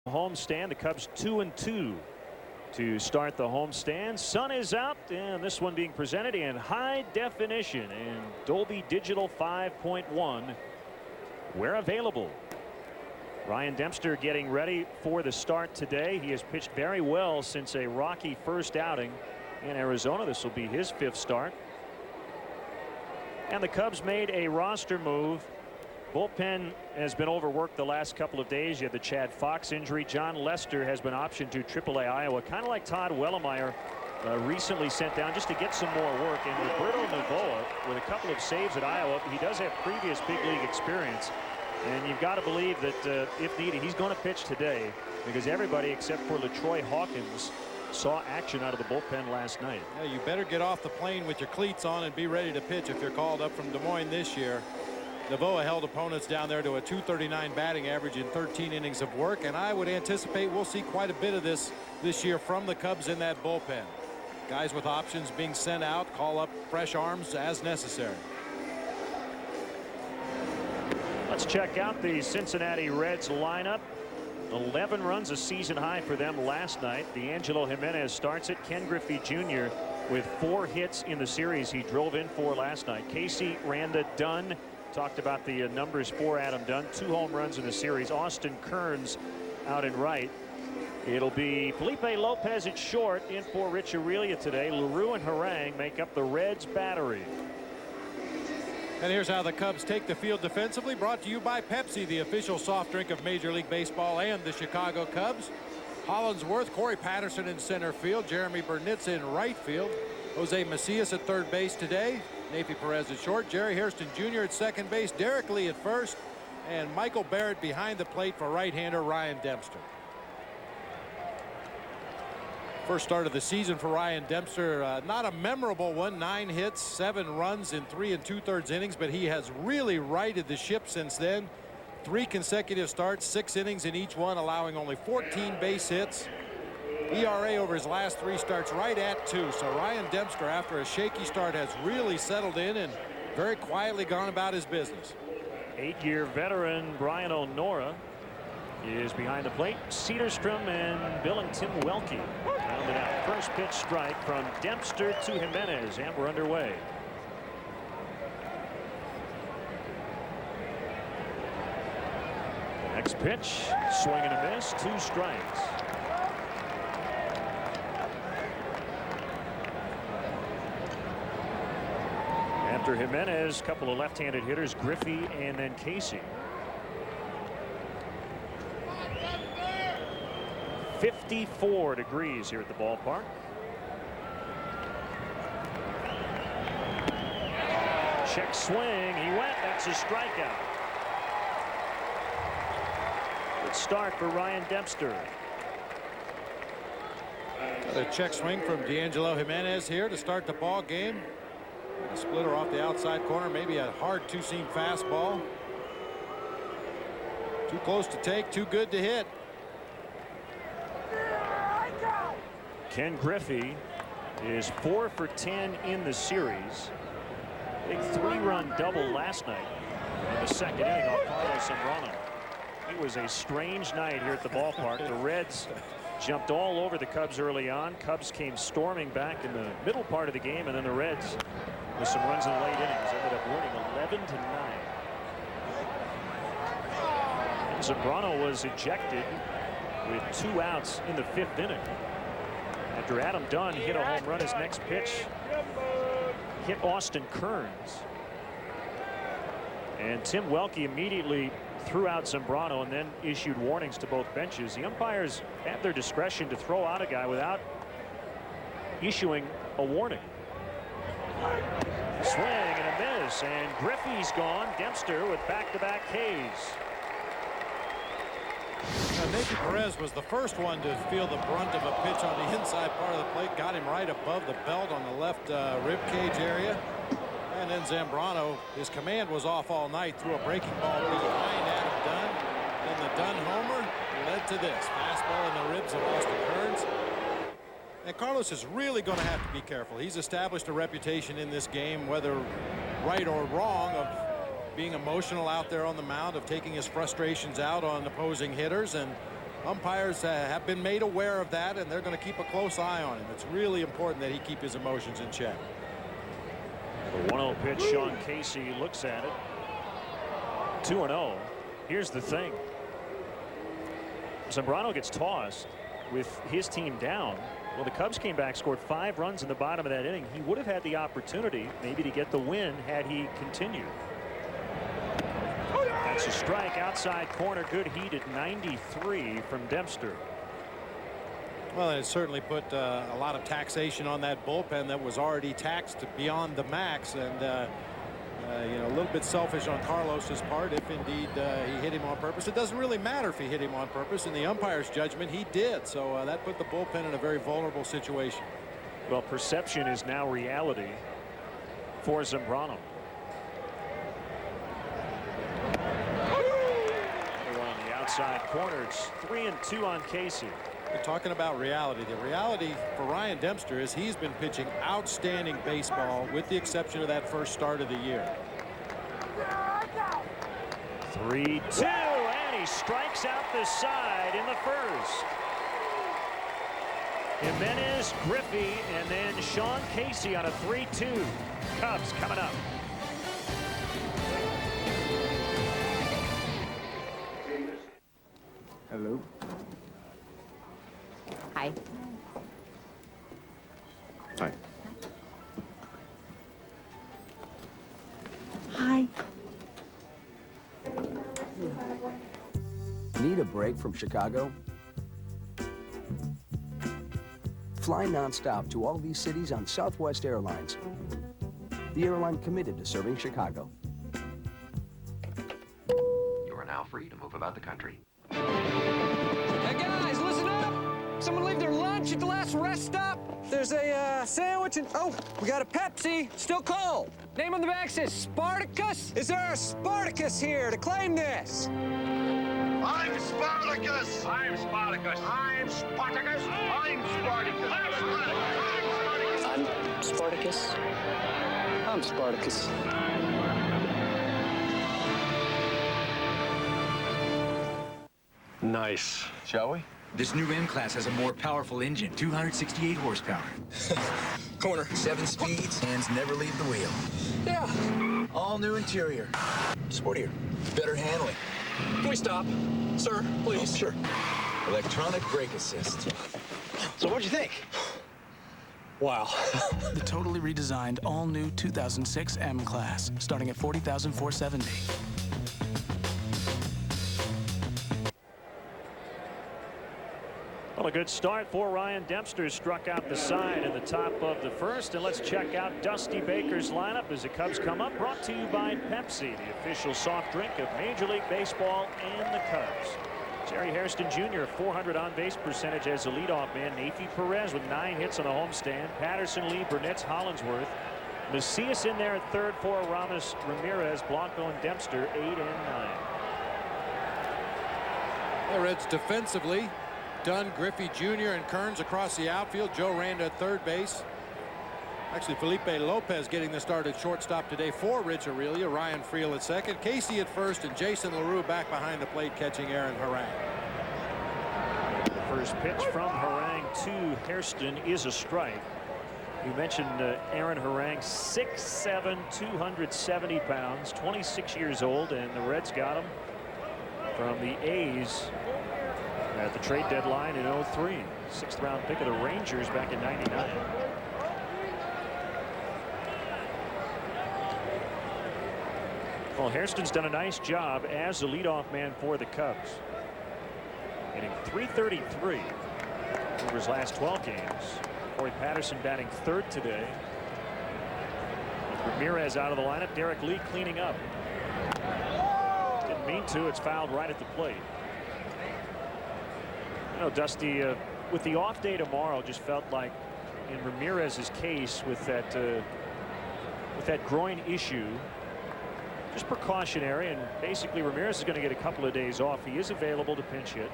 Homestand. The Cubs 2-2 to start the homestand. Sun is out, and this one being presented in high definition in Dolby Digital 5.1 where available. Ryan Dempster getting ready for the start today. He has pitched very well since a rocky first outing in Arizona. This will be his 5th start. And the Cubs made a roster move. Bullpen has been overworked the last couple of days. You had the Chad Fox injury. John Lester has been optioned to AAA Iowa, kind of like Todd Wellemeyer recently sent down just to get some more work. And Roberto Novoa, with a couple of saves at Iowa, he does have previous big league experience. And you've got to believe that if needed, he's going to pitch today, because everybody except for LaTroy Hawkins saw action out of the bullpen last night. Yeah, you better get off the plane with your cleats on and be ready to pitch if you're called up from Des Moines this year. Novoa held opponents down there to a .239 batting average in 13 innings of work, and I would anticipate we'll see quite a bit of this year from the Cubs in that bullpen. Guys with options being sent out, call up fresh arms as necessary. Let's check out the Cincinnati Reds lineup. 11 runs, a season high for them last night. D'Angelo Jimenez starts it. Ken Griffey Jr. with 4 hits in the series he drove in for last night. Casey Randa Dunn. Talked about the numbers for Adam Dunn. 2 home runs in the series. Austin Kearns out in right. It'll be Felipe Lopez at short, in for Rich Aurelia today. LaRue and Harang make up the Reds battery. And here's how the Cubs take the field defensively, brought to you by Pepsi, the official soft drink of Major League Baseball and the Chicago Cubs. Hollinsworth, Corey Patterson in center field, Jeremy Burnitz in right field, Jose Macias at third base today, Neifi Perez at short, Jerry Hairston Jr. at second base, Derrek Lee at first, and Michael Barrett behind the plate for right-hander Ryan Dempster. First start of the season for Ryan Dempster, not a memorable one. 9 hits, 7 runs in 3 2/3 innings, but he has really righted the ship since then. 3 consecutive starts, 6 innings in each one, allowing only 14 base hits. ERA over his last 3 starts right at 2. So Ryan Dempster, after a shaky start, has really settled in and very quietly gone about his business. 8-year veteran Brian O'Nora is behind the plate. Cedarstrom and Bill and Tim Welke rounded out. First pitch strike from Dempster to Jimenez, and we're underway. Next pitch, swing and a miss, 2 strikes. After Jimenez, a couple of left-handed hitters, Griffey and then Casey. 54 degrees here at the ballpark. Check swing, he went, that's a strikeout. Good start for Ryan Dempster. A check swing from D'Angelo Jimenez here to start the ball game. A splitter off the outside corner, maybe a hard 2-seam fastball. Too close to take, too good to hit. Ken Griffey is 4 for 10 in the series. Big 3-run double last night in the second inning off Carlos Zambrano. It was a strange night here at the ballpark. The Reds jumped all over the Cubs early on. Cubs came storming back in the middle part of the game, and then the Reds, with some runs in the late innings, ended up winning 11-9. And Zambrano was ejected with 2 outs in the 5th inning. After Adam Dunn hit a home run, his next pitch hit Austin Kearns. And Tim Welke immediately threw out Zambrano and then issued warnings to both benches. The umpires have their discretion to throw out a guy without issuing a warning. Swing and a miss, and Griffey's gone. Dempster with back-to-back Ks. Neifi Perez was the first one to feel the brunt of a pitch on the inside part of the plate. Got him right above the belt on the left rib cage area. And then Zambrano, his command was off all night, threw a breaking ball behind Adam Dunn. Then the Dunn homer led to this. Fastball in the ribs of Austin Kearns. And Carlos is really going to have to be careful. He's established a reputation in this game, whether right or wrong, of being emotional out there on the mound, of taking his frustrations out on opposing hitters, and Umpires have been made aware of that, and they're going to keep a close eye on him. It's really important that he keep his emotions in check. The 1-0 pitch. Sean Casey looks at it. 2-0. Here's the thing. Zambrano gets tossed with his team down. Well, the Cubs came back, scored 5 runs in the bottom of that inning. He would have had the opportunity maybe to get the win had he continued. That's a strike outside corner. Good heat at 93 from Dempster. Well, it certainly put a lot of taxation on that bullpen that was already taxed beyond the max, and you know, a little bit selfish on Carlos's part if indeed he hit him on purpose. It doesn't really matter if he hit him on purpose. In the umpire's judgment, he did. So that put the bullpen in a very vulnerable situation. Well, perception is now reality for Zambrano. On the outside corner, it's 3-2 on Casey. We're talking about reality. The reality for Ryan Dempster is he's been pitching outstanding baseball with the exception of that first start of the year. 3-2, and he strikes out the side in the first. Jimenez, Griffey, and then Sean Casey on a 3-2. Cubs coming up. Hello. Hi. Hi. Hi. Need a break from Chicago? Fly nonstop to all these cities on Southwest Airlines, the airline committed to serving Chicago. You are now free to move about the country. Hey guys, listen up! Someone leave their lunch at the last rest stop? There's a sandwich and we got a Pepsi, still cold. Name on the back says Spartacus. Is there a Spartacus here to claim this? I'm Spartacus! I'm Spartacus! I'm Spartacus! I'm Spartacus! I'm Spartacus. I'm Spartacus. Nice. Shall we? This new M-Class has a more powerful engine, 268 horsepower. Corner, 7 speeds, hands never leave the wheel. Yeah. All new interior. Sportier. Better handling. Can we stop? Sir, please. Oh, sure. Electronic brake assist. So what'd you think? Wow. The totally redesigned, all-new 2006 M-Class, starting at $40,470. Well, a good start for Ryan Dempster. Struck out the side in the top of the first. And let's check out Dusty Baker's lineup as the Cubs come up. Brought to you by Pepsi, the official soft drink of Major League Baseball and the Cubs. Jerry Hairston Jr., 400 on-base percentage as the leadoff man. Nathan Perez with 9 hits on the homestand. Patterson, Lee, Burnett's, Hollingsworth. Macias in there at third for Ramos, Ramirez, Blanco, and Dempster, 8 and 9. The Reds defensively. Dunn, Griffey Jr. and Kearns across the outfield. Joe Randa at third base. Actually, Felipe Lopez getting the start at shortstop today for Rich Aurelia. Ryan Friel at second. Casey at first, and Jason LaRue back behind the plate catching Aaron Harang. The first pitch from Harang to Hairston is a strike. You mentioned Aaron Harang, 6'7", 270 pounds, 26 years old, and the Reds got him from the A's at the trade deadline in 03. 6th round pick of the Rangers back in '99. Well, Hairston's done a nice job as the leadoff man for the Cubs. Hitting .333 over his last 12 games. Corey Patterson batting third today. With Ramirez out of the lineup, Derrek Lee cleaning up. Didn't mean to. It's fouled right at the plate. You know, Dusty, with the off day tomorrow, just felt like in Ramirez's case with that groin issue, just precautionary, and basically Ramirez is going to get a couple of days off. He is available to pinch hit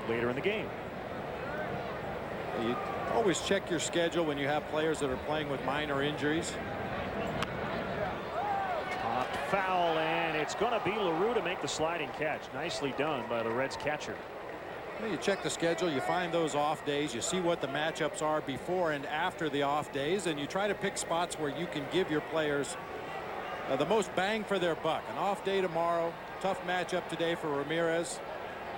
later in the game. You always check your schedule when you have players that are playing with minor injuries. Popped foul, and it's going to be LaRue to make the sliding catch. Nicely done by the Reds catcher. You check the schedule, you find those off days, you see what the matchups are before and after the off days, and you try to pick spots where you can give your players the most bang for their buck. An off day tomorrow, tough matchup today for Ramirez.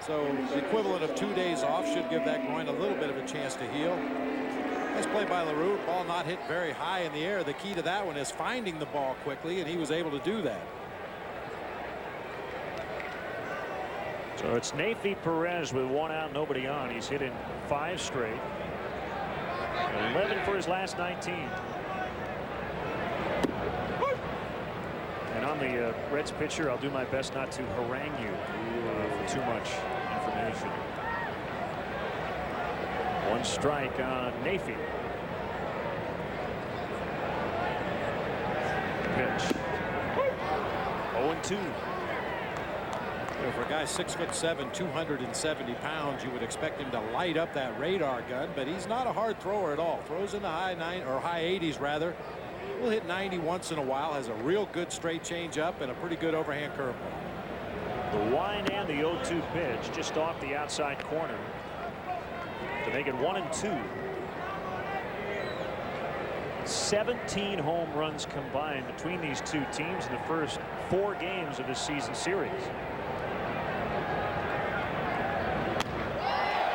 So the equivalent of 2 days off should give that groin a little bit of a chance to heal. Nice play by LaRue. Ball not hit very high in the air. The key to that one is finding the ball quickly, and he was able to do that. So it's Neifi Perez with 1 out, nobody on. He's hit in 5 straight. 11 for his last 19. And on the Reds pitcher, I'll do my best not to harangue you for too much information. 1 strike on Neifi. Pitch. 0-2. For a guy 6'7", 270 pounds, you would expect him to light up that radar gun, but he's not a hard thrower at all. Throws in the high 80s rather. Will hit 90 once in a while. Has a real good straight change up and a pretty good overhand curveball. The wind and the 0-2 pitch just off the outside corner to make it 1-2. 17 home runs combined between these two teams in the first 4 games of this season series.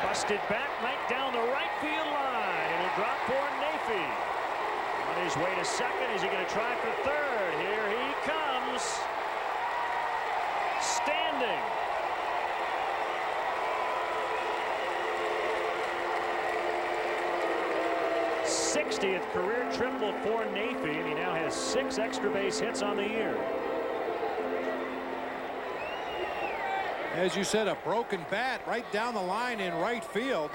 Busted back right down the right field line. It'll drop for Neifi. On his way to second. Is he going to try for third? Here he comes. Standing. '60th career triple for Neifi, and he now has 6 extra base hits on the year. As you said, a broken bat right down the line in right field.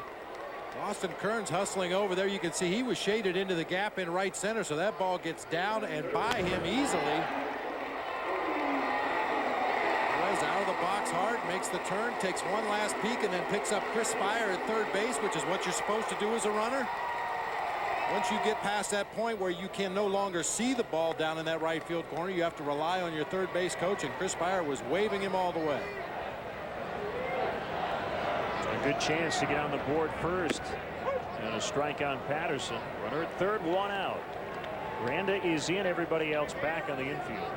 Austin Kearns hustling over there. You can see he was shaded into the gap in right center, so that ball gets down and by him easily. Perez out of the box hard, makes the turn, takes one last peek, and then picks up Chris Spire at third base, which is what you're supposed to do as a runner. Once you get past that point where you can no longer see the ball down in that right field corner, you have to rely on your third base coach, and Chris Spire was waving him all the way. A good chance to get on the board first. And a strike on Patterson. Runner at third, 1 out. Randa is in, everybody else back on the infield.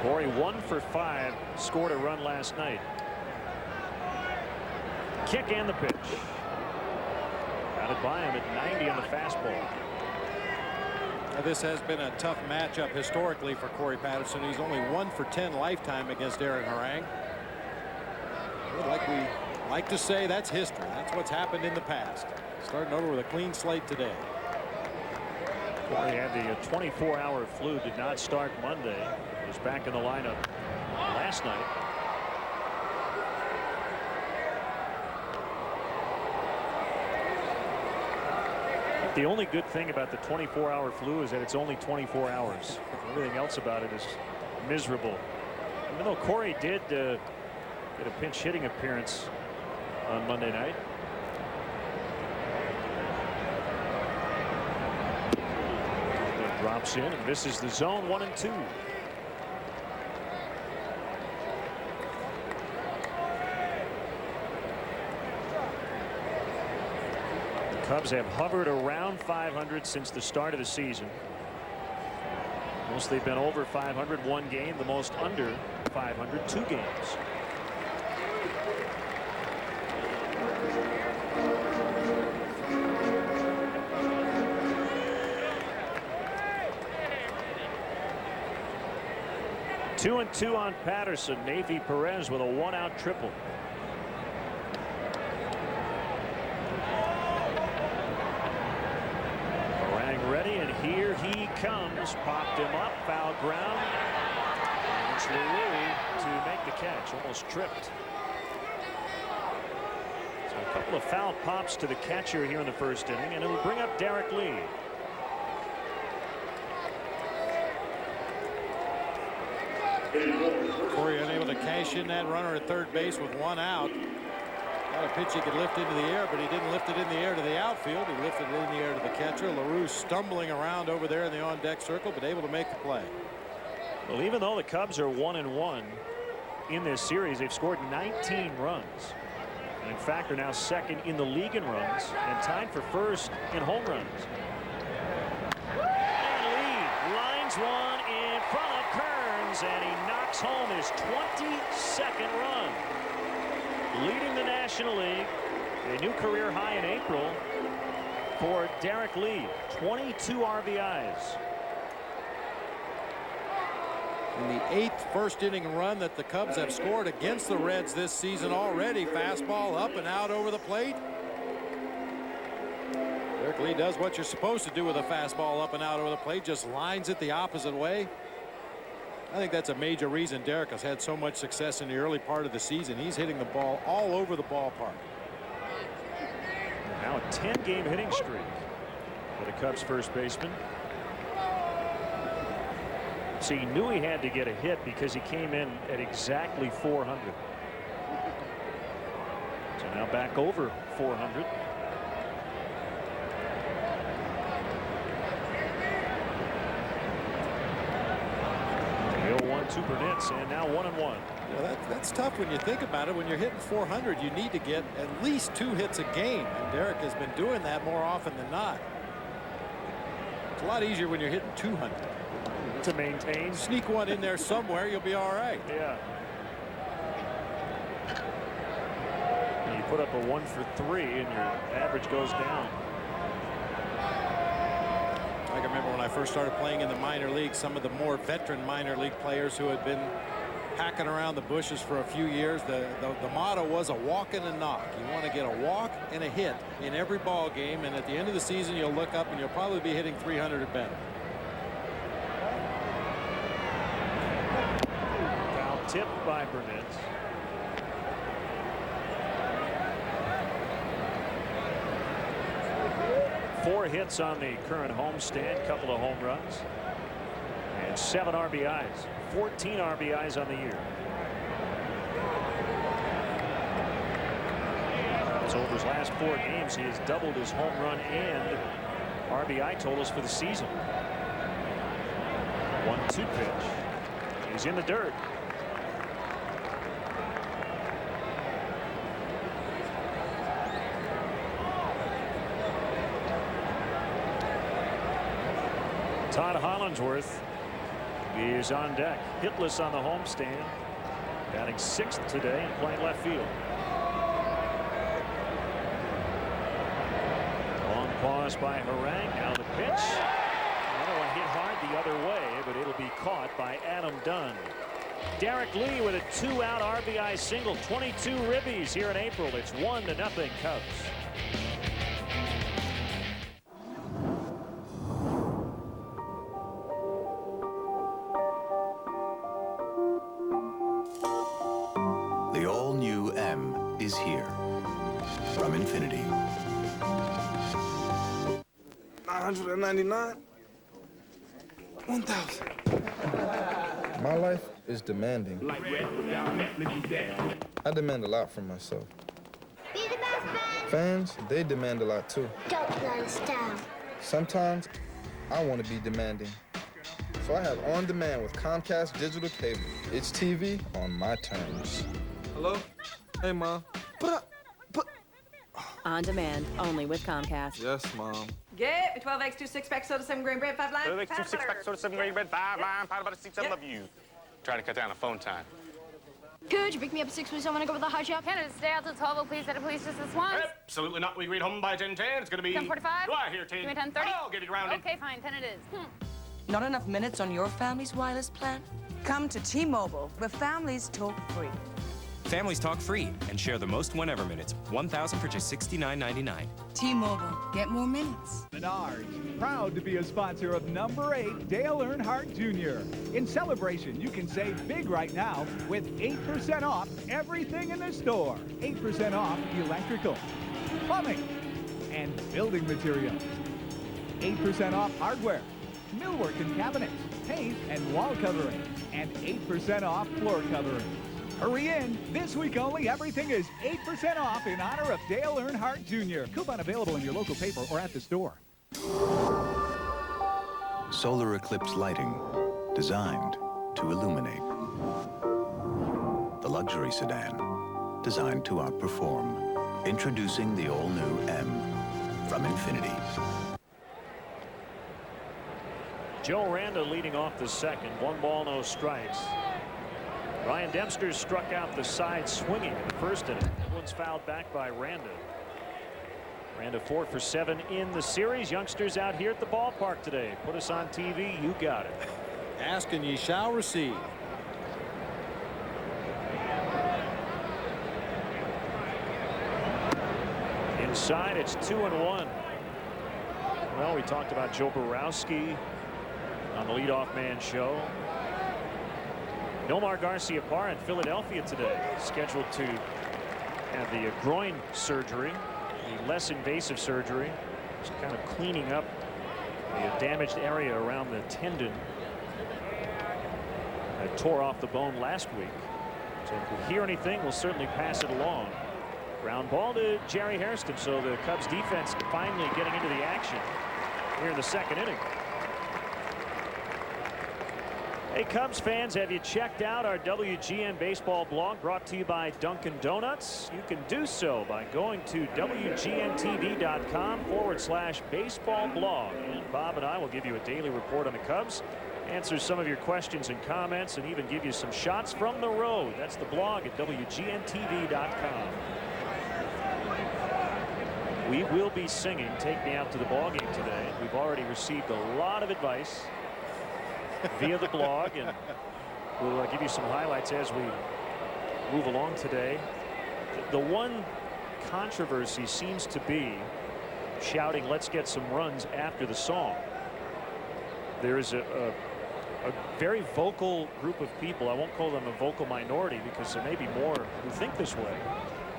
Corey 1 for 5, scored a run last night. Kick and the pitch. Got it by him at 90 on the fastball. This has been a tough matchup historically for Corey Patterson. He's only 1 for 10 lifetime against Aaron Harang. Like we like to say, that's history. That's what's happened in the past. Starting over with a clean slate today. Corey had the 24-hour flu, did not start Monday. Was back in the lineup last night. The only good thing about the 24-hour flu is that it's only 24 hours. Everything else about it is miserable. Even though Corey did get a pinch hitting appearance on Monday night. It drops in and misses the zone. 1-2. Cubs have hovered around 500 since the start of the season. Most they've been over 500 1 game, the most under 500 2 games. Two and 2 on Patterson. Neifi Perez with a 1-out triple. Ready, and here he comes. Popped him up, foul ground. And it's LaRue to make the catch. Almost tripped. So a couple of foul pops to the catcher here in the first inning, and it'll bring up Derrek Lee. Corey unable to cash in that runner at third base with 1 out. Got a pitch he could lift into the air, but he didn't lift it in the air to the outfield. He lifted it in the air to the catcher. LaRue stumbling around over there in the on-deck circle, but able to make the play. Well, even though the Cubs are 1-1 in this series, they've scored 19 runs. And in fact, are now second in the league in runs and tied for first in home runs. And Lee lines one in front of Kearns, and he knocks home his 22nd run, leading the National League. A new career high in April for Derrek Lee, 22 RBIs. In the 8th first-inning run that the Cubs have scored against the Reds this season already. Fastball up and out over the plate. Derrek Lee does what you're supposed to do with a fastball up and out over the plate, just lines it the opposite way. I think that's a major reason Derrek has had so much success in the early part of the season. He's hitting the ball all over the ballpark. Now a 10-game hitting streak for the Cubs first baseman. So he knew he had to get a hit because he came in at exactly 400. So now back over 400. The 0-1 to Burnett, and now 1-1. Well, that's tough when you think about it. When you're hitting 400, you need to get at least 2 hits a game, and Derrek has been doing that more often than not. It's a lot easier when you're hitting 200. To maintain. Sneak one in there somewhere, you'll be all right. Yeah. You put up a 1 for 3 and your average goes down. I can remember when I first started playing in the minor leagues, some of the more veteran minor league players who had been hacking around the bushes for a few years. The motto was a walk and a knock. You want to get a walk and a hit in every ball game, and at the end of the season you'll look up and you'll probably be hitting 300 or better. Tipped by Burnett. Four hits on the current homestand, couple of home runs, and 7 RBIs, 14 RBIs on the year. So over his last 4 games, he has doubled his home run and RBI totals for the season. 1-2 pitch. He's in the dirt. Todd Hollandsworth is on deck, hitless on the homestand, batting 6th today and playing left field. Long pause by Harang. Now the pitch. Another one hit hard the other way, but it'll be caught by Adam Dunn. Derrek Lee with a 2-out RBI single, 22 ribbies here in April. It's 1-0 Cubs. The all-new M is here from Infinity. 999. 1,000. My life is demanding. I demand a lot from myself. Be the best man. Fans, they demand a lot too. Don't let us down. Sometimes I want to be demanding. So I have On Demand with Comcast Digital Cable. It's TV on my terms. Hello? Hey, Mom. On Demand, only with Comcast. Yes, Mom. Get 12 eggs, 2 6-pack soda, 7 grain bread, 5 lime. 12 eggs, 2 6-pack soda, 7 grain bread, 5 lime, powder butter, 6, I love you. Trying to cut down on phone time. Could you pick me up at 6, please? I want to go with the hot shot. Canada, stay out till 12, oh, please, please, just this once. Absolutely not. We read home by 10:10. It's going to be 10:45. Do I hear 10? Give me 10:30. I'll get it rounded. Okay, fine, 10 it is. Not enough minutes on your family's wireless plan? Come to T-Mobile, where families talk free. Families talk free and share the most whenever minutes. 1,000 for just $69.99. T-Mobile, get more minutes. Menards, proud to be a sponsor of number 8 Dale Earnhardt Jr. In celebration, you can save big right now with 8% off everything in the store. 8% off electrical, plumbing, and building materials. 8% off hardware, millwork and cabinets, paint and wall covering, and 8% off floor coverings. Hurry in. This week only, everything is 8% off in honor of Dale Earnhardt Jr. Coupon available in your local paper or at the store. Solar eclipse lighting, designed to illuminate. The luxury sedan, designed to outperform. Introducing the all-new M from Infinity. Joe Randa leading off the second. 1 ball, no strikes. Ryan Dempster struck out the side swinging in the first inning. That one's fouled back by Randa. Randa 4 for 7 in the series. Youngsters out here at the ballpark today. Put us on TV. You got it. Ask and ye shall receive. Inside, it's 2-1. Well, we talked about Joe Borowski on the leadoff man show. Nomar Garciaparra in Philadelphia today, scheduled to have the groin surgery, the less invasive surgery, just kind of cleaning up the damaged area around the tendon that tore off the bone last week. So if we hear anything, we'll certainly pass it along. Ground ball to Jerry Hairston, so the Cubs defense finally getting into the action here in the second inning. Hey, Cubs fans, have you checked out our WGN baseball blog brought to you by Dunkin' Donuts? You can do so by going to WGNTV.com/baseball blog. And Bob and I will give you a daily report on the Cubs, answer some of your questions and comments, and even give you some shots from the road. That's the blog at WGNTV.com. We will be singing Take Me Out to the Ballgame today. We've already received a lot of advice via the blog, and we'll give you some highlights as we move along today. The one controversy seems to be shouting "let's get some runs" after the song. There is a very vocal group of people. I won't call them a vocal minority because there may be more who think this way,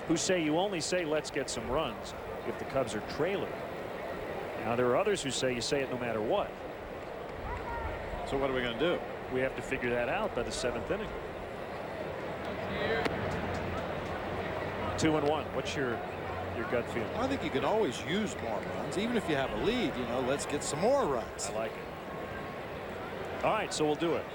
who say you only say "let's get some runs" if the Cubs are trailing. Now there are others who say you say it no matter what. So what are we going to do? We have to figure that out by the 7th inning. 2-1. What's your gut feeling? I think you can always use more runs, even if you have a lead. You know, let's get some more runs. I like it. All right, so we'll do it.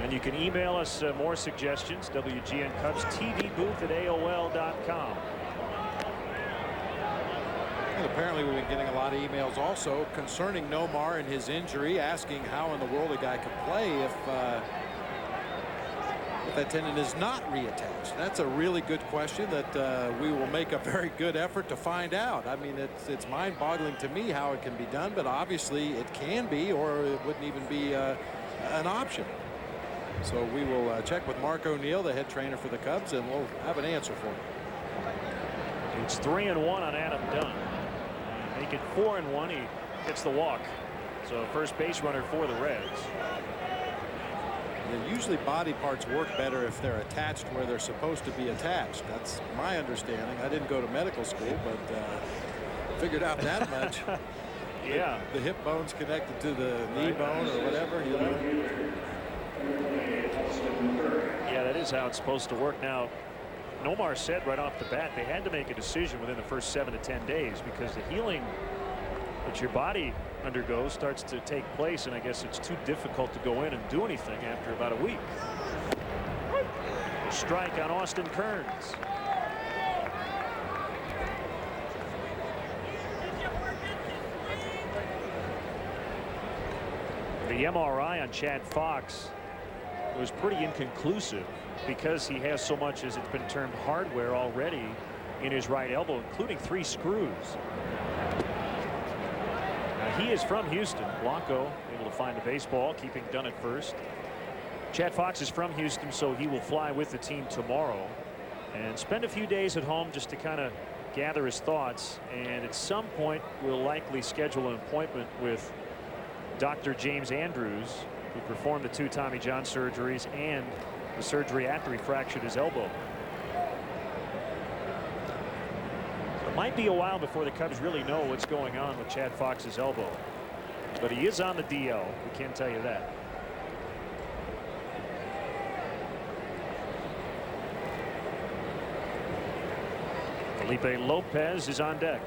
And you can email us more suggestions. WGN Cubs TV booth at AOL.com. And apparently we've been getting a lot of emails also concerning Nomar and his injury, asking how in the world a guy could play if that tendon is not reattached. That's a really good question that we will make a very good effort to find out. I mean, it's mind-boggling to me how it can be done, but obviously it can be, or it wouldn't even be an option. So we will check with Mark O'Neill, the head trainer for the Cubs, and we'll have an answer for him. It's 3-1 on Adam Dunn. Make it 4-1. He gets the walk. So first base runner for the Reds. And usually body parts work better if they're attached where they're supposed to be attached. That's my understanding. I didn't go to medical school, but figured out that much. Yeah. The hip bone's connected to the knee bone or whatever. You know. Yeah, that is how it's supposed to work. Now, Nomar said right off the bat they had to make a decision within the first 7 to 10 days because the healing that your body undergoes starts to take place, and I guess it's too difficult to go in and do anything after about a week. Strike on Austin Kearns. The MRI on Chad Fox was pretty inconclusive because he has so much, as it's been termed, hardware already in his right elbow, including 3 screws. Now, he is from Houston. Blanco able to find the baseball, keeping Dunn at first. Chad Fox is from Houston, so he will fly with the team tomorrow and spend a few days at home just to kind of gather his thoughts. And at some point, we'll likely schedule an appointment with Dr. James Andrews, who performed the 2 Tommy John surgeries and the surgery after he fractured his elbow. It might be a while before the Cubs really know what's going on with Chad Fox's elbow, but he is on the DL. We can tell you that. Felipe Lopez is on deck.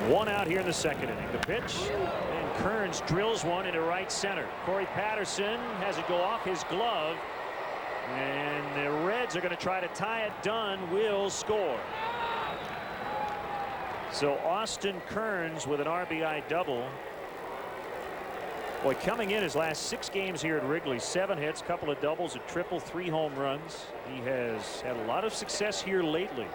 One out here in the second inning. The pitch, and Kearns drills one into right center. Corey Patterson has it go off his glove, and the Reds are going to try to tie it. Dunn will score. So Austin Kearns with an RBI double. Boy, coming in his last 6 games here at Wrigley, 7 hits, couple of doubles, a triple, 3 home runs. He has had a lot of success here lately.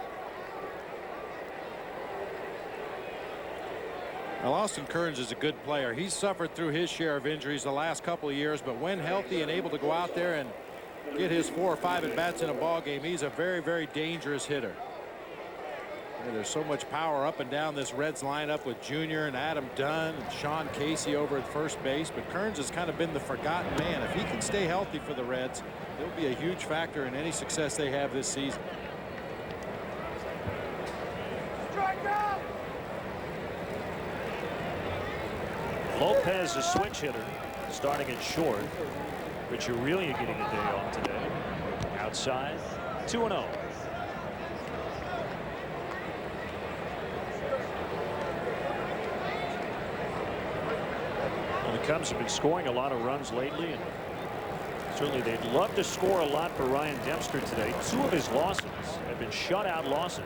Well, Austin Kearns is a good player. He's suffered through his share of injuries the last couple of years, but when healthy and able to go out there and get his 4 or 5 at-bats in a ball game, he's a very, very dangerous hitter. And there's so much power up and down this Reds lineup with Junior and Adam Dunn and Sean Casey over at first base, but Kearns has kind of been the forgotten man. If he can stay healthy for the Reds, he'll be a huge factor in any success they have this season. Lopez, a switch hitter, starting at short. Richard Aurelia getting a day off today. Outside, 2-0. Well, the Cubs have been scoring a lot of runs lately, and certainly they'd love to score a lot for Ryan Dempster today. 2 of his losses have been shutout losses.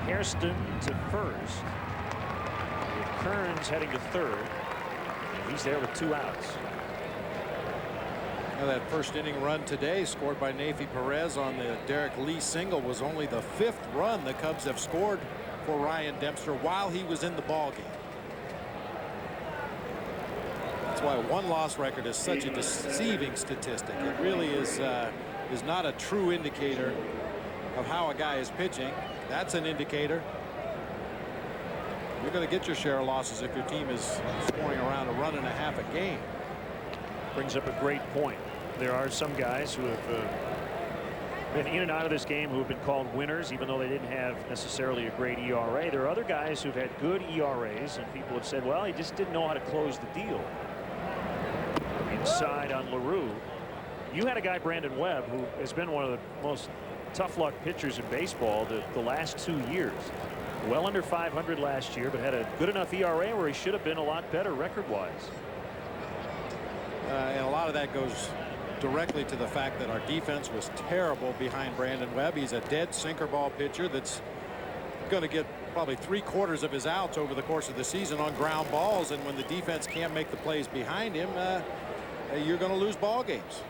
Hairston to first. Kearns heading to third, and he's there with 2 outs. Now that first inning run today scored by Neifi Perez on the Derrek Lee single was only the 5th run the Cubs have scored for Ryan Dempster while he was in the ball game. That's why a 1-loss record is such a deceiving statistic. It really is not a true indicator of how a guy is pitching. That's an indicator. You're going to get your share of losses if your team is scoring around a run and a half a game. Brings up a great point. There are some guys who have been in and out of this game who have been called winners, even though they didn't have necessarily a great ERA. There are other guys who've had good ERAs, and people have said, well, he just didn't know how to close the deal. Inside on LaRue. You had a guy, Brandon Webb, who has been one of the most tough luck pitchers in baseball the last 2 years. Well under 500 last year, but had a good enough ERA where he should have been a lot better record-wise. And a lot of that goes directly to the fact that our defense was terrible behind Brandon Webb. He's a dead sinker ball pitcher that's going to get probably 3/4 of his outs over the course of the season on ground balls, and when the defense can't make the plays behind him, you're going to lose ball games.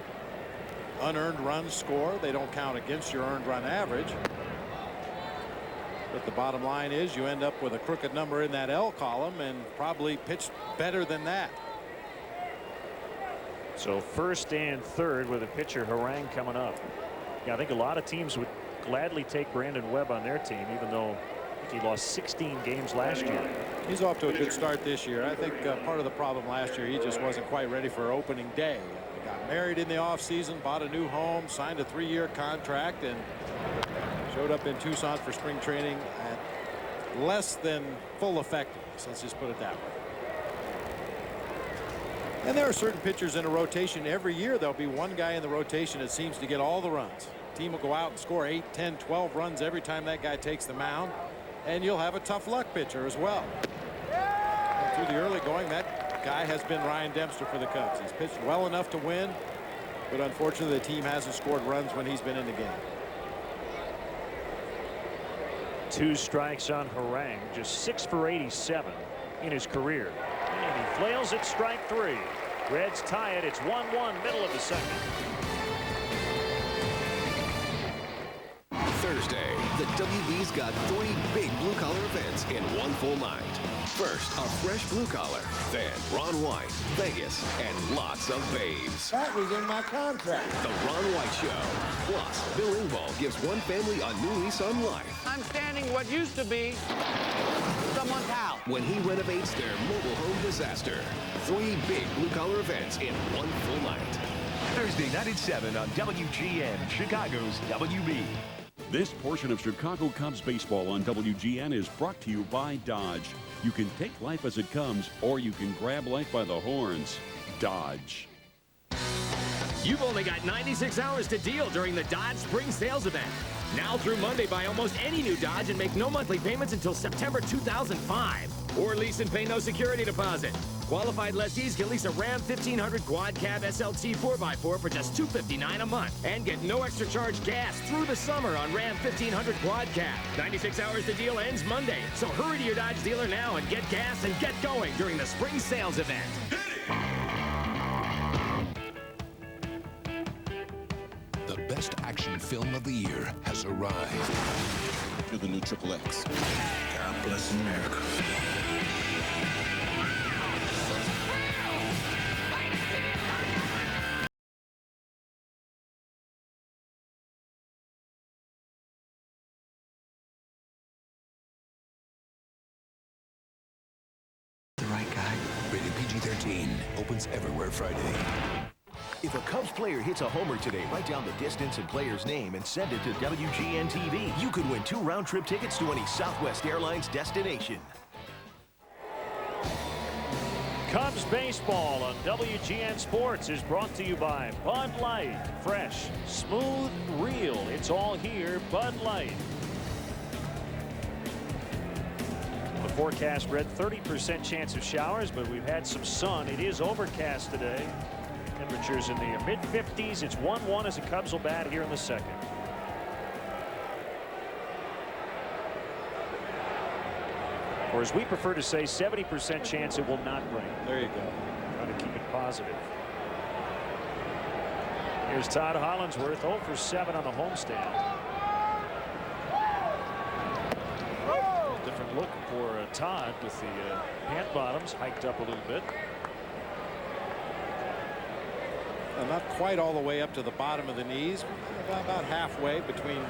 Unearned runs score. They don't count against your earned run average. But the bottom line is you end up with a crooked number in that L column and probably pitched better than that. So first and third with a pitcher, Harang, coming up. Yeah, I think a lot of teams would gladly take Brandon Webb on their team, even though he lost 16 games last year. He's off to a good start this year. I think part of the problem last year, he just wasn't quite ready for opening day. He got married in the offseason, bought a new home, signed a 3-year contract, and showed up in Tucson for spring training at less than full effectiveness. Let's just put it that way. And there are certain pitchers in a rotation every year. There'll be one guy in the rotation that seems to get all the runs. The team will go out and score 8, 10, 12 runs every time that guy takes the mound. And you'll have a tough luck pitcher as well. And through the early going, that guy has been Ryan Dempster for the Cubs. He's pitched well enough to win, but unfortunately the team hasn't scored runs when he's been in the game. 2 strikes on Harang, just 6 for 87 in his career. And he flails at strike 3. Reds tie it. It's 1-1, middle of the second. Thursday, the WB's got 3 big blue-collar events in one full night. First, a fresh blue collar. Then, Ron White, Vegas, and lots of babes. That was in my contract. The Ron White Show. Plus, Bill Engvall gives one family a new lease on life. I'm standing what used to be someone's house. When he renovates their mobile home disaster. 3 big blue-collar events in one full night. Thursday night at 7 on WGN, Chicago's WB. This portion of Chicago Cubs baseball on WGN is brought to you by Dodge. You can take life as it comes, or you can grab life by the horns. Dodge. You've only got 96 hours to deal during the Dodge Spring Sales Event. Now through Monday, buy almost any new Dodge and make no monthly payments until September 2005. Or lease and pay no security deposit. Qualified lessees can lease a Ram 1500 Quad Cab SLT 4x4 for just $259 a month. And get no extra charge gas through the summer on Ram 1500 Quad Cab. 96 hours to deal ends Monday. So hurry to your Dodge dealer now and get gas and get going during the Spring Sales Event. The best action film of the year has arrived. You're the new XXX. God bless America. The right guy. Rated PG-13. Opens everywhere Friday. If a Cubs player hits a homer today, write down the distance and player's name and send it to WGN-TV. You could win 2 round-trip tickets to any Southwest Airlines destination. Cubs baseball on WGN Sports is brought to you by Bud Light. Fresh, smooth, real. It's all here, Bud Light. The forecast read 30% chance of showers, but we've had some sun. It is overcast today. Temperatures in the mid-50s. It's 1-1 as the Cubs will bat here in the second. Or as we prefer to say, 70% chance it will not rain. There you go. Trying to keep it positive. Here's Todd Hollinsworth, 0 for 7 on the homestand. Different look for Todd with the pant bottoms hiked up a little bit. Not quite all the way up to the bottom of the knees, about halfway between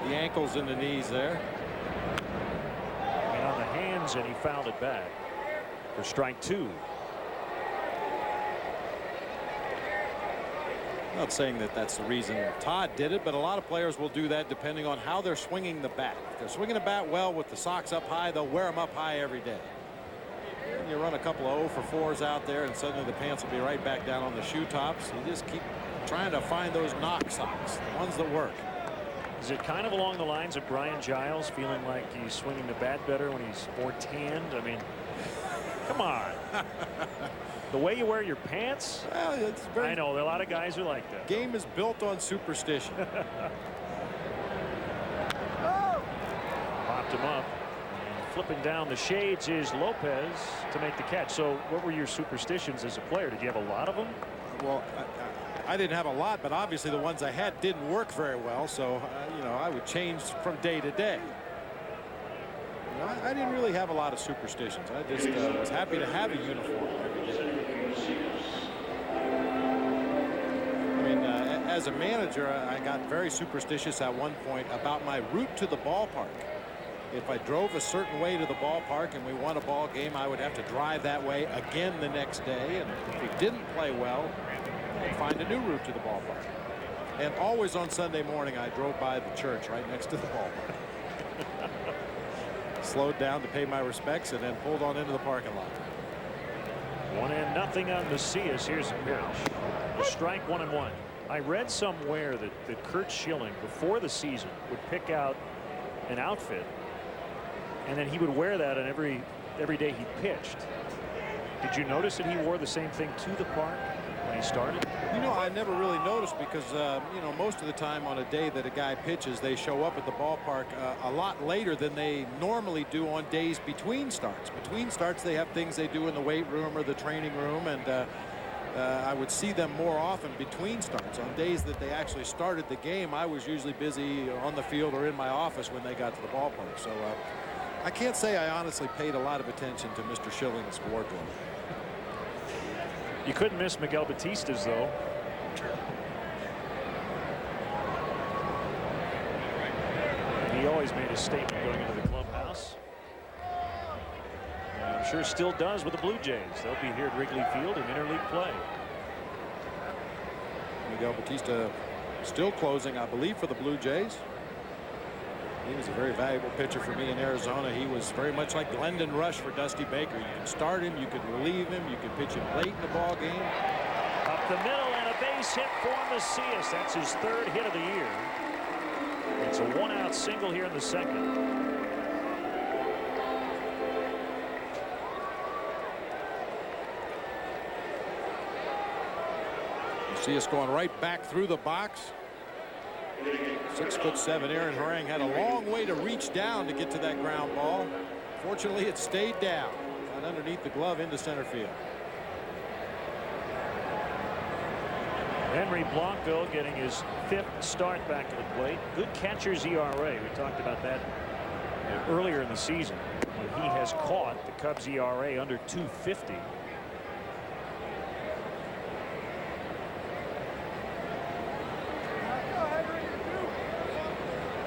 the ankles and the knees there. And on the hands, and he fouled it back for strike 2. I'm not saying that that's the reason Todd did it, but a lot of players will do that depending on how they're swinging the bat. If they're swinging the bat well with the socks up high, they'll wear them up high every day. And you run a couple of 0 for 4s out there, and suddenly the pants will be right back down on the shoe tops. You just keep trying to find those knock socks, the ones that work. Is it kind of along the lines of Brian Giles feeling like he's swinging the bat better when he's more tanned? I mean, come on. The way you wear your pants? Well, it's very, I know, a lot of guys are like that. Game is built on superstition. Popped him up. Flipping down the shades is Lopez to make the catch. So what were your superstitions as a player? Did you have a lot of them? Well, I didn't have a lot, but obviously the ones I had didn't work very well. So, you know, I would change from day to day. You know, I didn't really have a lot of superstitions. I just was happy to have a uniform every day. I mean, as a manager, I got very superstitious at one point about my route to the ballpark. If I drove a certain way to the ballpark and we won a ball game, I would have to drive that way again the next day. And if we didn't play well, I'd find a new route to the ballpark. And always on Sunday morning, I drove by the church right next to the ballpark. Slowed down to pay my respects and then pulled on into the parking lot. 1-0 on Macias. Here's a pitch. A strike, 1-1. I read somewhere that Kurt Schilling before the season would pick out an outfit, and then he would wear that on every day he pitched. Did you notice that he wore the same thing to the park when he started? You know, I never really noticed because, you know, most of the time on a day that a guy pitches, they show up at the ballpark a lot later than they normally do on days between starts. Between starts, they have things they do in the weight room or the training room, and I would see them more often between starts. On days that they actually started the game, I was usually busy on the field or in my office when they got to the ballpark. So I can't say I honestly paid a lot of attention to Mr. Schilling's wardrobe. You couldn't miss Miguel Batista's, though. He always made a statement going into the clubhouse. And I'm sure still does with the Blue Jays. They'll be here at Wrigley Field in interleague play. Miguel Batista still closing, I believe, for the Blue Jays. He was a very valuable pitcher for me in Arizona. He was very much like Glendon Rush for Dusty Baker. You could start him, you could relieve him, you could pitch him late in the ball game. Up the middle and a base base hit for Macias. That's his 3rd hit of the year. It's a 1-out single here in the 2nd. Macias going right back through the box. 6'7" Aaron Harang had a long way to reach down to get to that ground ball. Fortunately, it stayed down and underneath the glove into center field. Henry Blanco getting his 5th start back to the plate. Good catcher's ERA. We talked about that earlier in the season when he has caught the Cubs ERA under 250.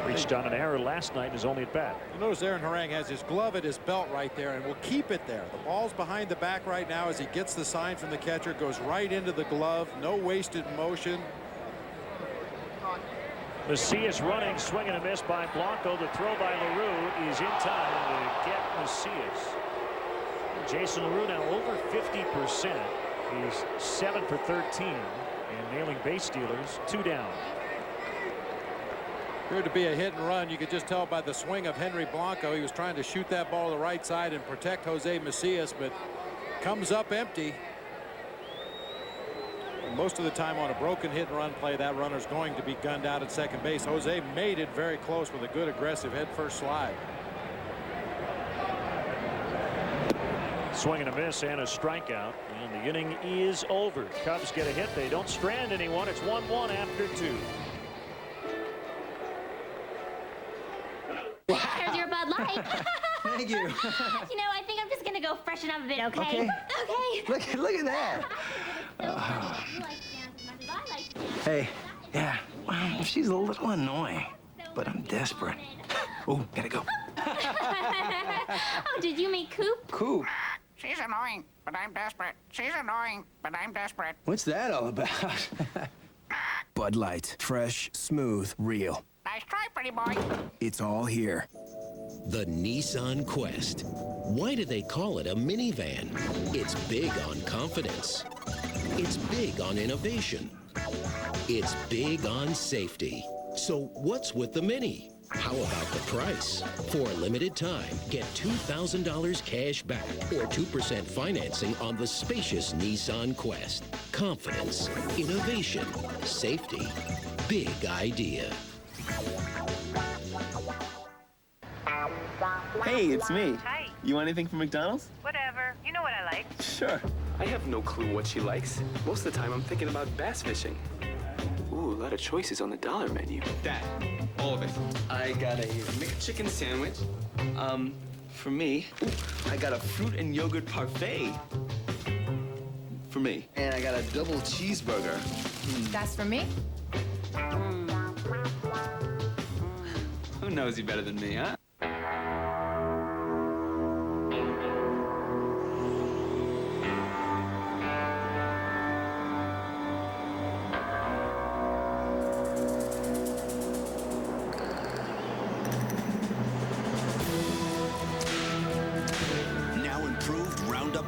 Reached on an error last night, is only at bat. You notice Aaron Harang has his glove at his belt right there and will keep it there. The ball's behind the back right now as he gets the sign from the catcher, goes right into the glove. No wasted motion. Macias running, swing and a miss by Blanco. The throw by LaRue is in time to get Macias. Jason LaRue now over 50%. He's 7 for 13 and nailing base stealers. 2 down. Appeared to be a hit and run. You could just tell by the swing of Henry Blanco. He was trying to shoot that ball to the right side and protect Jose Macias, but comes up empty. And most of the time on a broken hit and run play, that runner's going to be gunned out at second base. Jose made it very close with a good aggressive head first slide. Swing and a miss and a strikeout, and the inning is over. Cubs get a hit. They don't strand anyone. It's 1-1 after 2. Here's your Bud Light. Thank you. You know, I think I'm just gonna go freshen up a bit, okay? Okay. Look at that. You like to dance as much as I like to dance. Hey, yeah. Well, she's a little annoying, but I'm desperate. Oh, gotta go. Oh, did you meet Coop? Coop. She's annoying, but I'm desperate. She's annoying, but I'm desperate. What's that all about? Bud Light. Fresh, smooth, real. Nice try, pretty boy. It's all here. The Nissan Quest. Why do they call it a minivan? It's big on confidence. It's big on innovation. It's big on safety. So what's with the Mini? How about the price? For a limited time, get $2,000 cash back or 2% financing on the spacious Nissan Quest. Confidence, innovation, safety, big idea. Hey, it's me. Hi. You want anything from McDonald's? Whatever. You know what I like. Sure. I have no clue what she likes. Most of the time, I'm thinking about bass fishing. Ooh, a lot of choices on the dollar menu. Dad, all of it. I got a McChicken sandwich. For me. Ooh, I got a fruit and yogurt parfait. For me. And I got a double cheeseburger. That's for me? Who knows you better than me, huh?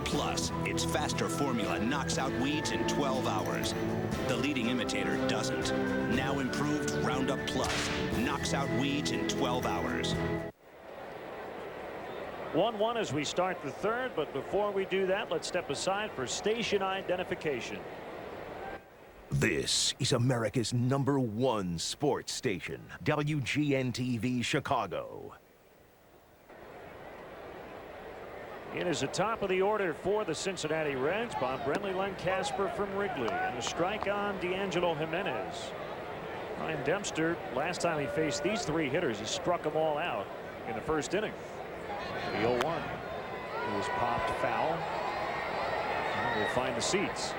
Plus, its faster formula knocks out weeds in 12 hours. The leading imitator doesn't. Now improved Roundup Plus knocks out weeds in 12 hours. 1-1 as we start the 3rd, but before we do that, let's step aside for station identification. This is America's #1 sports station, WGN-TV Chicago. It is the top of the order for the Cincinnati Reds. Bob Brenly, Len Casper from Wrigley, and a strike on D'Angelo Jimenez. Ryan Dempster, last time he faced these 3 hitters, he struck them all out in the 1st inning. The 0-1. It was popped foul. And we'll find the seats.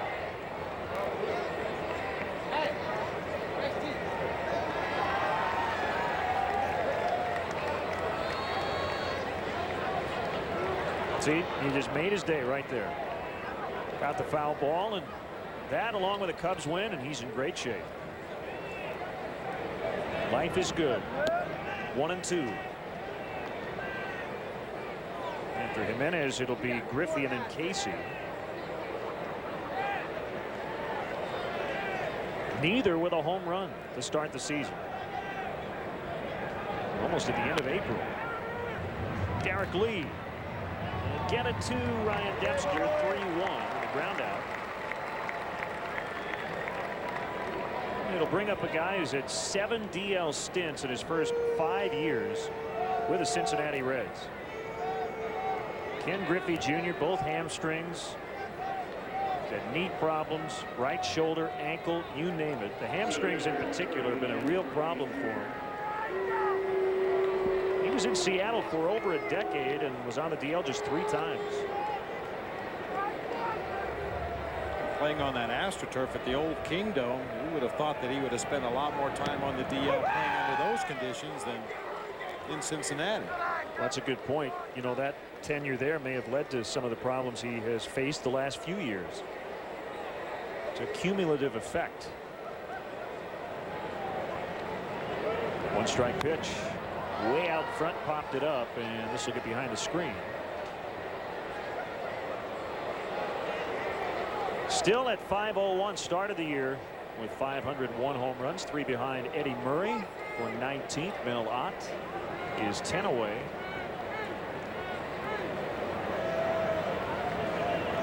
See, he just made his day right there. Got the foul ball, and that along with a Cubs win, and he's in great shape. Life is good. 1-2. After Jimenez, it'll be Griffey and then Casey. Neither with a home run to start the season. Almost at the end of April. Derrek Lee. Get it to Ryan Dempster. 3-1 with a ground out. It'll bring up a guy who's had 7 DL stints in his first 5 years with the Cincinnati Reds. Ken Griffey Jr., both hamstrings. He's had knee problems, right shoulder, ankle, you name it. The hamstrings in particular have been a real problem for him. He was in Seattle for over a decade and was on the DL just 3 times. Playing on that AstroTurf at the old Kingdome, you would have thought that he would have spent a lot more time on the DL playing under those conditions than in Cincinnati. Well, that's a good point. You know, that tenure there may have led to some of the problems he has faced the last few years. It's a cumulative effect. 1-strike pitch. Way out front, popped it up, and this will get behind the screen. Still at 501, start of the year with 501 home runs, 3 behind Eddie Murray for 19th. Mel Ott is 10 away.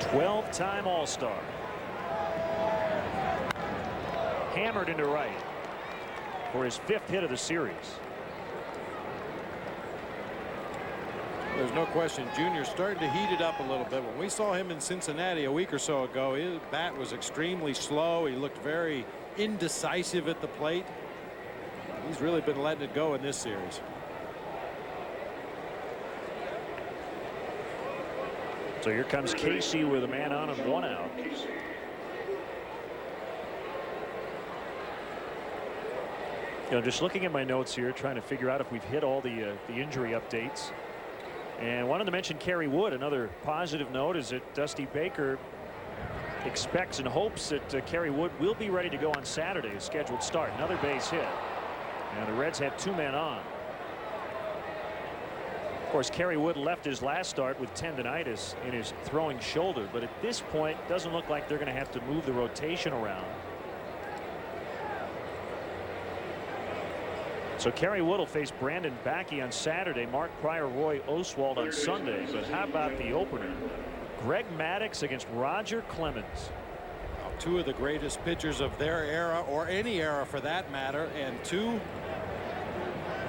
12-time All-Star. Hammered into right for his 5th hit of the series. There's no question Junior's starting to heat it up a little bit. When we saw him in Cincinnati a week or so ago, his bat was extremely slow. He looked very indecisive at the plate. He's really been letting it go in this series. So here comes Casey with a man on and 1 out. You know, just looking at my notes here, trying to figure out if we've hit all the injury updates. And wanted to mention Kerry Wood. Another positive note is that Dusty Baker expects and hopes that Kerry Wood will be ready to go on Saturday, a scheduled start. Another base hit. And the Reds have 2 men on. Of course, Kerry Wood left his last start with tendonitis in his throwing shoulder, but at this point doesn't look like they're going to have to move the rotation around. So Kerry Wood will face Brandon Backey on Saturday, Mark Pryor, Roy Oswalt on Sunday. But how about the opener? Greg Maddux against Roger Clemens. Well, 2 of the greatest pitchers of their era, or any era for that matter, and 2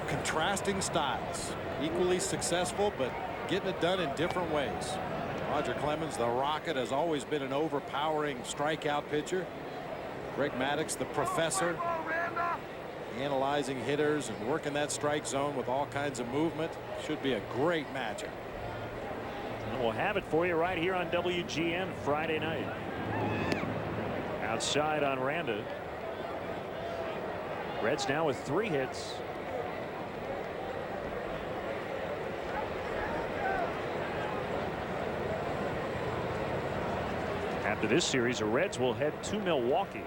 contrasting styles. Equally successful, but getting it done in different ways. Roger Clemens, the Rocket, has always been an overpowering strikeout pitcher. Greg Maddux, the professor, analyzing hitters and working that strike zone with all kinds of movement. Should be a great matchup. And we'll have it for you right here on WGN Friday night. Outside on Randa. Reds now with 3 hits. After this series, the Reds will head to Milwaukee.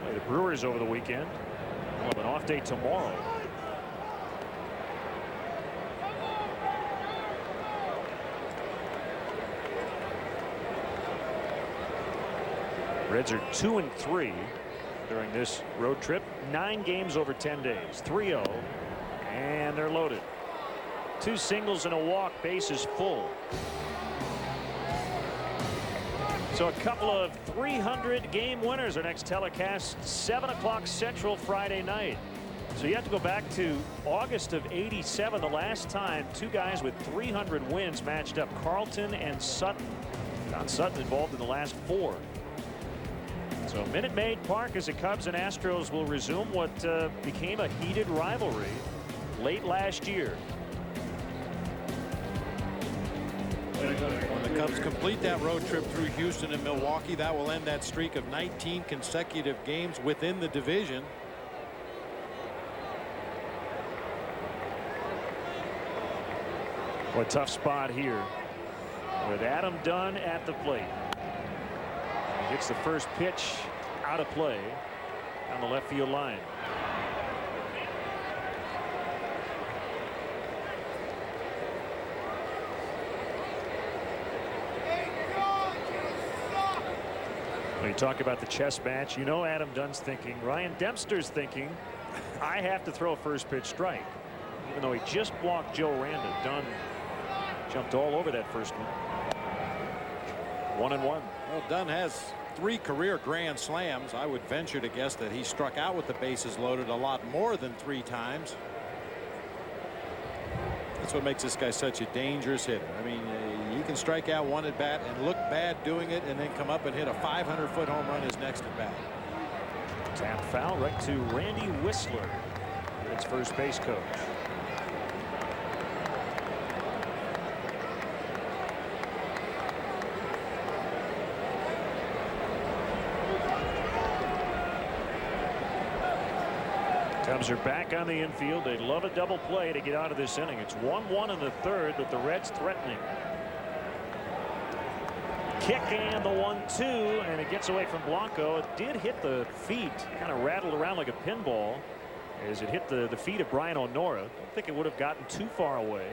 Play the Brewers over the weekend. We'll have an off day tomorrow. Reds are 2-3 during this road trip. 9 games over 10 days. 3-0, and they're loaded. 2 singles and a walk. Bases full. So a couple of 300 game winners. Our next telecast 7 o'clock Central Friday night. So you have to go back to August of '87, the last time 2 guys with 300 wins matched up. Carlton and Sutton. John Sutton involved in the last 4. So Minute Maid Park as the Cubs and Astros will resume what became a heated rivalry late last year. When the Cubs complete that road trip through Houston and Milwaukee, that will end that streak of 19 consecutive games within the division. What a tough spot here with Adam Dunn at the plate. He hits the first pitch out of play on the left field line. When you talk about the chess match, you know Adam Dunn's thinking, Ryan Dempster's thinking, I have to throw a first pitch strike. Even though he just walked Joe Randa, Dunn jumped all over that first one. 1-1. Well, Dunn has 3 career grand slams. I would venture to guess that he struck out with the bases loaded a lot more than 3 times. That's what makes this guy such a dangerous hitter. I mean, he can strike out 1 at bat and look bad doing it, and then come up and hit a 500-foot home run his next at bat. Tap foul right to Randy Whistler, its first base coach. Cubs are back on the infield. They'd love a double play to get out of this inning. It's 1-1 in the third, but the Reds threatening. Kick and the 1-2, and it gets away from Blanco. It did hit the feet, kind of rattled around like a pinball as it hit the feet of Brian O'Nora. I don't think it would have gotten too far away.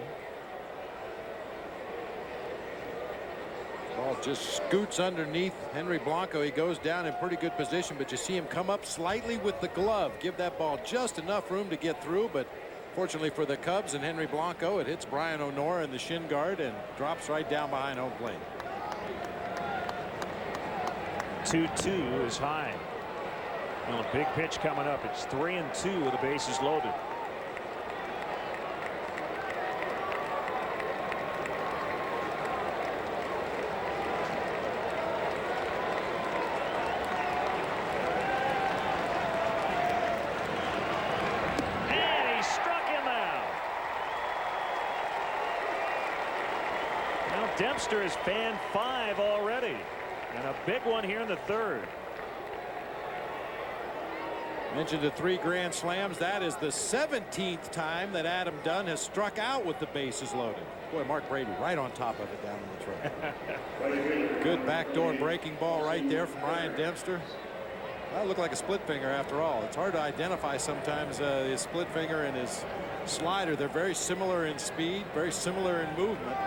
Ball just scoots underneath Henry Blanco. He goes down in pretty good position, but you see him come up slightly with the glove, give that ball just enough room to get through. But fortunately for the Cubs and Henry Blanco, it hits Brian O'Nora in the shin guard and drops right down behind home plate. 2-2 is high. Well, a big pitch coming up. It's 3-2 with the bases loaded. Dempster is fan 5 already, and a big one here in the third. Mentioned the 3 grand slams. That is the 17th time that Adam Dunn has struck out with the bases loaded. Boy, Mark Brady right on top of it down in the throw. Good backdoor breaking ball right there from Ryan Dempster. That looked like a split finger after all. It's hard to identify sometimes his split finger and his slider. They're very similar in speed, very similar in movement.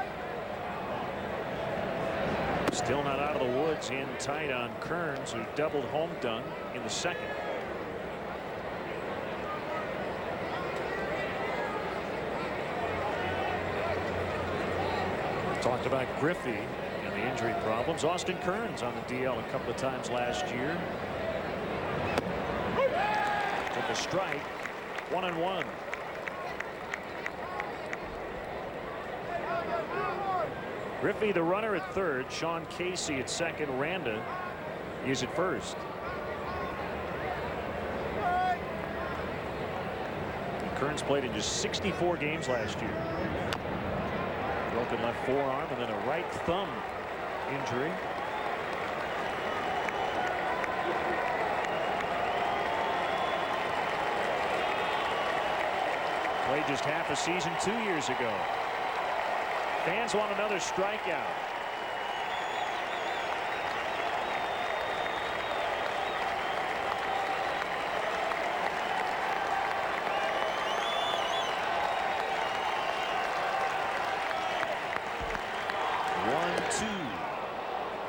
Still not out of the woods, in tight on Kearns, who doubled home Dunn in the second. Talked about Griffey and the injury problems. Austin Kearns on the DL a couple of times last year. Took a strike. 1-1. Griffey the runner at third. Sean Casey at second. Randa is at first. Kearns played in just 64 games last year. Broken left forearm and then a right thumb injury. Played just half a season 2 years ago. Fans want another strikeout.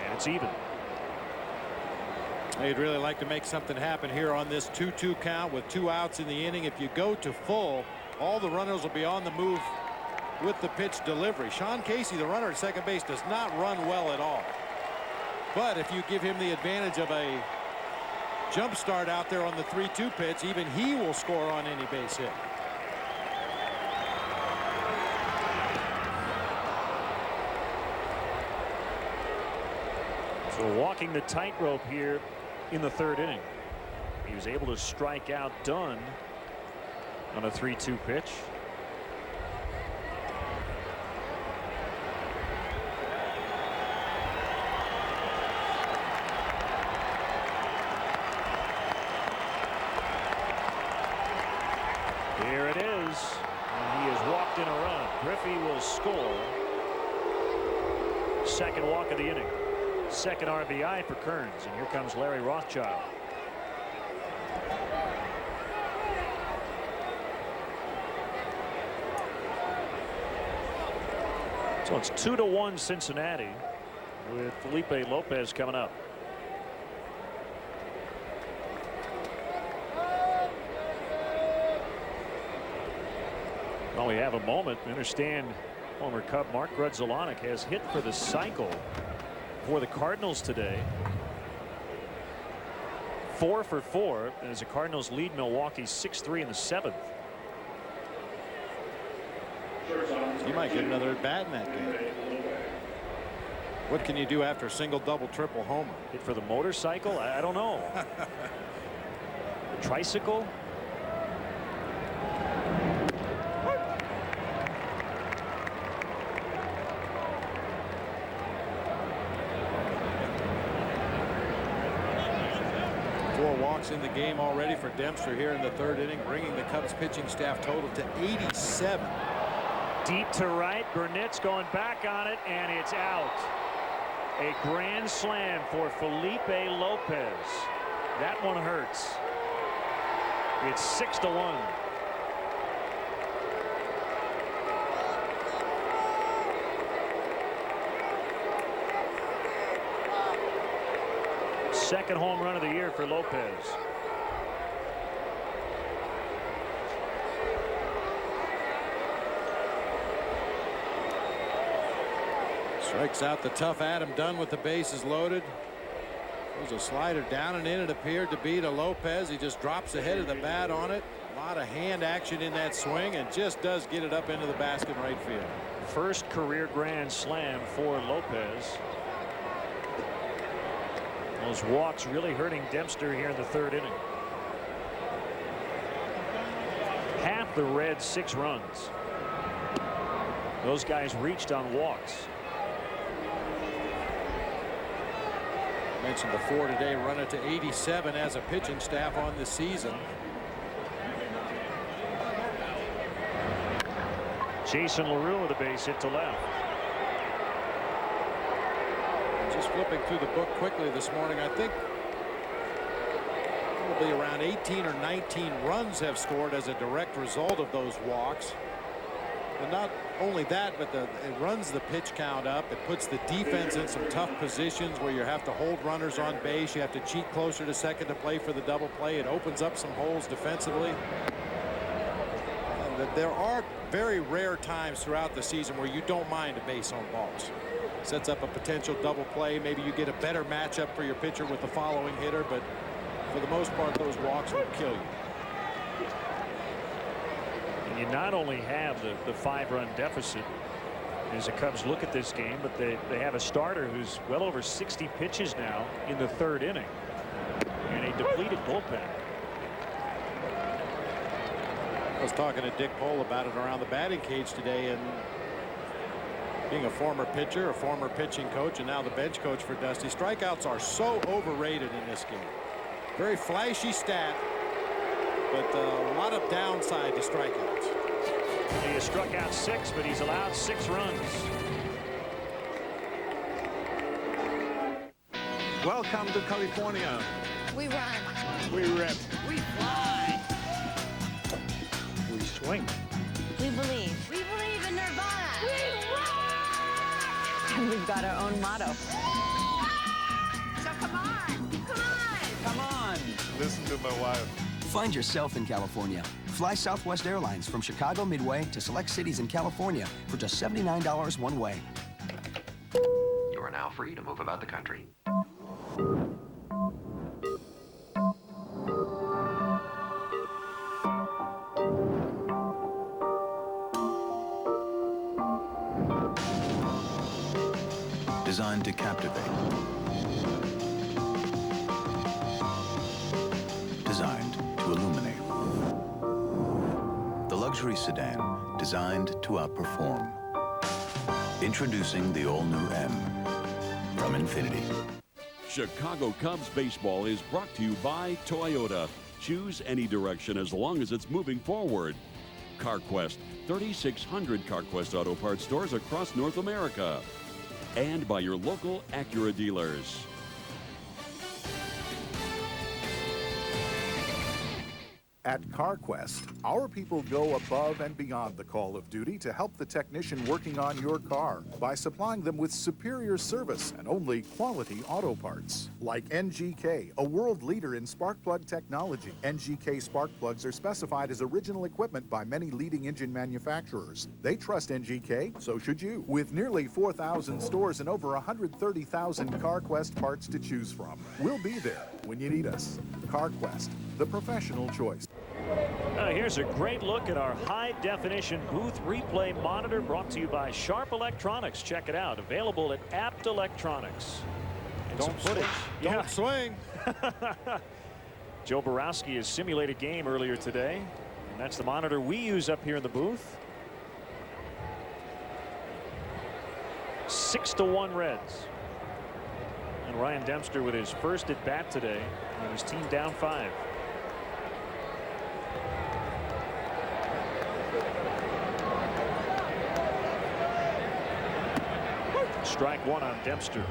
And it's even. They'd really like to make something happen here on this 2-2 count with 2 outs in the inning. If you go to full, all the runners will be on the move with the pitch delivery. Sean Casey, the runner at second base, does not run well at all. But if you give him the advantage of a jump start out there on the 3-2 pitch, even he will score on any base hit. So walking the tightrope here in the third inning. He was able to strike out Dunn on a 3-2 pitch. Here it is. And he has walked in a run. Griffey will score. Second walk of the inning. Second RBI for Kearns. And here comes Larry Rothschild. So it's 2-1 Cincinnati with Felipe Lopez coming up. Well, we have a moment. Understand former Cub Mark Grudzielanek has hit for the cycle for the Cardinals today. 4 for 4 as the Cardinals lead Milwaukee 6-3 in the 7th. He might get another at bat in that game. What can you do after a single, double, triple homer? Hit for the motorcycle? I don't know. The tricycle? In the game already for Dempster here in the 3rd inning, bringing the Cubs pitching staff total to 87. Deep to right. Burnett's going back on it, and it's out. A grand slam for Felipe Lopez. That one hurts. It's 6-1. Second home run of the year for Lopez. Strikes out the tough Adam Dunn with the bases loaded. There's a slider down and in. It appeared to be to Lopez. He just drops the head of the bat on it. A lot of hand action in that swing and just does get it up into the basket in right field. First career grand slam for Lopez. Those walks really hurting Dempster here in the 3rd inning. Half the Reds 6 runs. Those guys reached on walks. Mentioned before today, run it to 87 as a pitching staff on the season. Jason LaRue with a base hit to left. Just flipping through the book quickly this morning, I think probably around 18 or 19 runs have scored as a direct result of those walks. And not only that, but it runs the pitch count up. It puts the defense in some tough positions where you have to hold runners on base. You have to cheat closer to second to play for the double play. It opens up some holes defensively. And there are very rare times throughout the season where you don't mind a base on balls. Sets up a potential double play. Maybe you get a better matchup for your pitcher with the following hitter, but for the most part, those walks will kill you. And you not only have the 5-run deficit as the Cubs look at this game, but they have a starter who's well over 60 pitches now in the 3rd inning and a depleted bullpen. I was talking to Dick Pohl about it around the batting cage today, and being a former pitcher, a former pitching coach, and now the bench coach for Dusty, strikeouts are so overrated in this game. Very flashy stat, but a lot of downside to strikeouts. He has struck out 6, but he's allowed 6 runs. Welcome to California. We run. We rip. We fly. We swing. We believe. We believe in Nirvana. We rock! And we've got our own motto. So come on. Come on. Come on. Listen to my wife. Find yourself in California. Fly Southwest Airlines from Chicago Midway to select cities in California for just $79 one way. You are now free to move about the country. Designed to captivate. Designed to illuminate. The luxury sedan designed to outperform. Introducing the all-new M from Infiniti. Chicago Cubs baseball is brought to you by Toyota. Choose any direction as long as it's moving forward. CarQuest, 3,600 CarQuest Auto Parts stores across North America. And by your local Acura dealers. At CarQuest, our people go above and beyond the call of duty to help the technician working on your car by supplying them with superior service and only quality auto parts. Like NGK, a world leader in spark plug technology. NGK spark plugs are specified as original equipment by many leading engine manufacturers. They trust NGK, so should you. With nearly 4,000 stores and over 130,000 CarQuest parts to choose from. We'll be there when you need us. CarQuest, the professional choice. Here's a great look at our high-definition booth replay monitor brought to you by Sharp Electronics. Check it out. Available at Apt Electronics. And Don't footage. Don't swing. Joe Borowski has simulated game earlier today, and that's the monitor we use up here in the booth. 6-1 Reds. And Ryan Dempster with his first at bat today, and his team down 5. Strike 1 on Dempster.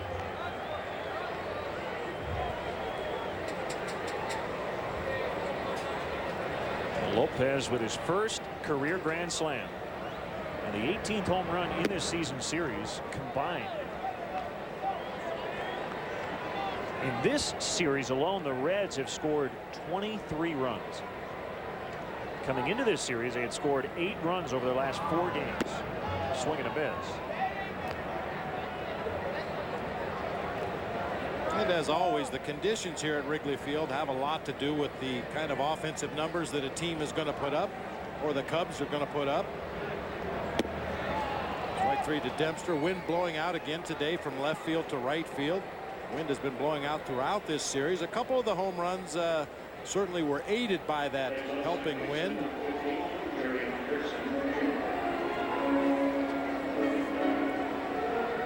And Lopez with his first career grand slam and the 18th home run in this season series combined. In this series alone, the Reds have scored 23 runs. Coming into this series, they had scored 8 runs over their last 4 games. Swing and a miss. And as always, the conditions here at Wrigley Field have a lot to do with the kind of offensive numbers that a team is going to put up, or the Cubs are going to put up. Strike 3 to Dempster. Wind blowing out again today from left field to right field. Wind has been blowing out throughout this series. A couple of the home runs certainly were aided by that helping wind.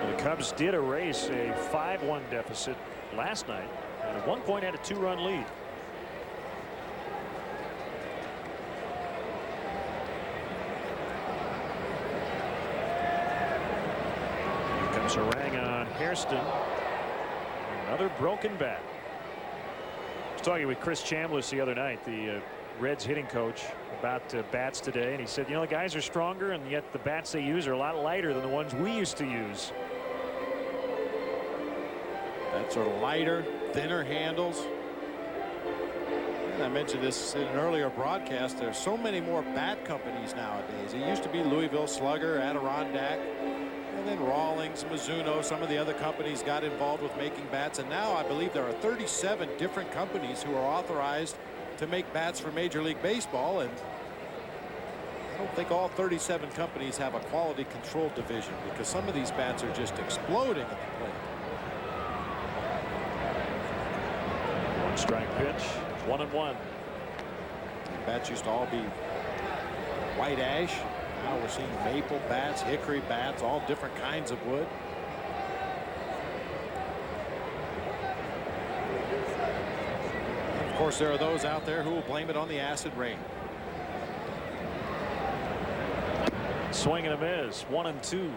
The Cubs did erase a 5-1 deficit last night, and at one point had a 2-run lead. Here comes Harang on Hairston. Another broken bat. I was talking with Chris Chambliss the other night, the Reds hitting coach, about bats today, and he said, you know, the guys are stronger, and yet the bats they use are a lot lighter than the ones we used to use. Bats are lighter, thinner handles. And I mentioned this in an earlier broadcast. There's so many more bat companies nowadays. It used to be Louisville Slugger, Adirondack, and then Rawlings, Mizuno. Some of the other companies got involved with making bats, and now I believe there are 37 different companies who are authorized to make bats for Major League Baseball, and I don't think all 37 companies have a quality control division, because some of these bats are just exploding at the plate. 1 strike pitch, 1-1. Bats used to all be white ash. Now we're seeing maple bats, hickory bats, all different kinds of wood. Of course, there are those out there who will blame it on the acid rain. Swing and a miss, 1-2.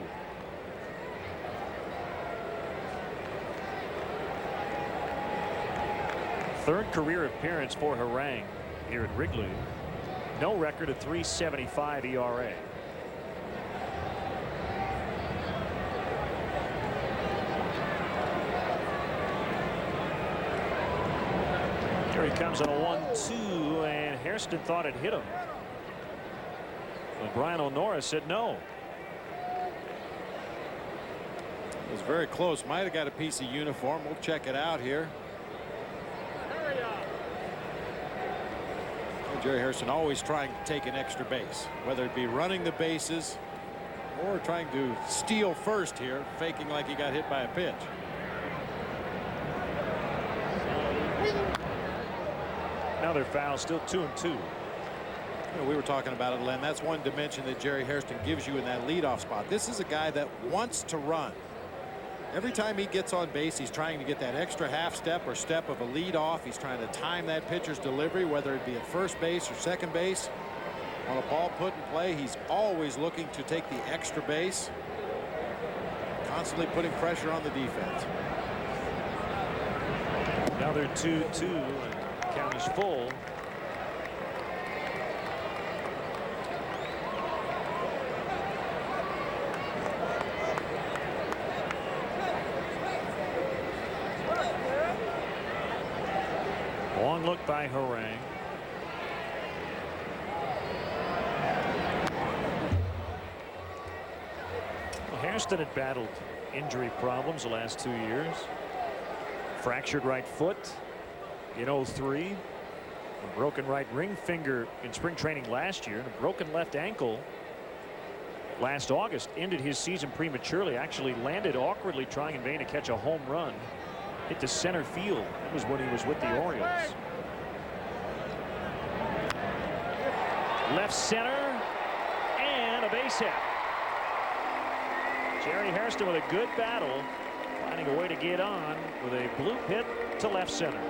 Third career appearance for Harang here at Wrigley. No record of .375 ERA. Here he comes on a 1-2, and Hairston thought it hit him. But Brian O'Nora said no. It was very close. Might have got a piece of uniform. We'll check it out here. Jerry Hairston always trying to take an extra base, whether it be running the bases or trying to steal first here, faking like he got hit by a pitch. Another foul, still 2-2. You know, we were talking about it, Len. That's one dimension that Jerry Hairston gives you in that leadoff spot. This is a guy that wants to run. Every time he gets on base, he's trying to get that extra half step or step of a leadoff. He's trying to time that pitcher's delivery, whether it be at first base or second base. On a ball put in play, he's always looking to take the extra base, constantly putting pressure on the defense. Now they're 2-2, and count is full. Long look by Harang. Well, Hairston had battled injury problems the last 2 years. Fractured right foot in 03. A broken right ring finger in spring training last year, and a broken left ankle last August. Ended his season prematurely. Actually landed awkwardly trying in vain to catch a home run. Hit to center field. That was when he was with the Orioles. Left center and a base hit. Jerry Hairston with a good battle, finding a way to get on with a bloop hit to left center.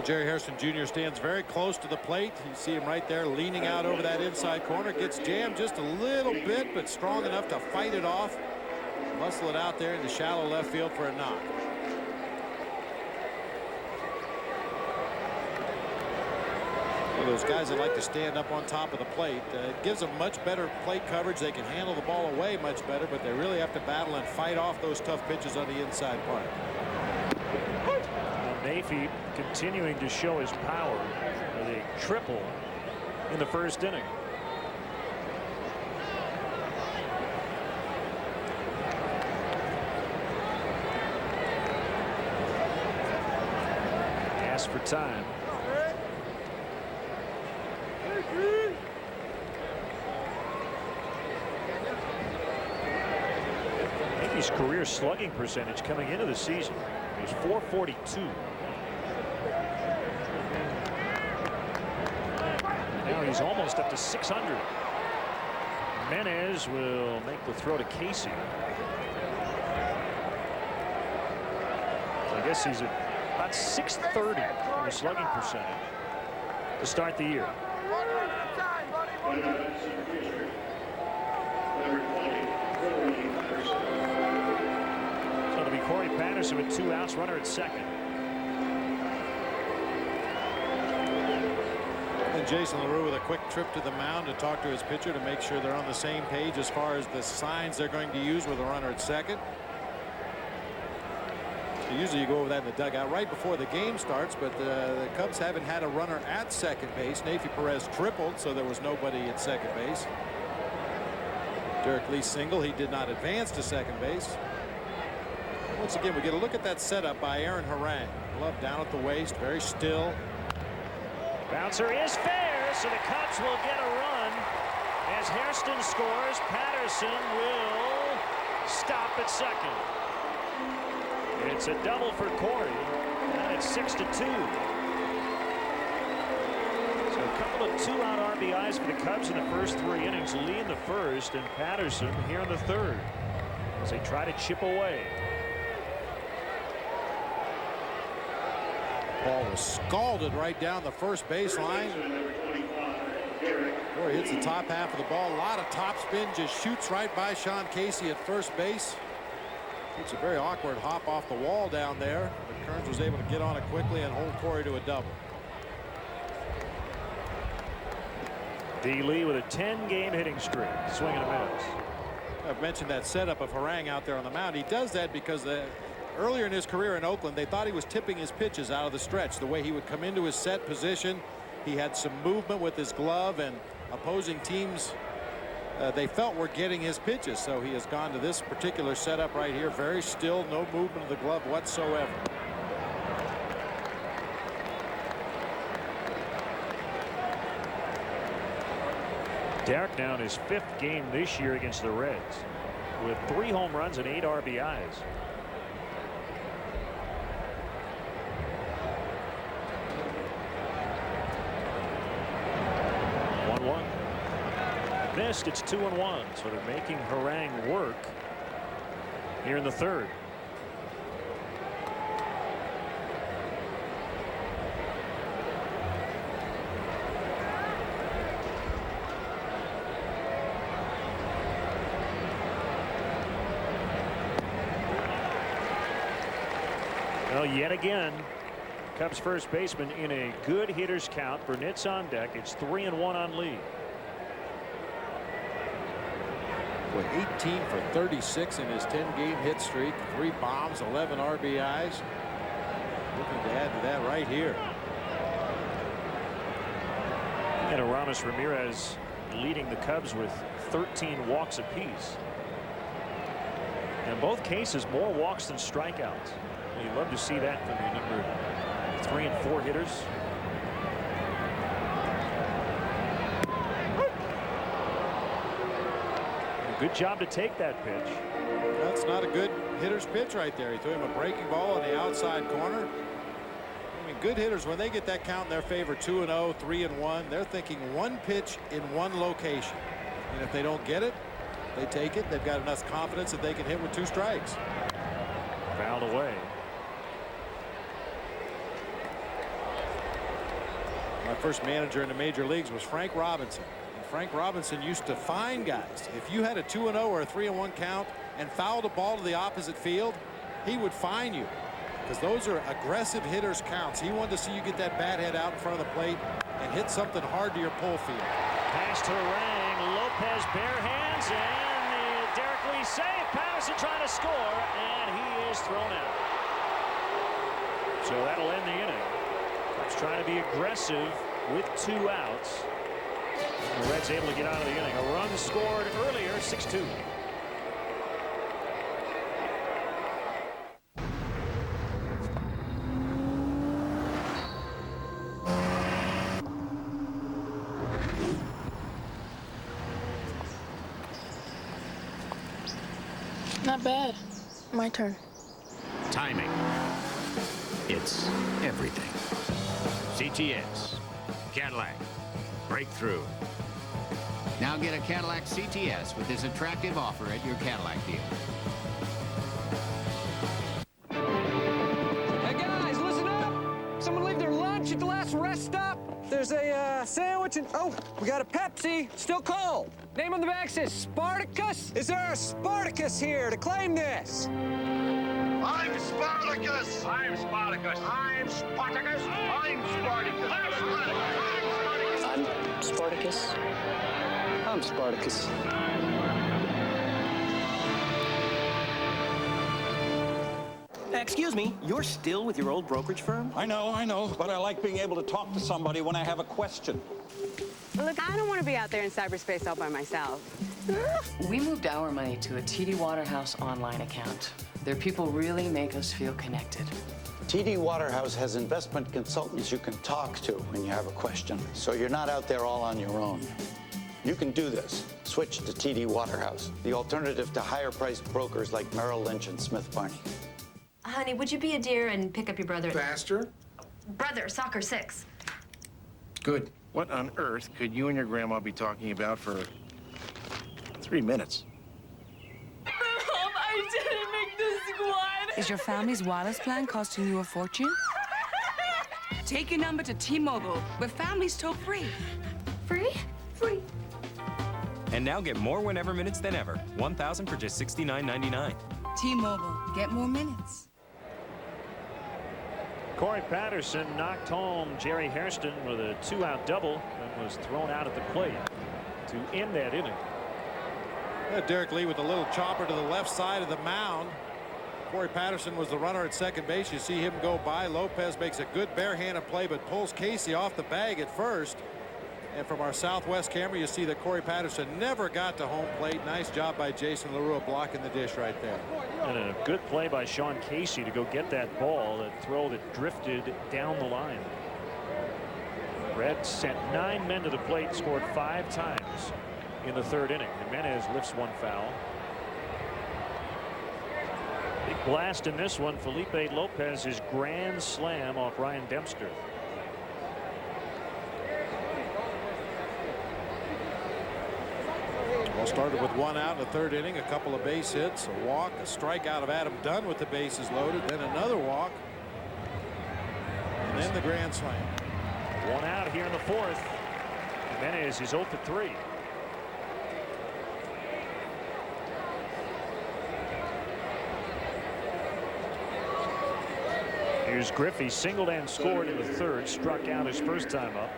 Jerry Hairston Jr. stands very close to the plate. You see him right there leaning out over that inside corner. Gets jammed just a little bit, but strong enough to fight it off. Muscle it out there in the shallow left field for a knock. One of those guys that like to stand up on top of the plate. It gives them much better plate coverage. They can handle the ball away much better, but they really have to battle and fight off those tough pitches on the inside part. Mayfield continuing to show his power with a triple in the first inning. Ask for time. Mayfield's career slugging percentage coming into the season is .442. Now he's almost up to 600. Menez will make the throw to Casey. So I guess he's at about .630 for his slugging percentage to start the year. So it'll be Corey Patterson with 2 outs, runner at second. And Jason LaRue with a quick trip to the mound to talk to his pitcher to make sure they're on the same page as far as the signs they're going to use with a runner at second. Usually you go over that in the dugout right before the game starts, but the Cubs haven't had a runner at second base. Neifi Perez tripled, so there was nobody at second base. Derrek Lee single. He did not advance to second base. Once again, we get a look at that setup by Aaron Harang. Glove down at the waist, very still. Bouncer is fair, so the Cubs will get a run. As Hairston scores, Patterson will stop at second. It's a double for Corey, and it's 6-2. So a couple of 2-out RBIs for the Cubs in the first 3 innings. Lee in the first and Patterson here in the third as they try to chip away. Ball was scalded right down the first baseline. Corey hits the top half of the ball. A lot of topspin, just shoots right by Sean Casey at first base. It's a very awkward hop off the wall down there, but Kearns was able to get on it quickly and hold Corey to a double. D. Lee with a 10-game hitting streak, swing and a miss. I've mentioned that setup of Harang out there on the mound. He does that because earlier in his career in Oakland, they thought he was tipping his pitches out of the stretch. The way he would come into his set position, he had some movement with his glove, and opposing teams they felt were getting his pitches. So he has gone to this particular setup right here, very still, no movement of the glove whatsoever. Derrek now in his 5th game this year against the Reds with 3 home runs and 8 RBIs. Missed. It's 2-1, so they're making Harang work here in the third. Well, yet again, Cubs first baseman in a good hitter's count. Burnett's on deck. It's 3-1 on Lee. 18 for 36 in his 10-game hit streak, 3 bombs, 11 RBIs. Looking to add to that right here. And Aramis Ramirez leading the Cubs with 13 walks apiece. In both cases, more walks than strikeouts. You'd love to see that from the number 3 and 4 hitters. Good job to take that pitch. That's not a good hitter's pitch right there. He threw him a breaking ball on the outside corner. I mean, good hitters, when they get that count in their favor, 2-0, 3-1, they're thinking one pitch in one location. And if they don't get it, they take it. They've got enough confidence that they can hit with 2 strikes. Fouled away. My first manager in the major leagues was Frank Robinson. And Frank Robinson used to fine guys. If you had a 2-0 or a 3-1 count and fouled a ball to the opposite field, he would fine you. Because those are aggressive hitters' counts. He wanted to see you get that bat head out in front of the plate and hit something hard to your pull field. Pass to Harang. Lopez bare hands, and the Derrek Lee save. Patterson trying to score, and he is thrown out. So that'll end the inning. Cubs trying to be aggressive with 2 outs. The Reds able to get out of the inning. A run scored earlier, 6-2. Not bad. My turn. Timing. It's everything. CTS. Cadillac. Breakthrough. Now get a Cadillac CTS with this attractive offer at your Cadillac dealer. Hey guys, listen up! Someone leave their lunch at the last rest stop? There's a sandwich and oh, we got a Pepsi, still cold. Name on the back says Spartacus. Is there a Spartacus here to claim this? I'm Spartacus! I'm Spartacus! I'm Spartacus! I'm Spartacus! I'm Spartacus. I'm Spartacus. Excuse me, you're still with your old brokerage firm? I know, but I like being able to talk to somebody when I have a question. Look, I don't want to be out there in cyberspace all by myself. We moved our money to a TD Waterhouse online account. Their people really make us feel connected. TD Waterhouse has investment consultants you can talk to when you have a question, so you're not out there all on your own. You can do this. Switch to TD Waterhouse, the alternative to higher-priced brokers like Merrill Lynch and Smith Barney. Honey, would you be a dear and pick up your brother? Faster? Brother, soccer 6. Good. What on earth could you and your grandma be talking about for 3 minutes? Mom, I didn't make the squad. Is your family's wireless plan costing you a fortune? Take your number to T-Mobile, where families toll free. Free? Free. And now get more whenever minutes than ever. 1,000 for just $69.99. T-Mobile, get more minutes. Corey Patterson knocked home Jerry Hairston with a 2-out double and was thrown out at the plate to end that inning. Derrek Lee with a little chopper to the left side of the mound. Corey Patterson was the runner at second base. You see him go by. Lopez makes a good barehanded play but pulls Casey off the bag at first. And from our southwest camera, you see that Corey Patterson never got to home plate. Nice job by Jason LaRue blocking the dish right there. And a good play by Sean Casey to go get that ball, that throw that drifted down the line. Reds sent 9 men to the plate, scored 5 times in the 3rd inning. Jimenez lifts 1 foul. Big blast in this one. Felipe Lopez, his grand slam off Ryan Dempster. Well, started with 1 out in the 3rd inning, a couple of base hits, a walk, a strikeout of Adam Dunn with the bases loaded, then another walk, and then the grand slam. 1 out here in the 4th. Jimenez is 0 for 3. Here's Griffey, singled and scored in the 3rd, struck out his first time up.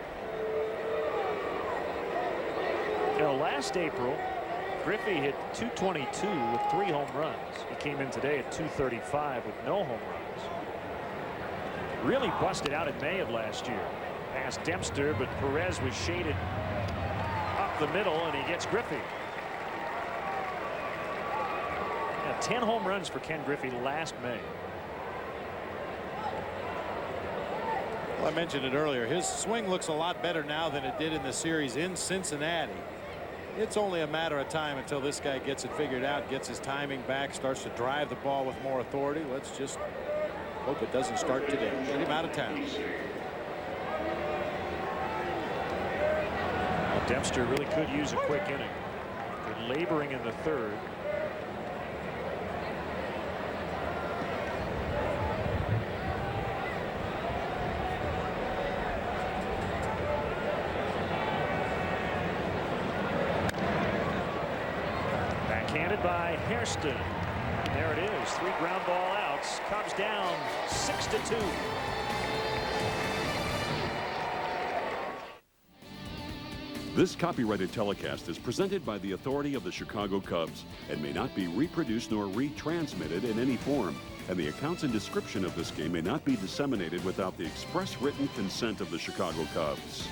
You know, last April, Griffey hit .222 with 3 home runs. He came in today at .235 with no home runs. really busted out in May of last year. Past Dempster, but Perez was shaded up the middle, and he gets Griffey. 10 home runs for Ken Griffey last May. Well, I mentioned it earlier. His swing looks a lot better now than it did in the series in Cincinnati. It's only a matter of time until this guy gets it figured out, gets his timing back, starts to drive the ball with more authority. Let's just hope it doesn't start today. Get him out of town. Well, Dempster really could use a quick inning. Good laboring in the third. Backhanded by Hairston. There it is. 3 ground ball outs. Cubs down 6-2. This copyrighted telecast is presented by the authority of the Chicago Cubs and may not be reproduced nor retransmitted in any form. And the accounts and description of this game may not be disseminated without the express written consent of the Chicago Cubs.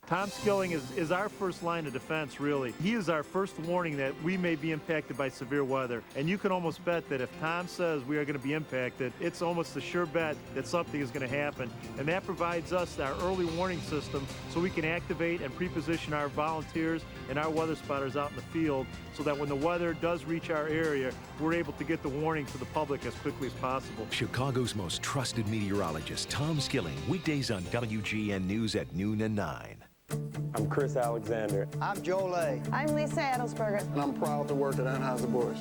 Tom Skilling is our first line of defense, really. He is our first warning that we may be impacted by severe weather. And you can almost bet that if Tom says we are going to be impacted, it's almost a sure bet that something is going to happen. And that provides us our early warning system so we can activate and pre-position our volunteers and our weather spotters out in the field so that when the weather does reach our area, we're able to get the warning to the public as quickly as possible. Chicago's most trusted meteorologist, Tom Skilling, weekdays on WGN News at noon and 9. I'm Chris Alexander. I'm Joe Lay. I'm Lisa Adelsberger. And I'm proud to work at Anheuser-Busch.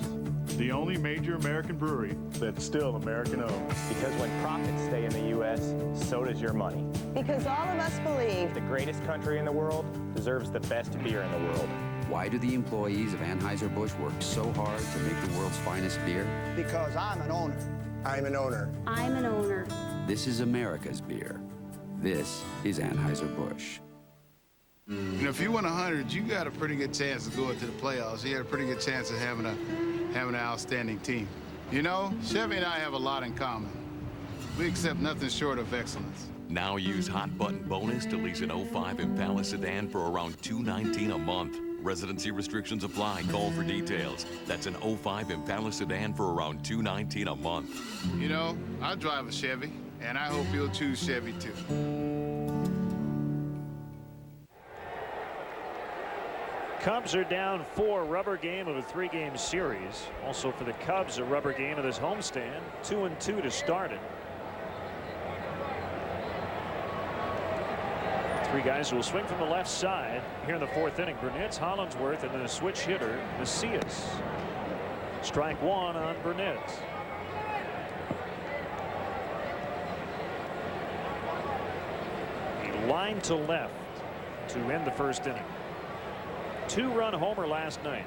The only major American brewery that's still American-owned. Because when profits stay in the U.S., so does your money. Because all of us believe the greatest country in the world deserves the best beer in the world. Why do the employees of Anheuser-Busch work so hard to make the world's finest beer? Because I'm an owner. I'm an owner. I'm an owner. This is America's beer. This is Anheuser-Busch. You know, if you win 100, you got a pretty good chance of going to the playoffs. You had a pretty good chance of having an outstanding team. You know, Chevy and I have a lot in common. We accept nothing short of excellence. Now use Hot Button Bonus to lease an 05 Impala sedan for around $219 a month. Residency restrictions apply. Call for details. That's an 05 Impala sedan for around $219 a month. You know, I drive a Chevy, and I hope you'll choose Chevy too. Cubs are down 4, rubber game of a 3-game series. Also for the Cubs, a rubber game of this homestand. 2-2 to start it. 3 guys who will swing from the left side here in the 4th inning. Burnett's, Hollingsworth, and then a switch hitter, Macias. Strike 1 on Burnett. He lined to left to end the 1st inning. 2-run homer last night.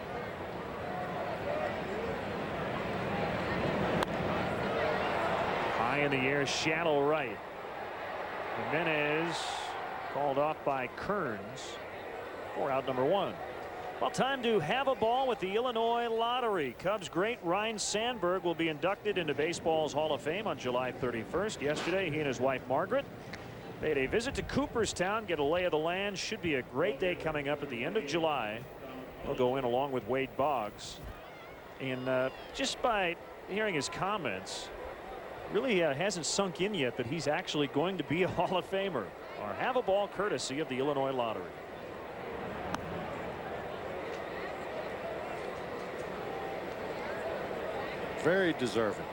High in the air, shallow right. Jimenez called off by Kearns for out number 1. Well, time to have a ball with the Illinois Lottery. Cubs great Ryne Sandberg will be inducted into baseball's Hall of Fame on July 31st. Yesterday, he and his wife Margaret paid a visit to Cooperstown, get a lay of the land. Should be a great day coming up at the end of July. They'll go in along with Wade Boggs. And just by hearing his comments, really hasn't sunk in yet that he's actually going to be a Hall of Famer. Or have a ball courtesy of the Illinois Lottery. Very deserving.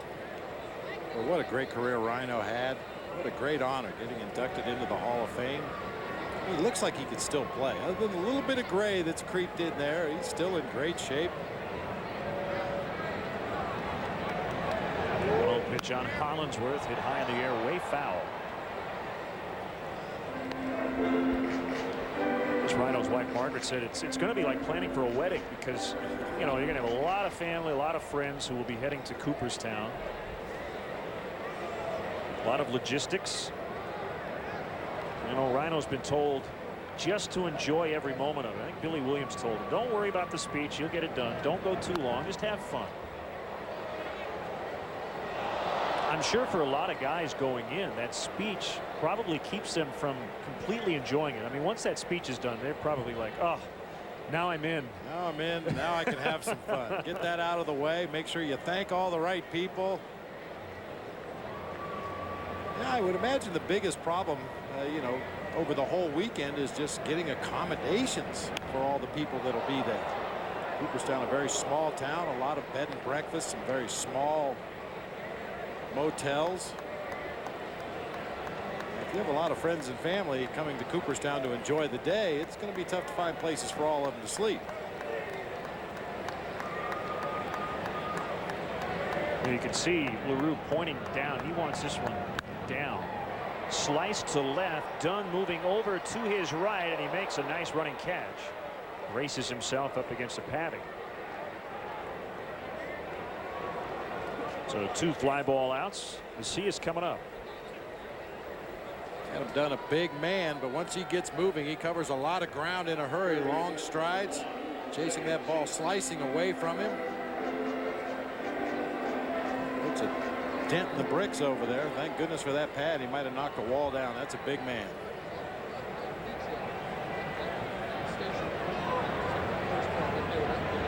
Well, what a great career Rhino had. What a great honor getting inducted into the Hall of Fame. He looks like he could still play. Other than a little bit of gray that's creeped in there, he's still in great shape. Low pitch on Hollingsworth, hit high in the air, way foul. As Rhino's wife Margaret said, it's going to be like planning for a wedding because, you know, you're going to have a lot of family, a lot of friends who will be heading to Cooperstown. A lot of logistics. You know, Rhino's been told just to enjoy every moment of it. I think Billy Williams told him, don't worry about the speech. You'll get it done. Don't go too long. Just have fun. I'm sure for a lot of guys going in, that speech probably keeps them from completely enjoying it. I mean, once that speech is done, they're probably like, oh, now I'm in. Now I'm in. Now I can have some fun. Get that out of the way. Make sure you thank all the right people. Yeah, I would imagine the biggest problem, you know, over the whole weekend is just getting accommodations for all the people that'll be there. Cooperstown, a very small town, a lot of bed and breakfast, some very small motels. If you have a lot of friends and family coming to Cooperstown to enjoy the day, it's going to be tough to find places for all of them to sleep. You can see LaRue pointing down. He wants this one down. Sliced to left. Dunn moving over to his right, and he makes a nice running catch. Races himself up against the padding. So 2 fly ball outs. The C is coming up. Adam Dunn, a big man, but once he gets moving, he covers a lot of ground in a hurry. Long strides, chasing that ball, slicing away from him. Puts a dent in the bricks over there. Thank goodness for that pad. He might have knocked the wall down. That's a big man.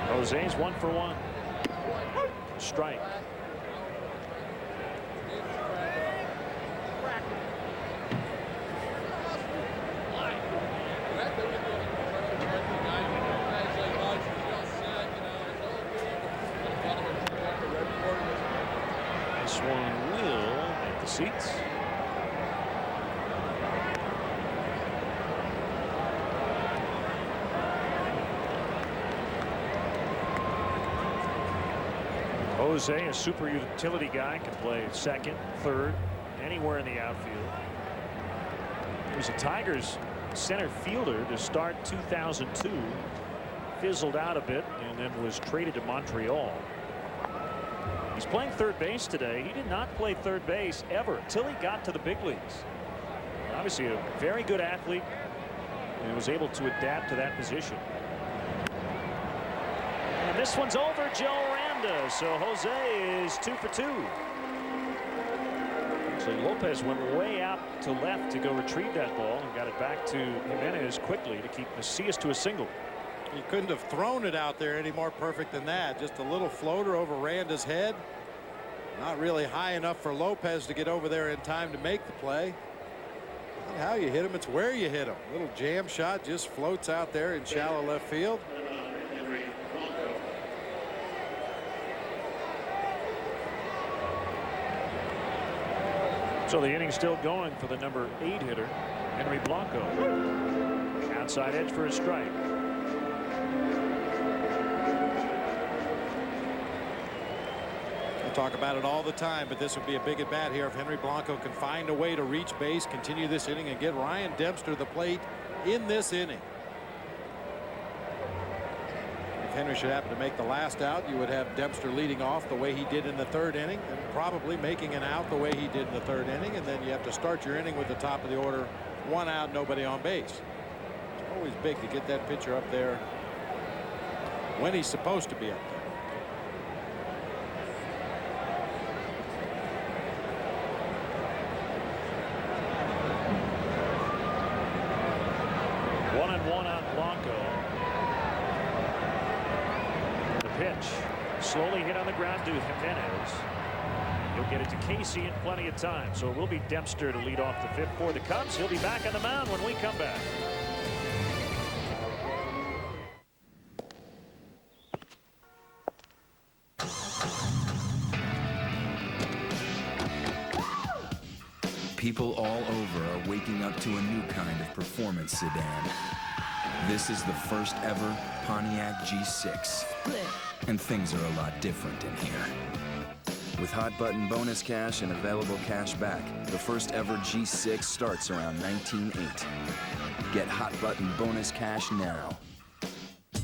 Jose's 1 for 1. Strike. This one will hit the seats. Jose, a super utility guy, can play second, third, anywhere in the outfield. He was a Tigers center fielder to start 2002. Fizzled out a bit and then was traded to Montreal. He's playing third base today. He did not play third base ever until he got to the big leagues. Obviously a very good athlete and was able to adapt to that position. And this one's over Joe Aranda. So Jose is 2 for 2. Actually, Lopez went way out to left to go retrieve that ball and got it back to Jimenez quickly to keep Macias to a single. He couldn't have thrown it out there any more perfect than that. Just a little floater over Randa's head. Not really high enough for Lopez to get over there in time to make the play. Not how you hit him, it's where you hit him. Little jam shot just floats out there in shallow left field. So the inning's still going for the number 8 hitter, Henry Blanco. Outside edge for a strike. Talk about it all the time, but this would be a big at bat here if Henry Blanco can find a way to reach base, continue this inning, and get Ryan Dempster to the plate in this inning. If Henry should happen to make the last out, you would have Dempster leading off the way he did in the 3rd inning, and probably making an out the way he did in the 3rd inning, and then you have to start your inning with the top of the order, 1 out, nobody on base. It's always big to get that pitcher up there when he's supposed to be up there. Slowly hit on the ground to Jimenez. He'll get it to Casey in plenty of time. So it will be Dempster to lead off the 5th for the Cubs. He'll be back on the mound when we come back. People all over are waking up to a new kind of performance sedan. This is the first ever Pontiac G6. And things are a lot different in here. With hot button bonus cash and available cash back, the first ever G6 starts around $19,800. Get hot button bonus cash now.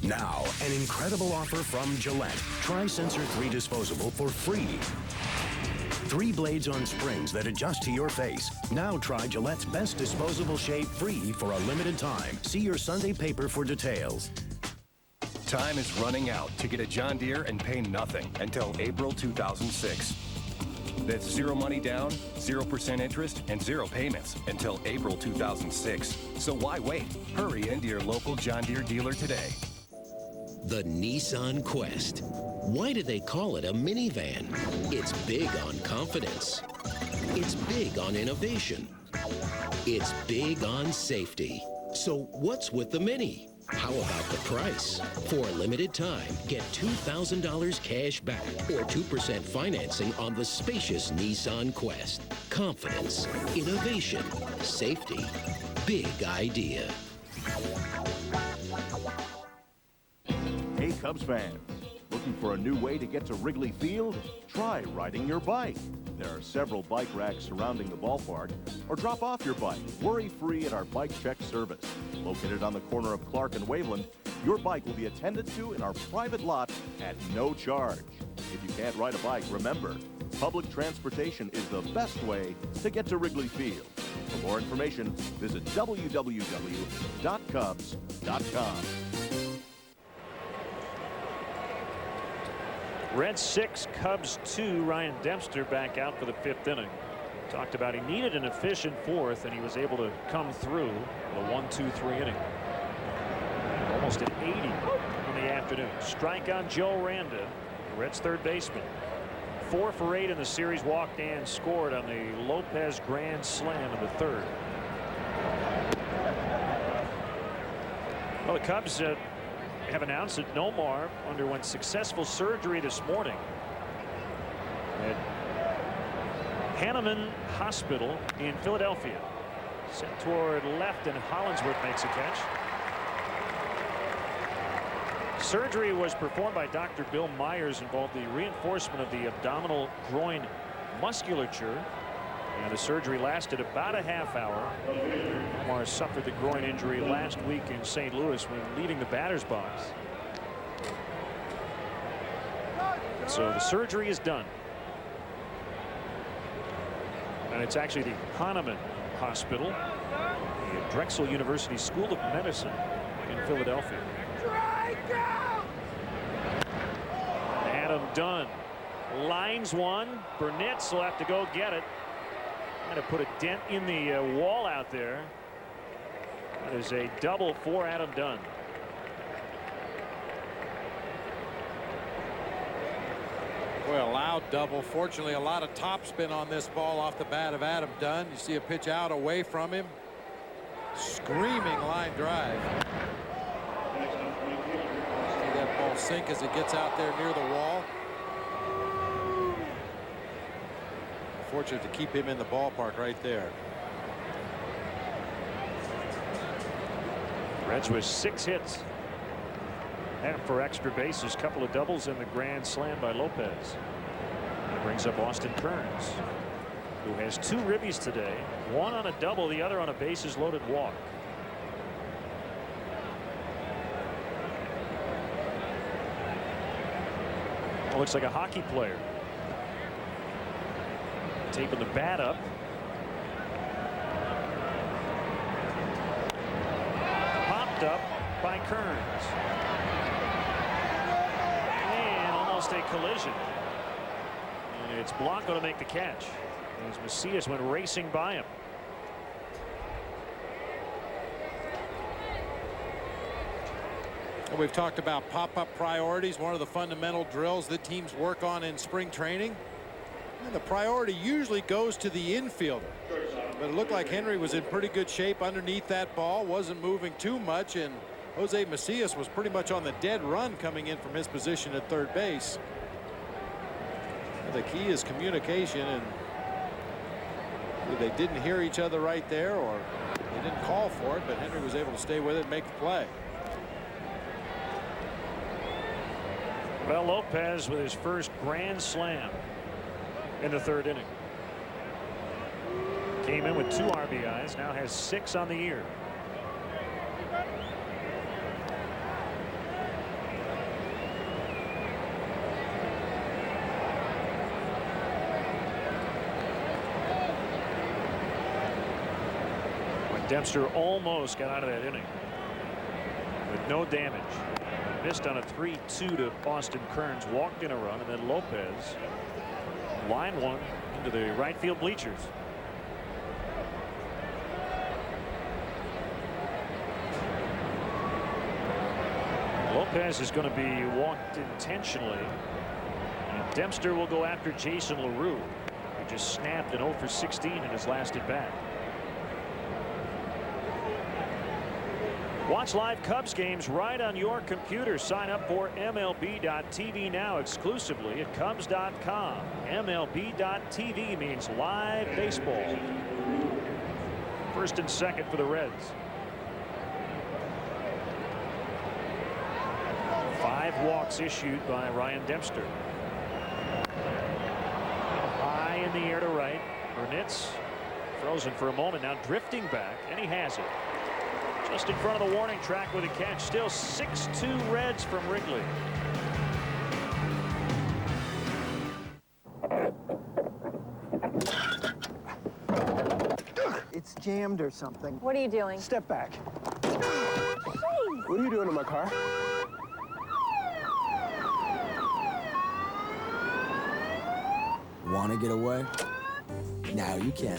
Now, an incredible offer from Gillette. Try Sensor 3 disposable for free. 3 blades on springs that adjust to your face. Now try Gillette's best disposable shave free for a limited time. See your Sunday paper for details. Time is running out to get a John Deere and pay nothing until April 2006. That's 0 money down, 0% interest, and 0 payments until April 2006. So why wait? Hurry into your local John Deere dealer today. The Nissan Quest. Why do they call it a minivan? It's big on confidence. It's big on innovation. It's big on safety. So what's with the Mini? How about the price? For a limited time, get $2,000 cash back or 2% financing on the spacious Nissan Quest. Confidence, innovation, safety, big idea. Hey, Cubs fans. Looking for a new way to get to Wrigley Field? Try riding your bike. There are several bike racks surrounding the ballpark, or drop off your bike worry-free at our Bike Check service. Located on the corner of Clark and Waveland, your bike will be attended to in our private lot at no charge. If you can't ride a bike, remember, public transportation is the best way to get to Wrigley Field. For more information, visit www.cubs.com. Reds 6, Cubs 2. Ryan Dempster back out for the 5th inning. Talked about he needed an efficient 4th, and he was able to come through the 1-2-3 inning. Almost at 80 in the afternoon. Strike on Joe Randa, the Reds' third baseman. 4 for 8 in the series. Walked and scored on the Lopez grand slam in the 3rd. Well, the Cubs have announced that Nomar underwent successful surgery this morning at Hahnemann Hospital in Philadelphia. Sent toward left, and Hollinsworth makes a catch. Surgery was performed by Dr. Bill Myers, involved the reinforcement of the abdominal groin musculature, and the surgery lasted about a half hour. Nomar suffered the groin injury last week in St. Louis when leaving the batter's box. So the surgery is done. And it's actually the Hahnemann Hospital, the Drexel University School of Medicine in Philadelphia. Adam Dunn lines one. Burnett will have to go get it. Trying to put a dent in the wall out there. That is a double for Adam Dunn. Boy, a loud double. Fortunately, a lot of topspin on this ball off the bat of Adam Dunn. You see a pitch out away from him. Screaming line drive. See that ball sink as it gets out there near the wall. Fortunate to keep him in the ballpark right there. Reds with 6 hits. And for extra bases, couple of doubles in the grand slam by Lopez. That brings up Austin Kearns, who has 2 ribbies today, one on a double, the other on a bases loaded walk. Well, looks like a hockey player. Taping the bat up. Popped up by Kearns. And almost a collision. And it's Blanco to make the catch, as Macias went racing by him. And we've talked about pop-up priorities, one of the fundamental drills that teams work on in spring training. And the priority usually goes to the infielder. But it looked like Henry was in pretty good shape underneath that ball, wasn't moving too much, and Jose Macias was pretty much on the dead run coming in from his position at third base. The key is communication, and they didn't hear each other right there, or they didn't call for it, but Henry was able to stay with it and make the play. Well, Lopez with his first grand slam in the 3rd inning. Came in with 2 RBIs, now has 6 on the year. When Dempster almost got out of that inning with no damage. Missed on a 3-2 to Austin Kearns, walked in a run, and then Lopez line one into the right field bleachers. Lopez is going to be walked intentionally. And Dempster will go after Jason LaRue, who just snapped an 0 for 16 in his last at bat. Watch live Cubs games right on your computer. Sign up for MLB.TV now exclusively at Cubs.com. MLB.TV means live baseball. First and second for the Reds. 5 walks issued by Ryan Dempster. High in the air to right. Burnitz frozen for a moment, now drifting back, and he has it. Just in front of the warning track with a catch. Still 6-2 Reds from Wrigley. It's jammed or something. What are you doing? Step back. What are you doing in my car? Want to get away? Now you can.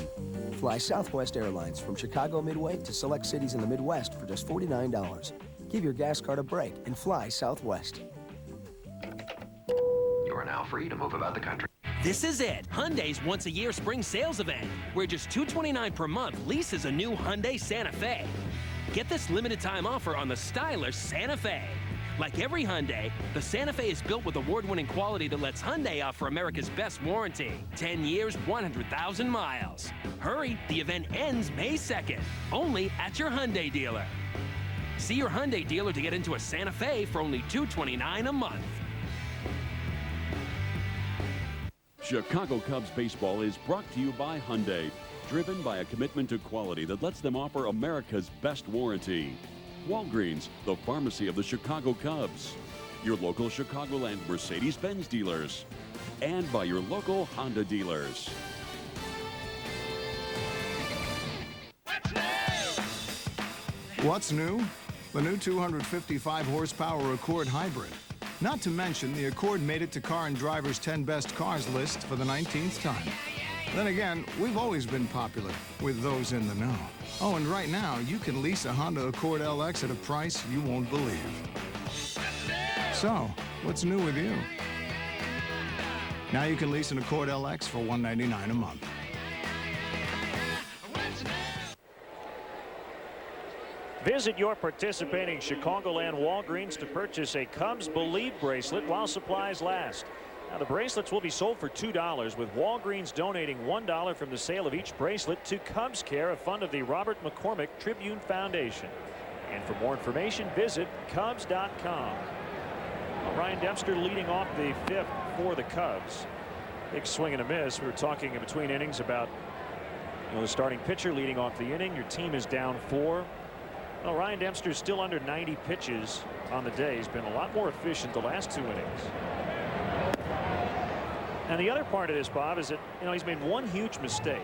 Fly Southwest Airlines from Chicago Midway to select cities in the Midwest for just $49. Give your gas card a break and fly Southwest. You are now free to move about the country. This is it, Hyundai's once-a-year spring sales event, where just $229 per month leases a new Hyundai Santa Fe. Get this limited-time offer on the stylish Santa Fe. Like every Hyundai, the Santa Fe is built with award-winning quality that lets Hyundai offer America's best warranty. 10 years, 100,000 miles. Hurry, the event ends May 2nd, only at your Hyundai dealer. See your Hyundai dealer to get into a Santa Fe for only $229 a month. Chicago Cubs baseball is brought to you by Hyundai, driven by a commitment to quality that lets them offer America's best warranty. Walgreens, the pharmacy of the Chicago Cubs. Your local Chicagoland Mercedes-Benz dealers. And by your local Honda dealers. What's new? The new 255 horsepower Accord Hybrid. Not to mention, the Accord made it to Car and Driver's 10 Best Cars list for the 19th time. Then again, we've always been popular with those in the know. Oh, and right now, you can lease a Honda Accord LX at a price you won't believe. So, what's new with you? Now you can lease an Accord LX for $199 a month. Visit your participating Chicagoland Walgreens to purchase a Cubs Believe bracelet while supplies last. Now, the bracelets will be sold for $2, with Walgreens donating $1 from the sale of each bracelet to Cubs Care, a fund of the Robert McCormick Tribune Foundation. And for more information, visit Cubs.com. Well, Ryan Dempster leading off the 5th for the Cubs. Big swing and a miss. We were talking in between innings about the starting pitcher leading off the inning. Your team is down 4. Well, Ryan Dempster is still under 90 pitches on the day. He's been a lot more efficient the last 2 innings. And the other part of this, Bob, is that he's made one huge mistake.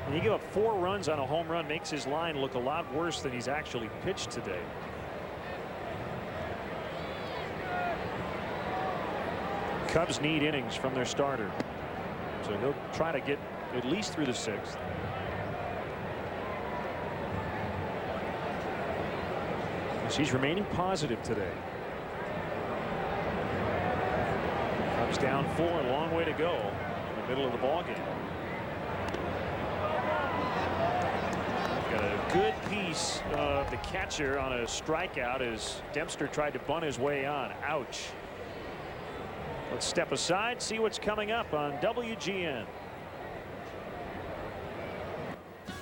And you give up 4 runs on a home run, makes his line look a lot worse than he's actually pitched today. Cubs need innings from their starter, so he'll try to get at least through the 6th. He's remaining positive today. Cubs down 4, a long way to go in the middle of the ball game. Got a good piece of the catcher on a strikeout as Dempster tried to bunt his way on. Ouch. Let's step aside, see what's coming up on WGN.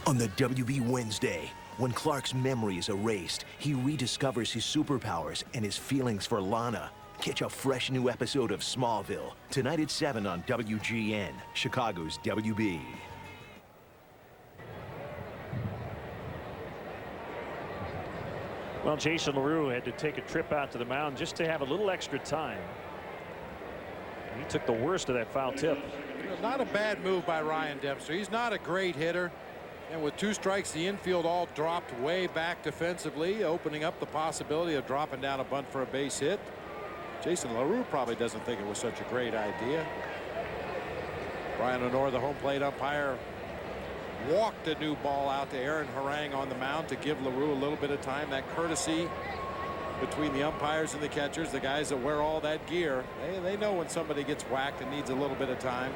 On the WB Wednesday, when Clark's memory is erased, he rediscovers his superpowers and his feelings for Lana. Catch a fresh new episode of Smallville tonight at 7 on WGN, Chicago's WB. Well, Jason LaRue had to take a trip out to the mound just to have a little extra time. He took the worst of that foul tip. Not a bad move by Ryan Dempster. He's not a great hitter. And with 2 strikes, the infield all dropped way back defensively, opening up the possibility of dropping down a bunt for a base hit. Jason LaRue probably doesn't think it was such a great idea. Brian Honore, the home plate umpire, walked a new ball out to Aaron Harang on the mound to give LaRue a little bit of time. That courtesy between the umpires and the catchers, the guys that wear all that gear, they know when somebody gets whacked and needs a little bit of time.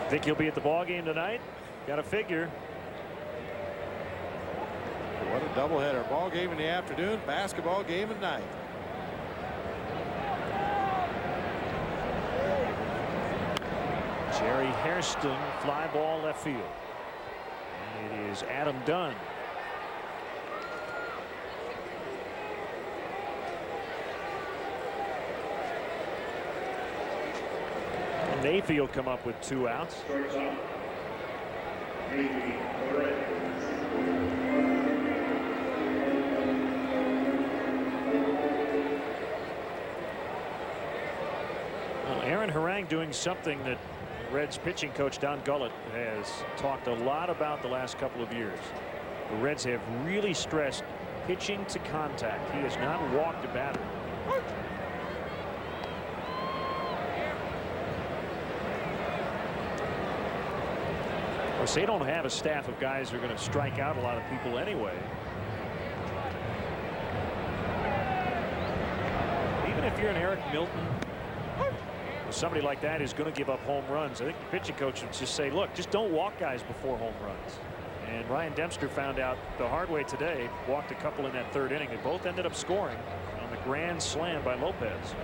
Think he'll be at the ball game tonight? Got to figure. What a doubleheader. Ball game in the afternoon, basketball game at night. Jerry Hairston, fly ball left field. And it is Adam Dunn. And Nafee will come up with 2 outs. Well, Aaron Harang doing something that Reds pitching coach Don Gullett has talked a lot about the last couple of years. The Reds have really stressed pitching to contact. He has not walked a batter. Of course, they don't have a staff of guys who are going to strike out a lot of people anyway. Even if you're an Eric Milton, somebody like that is going to give up home runs. I think the pitching coach would just say, look, just don't walk guys before home runs. And Ryan Dempster found out the hard way today, walked a couple in that 3rd inning. They both ended up scoring on the grand slam by Lopez.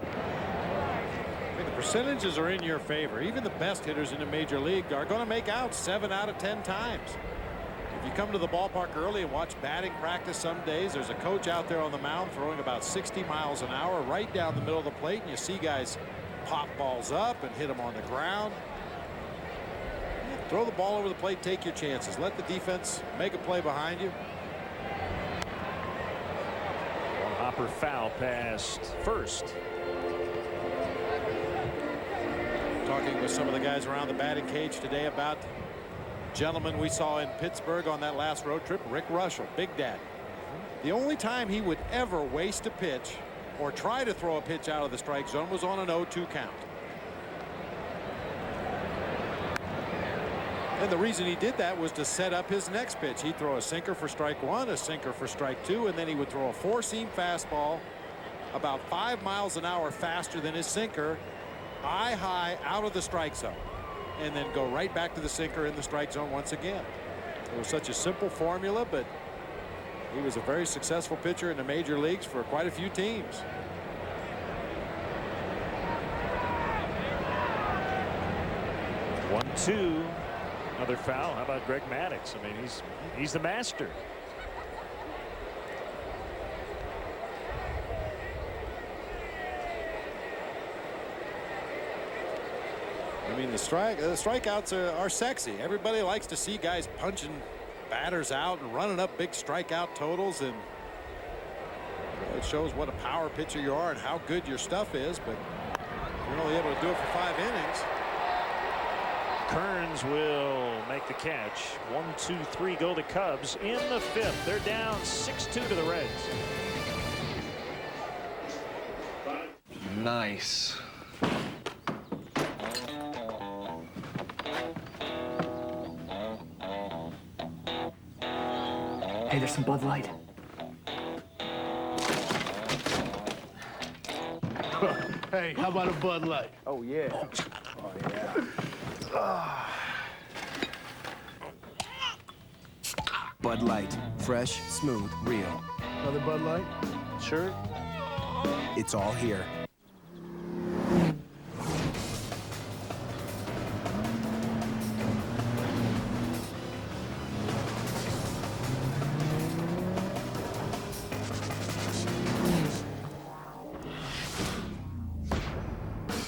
I mean, the percentages are in your favor. Even the best hitters in the major league are going to make out 7 out of 10 times. If you come to the ballpark early and watch batting practice some days, there's a coach out there on the mound throwing about 60 miles an hour right down the middle of the plate, and you see guys pop balls up and hit them on the ground. Throw the ball over the plate, take your chances. Let the defense make a play behind you. One hopper foul past first. Talking with some of the guys around the batting cage today about gentleman we saw in Pittsburgh on that last road trip, Rick Russell, Big Daddy. The only time he would ever waste a pitch or try to throw a pitch out of the strike zone was on an 0-2 count. And the reason he did that was to set up his next pitch. He'd throw a sinker for strike 1, a sinker for strike 2, and then he would throw a 4-seam fastball about 5 miles an hour faster than his sinker, eye high out of the strike zone, and then go right back to the sinker in the strike zone once again. It was such a simple formula, but he was a very successful pitcher in the major leagues for quite a few teams. One, two. Another foul. How about Greg Maddux? I mean, he's the master. I mean, the strikeouts are sexy. Everybody likes to see guys punching batters out and running up big strikeout totals, and it shows what a power pitcher you are and how good your stuff is, but you're only able to do it for 5 innings. Kearns will make the catch. 1, 2, 3 go the Cubs in the 5th. They're down 6-2 to the Reds. Nice. Hey, there's some Bud Light. Hey, how about a Bud Light? Oh, yeah. Oh, yeah. Bud Light. Fresh, smooth, real. Another Bud Light? Sure. It's all here.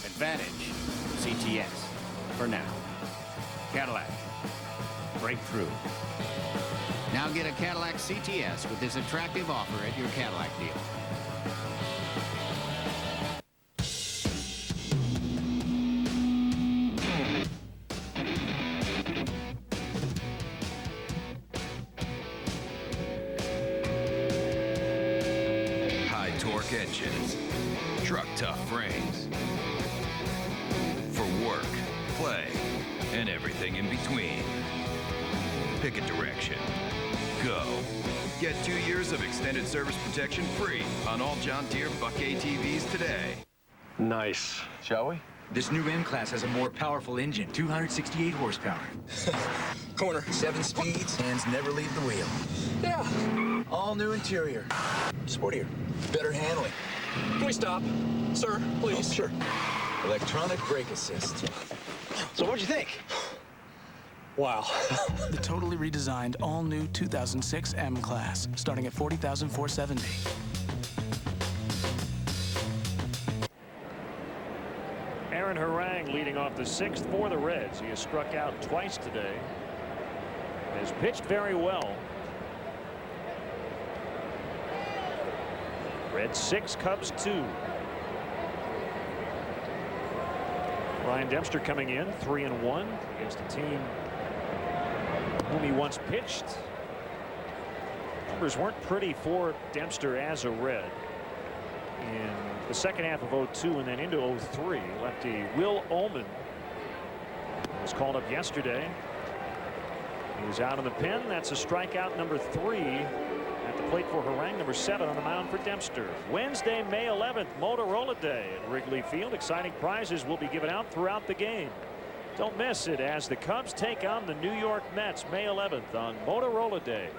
Advantage. CTS. For now. Cadillac. Breakthrough. Now get a Cadillac CTS with this attractive offer at your Cadillac dealer. Hi, torque engines, truck-tough frames. For work, play, and everything in between. Pick a direction. Go. Get 2 years of extended service protection free on all John Deere Buck ATVs today. Nice. Shall we? This new M-Class has a more powerful engine, 268 horsepower. Corner, 7 speeds, hands never leave the wheel. Yeah. All new interior. Sportier. Better handling. Can we stop? Sir, please. Oh, sure. Electronic brake assist. So what'd you think? Wow. The totally redesigned, all-new 2006 M-Class, starting at $40,470. Aaron Harang leading off the 6th for the Reds. He has struck out twice today. Has pitched very well. Reds 6, Cubs 2. Ryan Dempster coming in 3-1 against a team whom he once pitched. Numbers weren't pretty for Dempster as a Red in the second half of 02 and then into 03. Lefty Will Ullman was called up yesterday. He was out in the pen. That's a strikeout number 3 at the plate for Harang. Number 7 on the mound for Dempster. Wednesday, May 11th, Motorola Day at Wrigley Field. Exciting prizes will be given out throughout the game. Don't miss it as the Cubs take on the New York Mets May 11th on Motorola Day.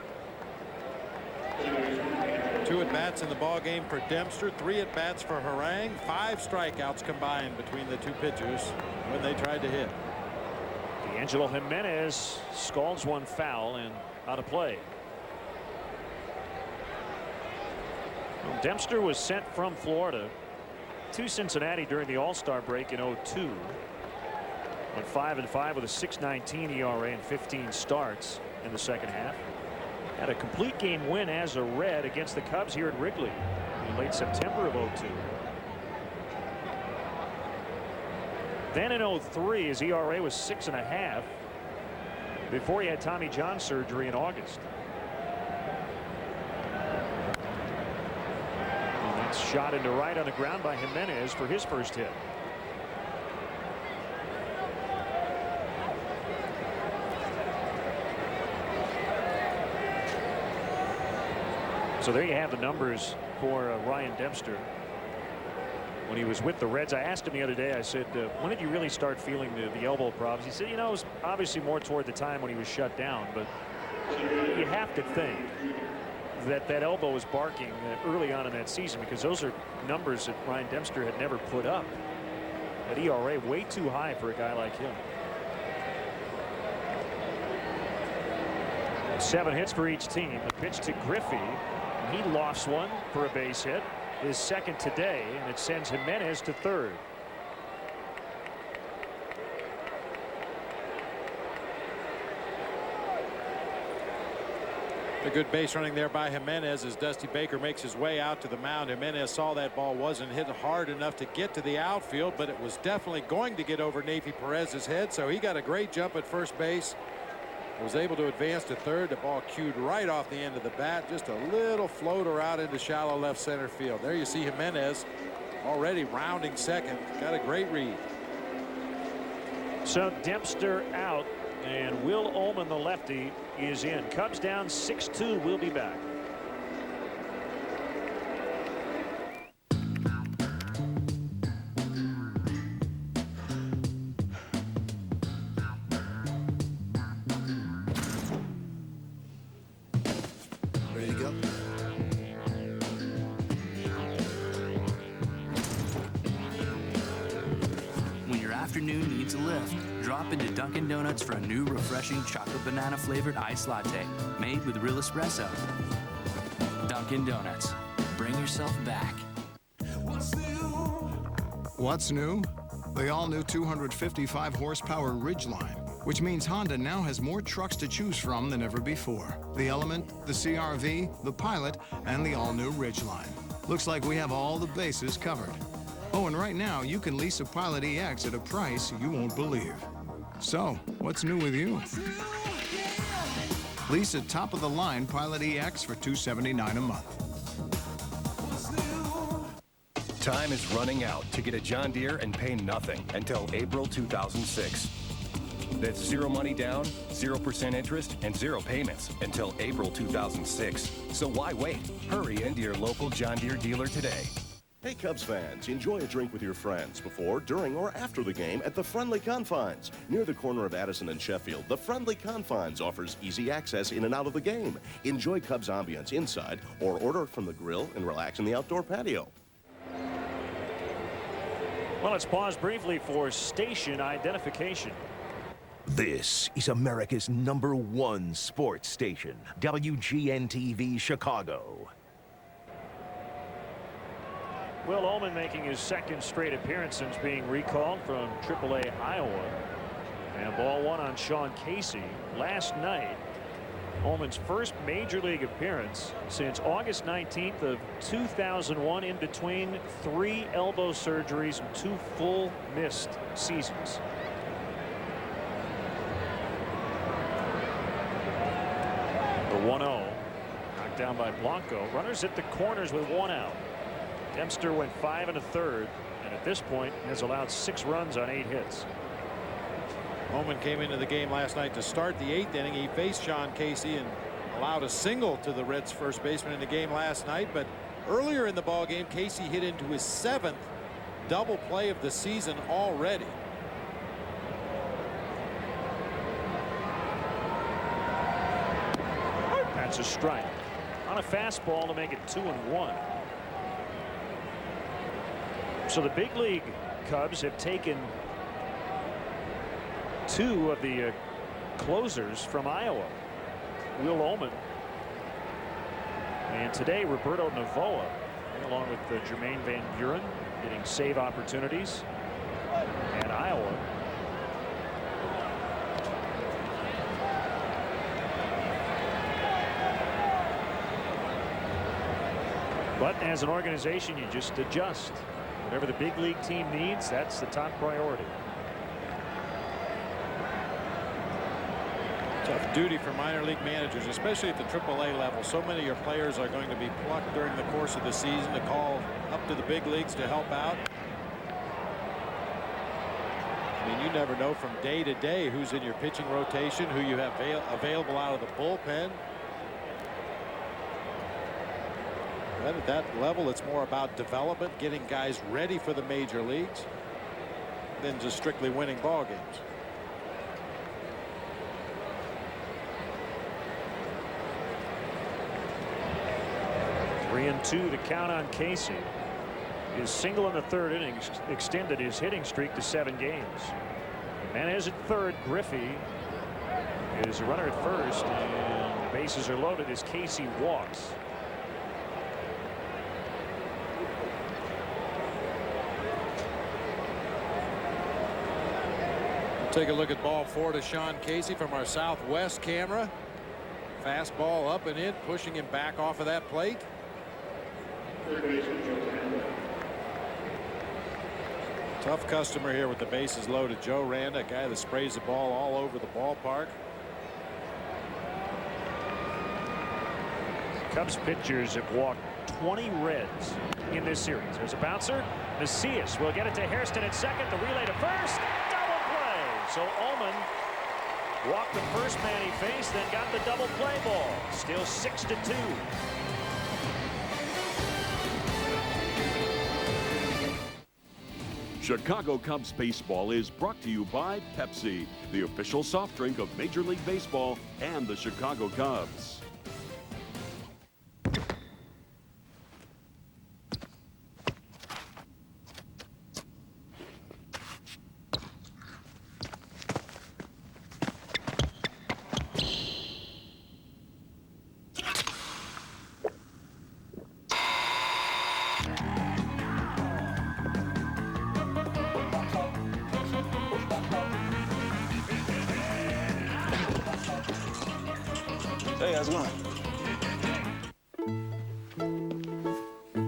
2 at-bats in the ball game for Dempster, 3 at-bats for Harang, 5 strikeouts combined between the 2 pitchers when they tried to hit. Angelo Jimenez scalds one foul and out of play. Well, Dempster was sent from Florida to Cincinnati during the All-Star break in 02. Went 5-5 with a 6.19 ERA and 15 starts in the second half. Had a complete game win as a Red against the Cubs here at Wrigley in late September of 02. Then in 03 his ERA was 6.5 before he had Tommy John surgery in August. And that's shot into right on the ground by Jimenez for his first hit. So there you have the numbers for Ryan Dempster. When he was with the Reds, I asked him the other day, I said, when did you really start feeling the elbow problems? He said, you know, it was obviously more toward the time when he was shut down, but you have to think that that elbow was barking early on in that season, because those are numbers that Ryan Dempster had never put up. That ERA way too high for a guy like him. 7 hits for each team. The pitch to Griffey. He lofts one for a base hit, his second today, and it sends Jimenez to third. A good base running there by Jimenez as Dusty Baker makes his way out to the mound. Jimenez saw that ball wasn't hit hard enough to get to the outfield, but it was definitely going to get over Neifi Perez's head, so he got a great jump at first base. Was able to advance to third. The ball cued right off the end of the bat. Just a little floater out into shallow left center field. There you see Jimenez already rounding second. Got a great read. So Dempster out and Will Ullman, the lefty, is in. Cubs down 6-2. We'll be back. Into Dunkin' Donuts for a new refreshing chocolate banana flavored iced latte made with real espresso. Dunkin' Donuts. Bring yourself back. What's new? The all-new 255 horsepower Ridgeline, which means Honda now has more trucks to choose from than ever before. The Element, the CR-V, the Pilot, and the all-new Ridgeline. Looks like we have all the bases covered. Oh, and right now you can lease a Pilot EX at a price you won't believe. So, what's new with you? Lease a top-of-the-line Pilot EX for $279 a month. Time is running out to get a John Deere and pay nothing until April 2006. That's zero money down, 0% interest, and zero payments until April 2006. So why wait? Hurry into your local John Deere dealer today. Hey Cubs fans, enjoy a drink with your friends before, during, or after the game at the Friendly Confines. Near the corner of Addison and Sheffield, the Friendly Confines offers easy access in and out of the game. Enjoy Cubs ambience inside or order from the grill and relax in the outdoor patio. Well, let's pause briefly for station identification. This is America's #1 sports station, WGN-TV Chicago. Will Ullman making his second straight appearance since being recalled from AAA Iowa. And ball one on Sean Casey. Last night, Ullman's first major league appearance since August 19th of 2001, in between 3 elbow surgeries and 2 full missed seasons. The 1-0 knocked down by Blanco. Runners at the corners with 1 out. Dempster went 5 1/3, and at this point has allowed 6 runs on 8 hits. Ullman came into the game last night to start the 8th inning. He faced Sean Casey and allowed a single to the Reds' first baseman in the game last night. But earlier in the ball game, Casey hit into his 7th double play of the season already. That's a strike on a fastball to make it 2-1. So the big league Cubs have taken 2 of the closers from Iowa. Will Ullman and today Roberto Novoa, along with Jermaine Van Buren, getting save opportunities at Iowa. But as an organization, you just adjust. Whatever the big league team needs, that's the top priority. Tough duty for minor league managers, especially at the AAA level. So many of your players are going to be plucked during the course of the season to call up to the big leagues to help out. I mean, you never know from day to day who's in your pitching rotation, who you have available out of the bullpen. But at that level, it's more about development, getting guys ready for the major leagues, than just strictly winning ball games. Three and 2 to count on Casey. His single in the 3rd inning extended his hitting streak to 7 games. And as at third, Griffey is a runner at first, and the bases are loaded as Casey walks. Take a look at ball 4 to Sean Casey from our southwest camera. Fastball up and in, pushing him back off of that plate. Tough customer here with the bases loaded. Joe Randa, a guy that sprays the ball all over the ballpark. Cubs pitchers have walked 20 Reds in this series. There's a bouncer. Macias will get it to Hairston at second. The relay to first. So Ullman walked the first man he faced, then got the double play ball. Still 6-2. Chicago Cubs baseball is brought to you by Pepsi, the official soft drink of Major League Baseball and the Chicago Cubs. Hey, how's it going?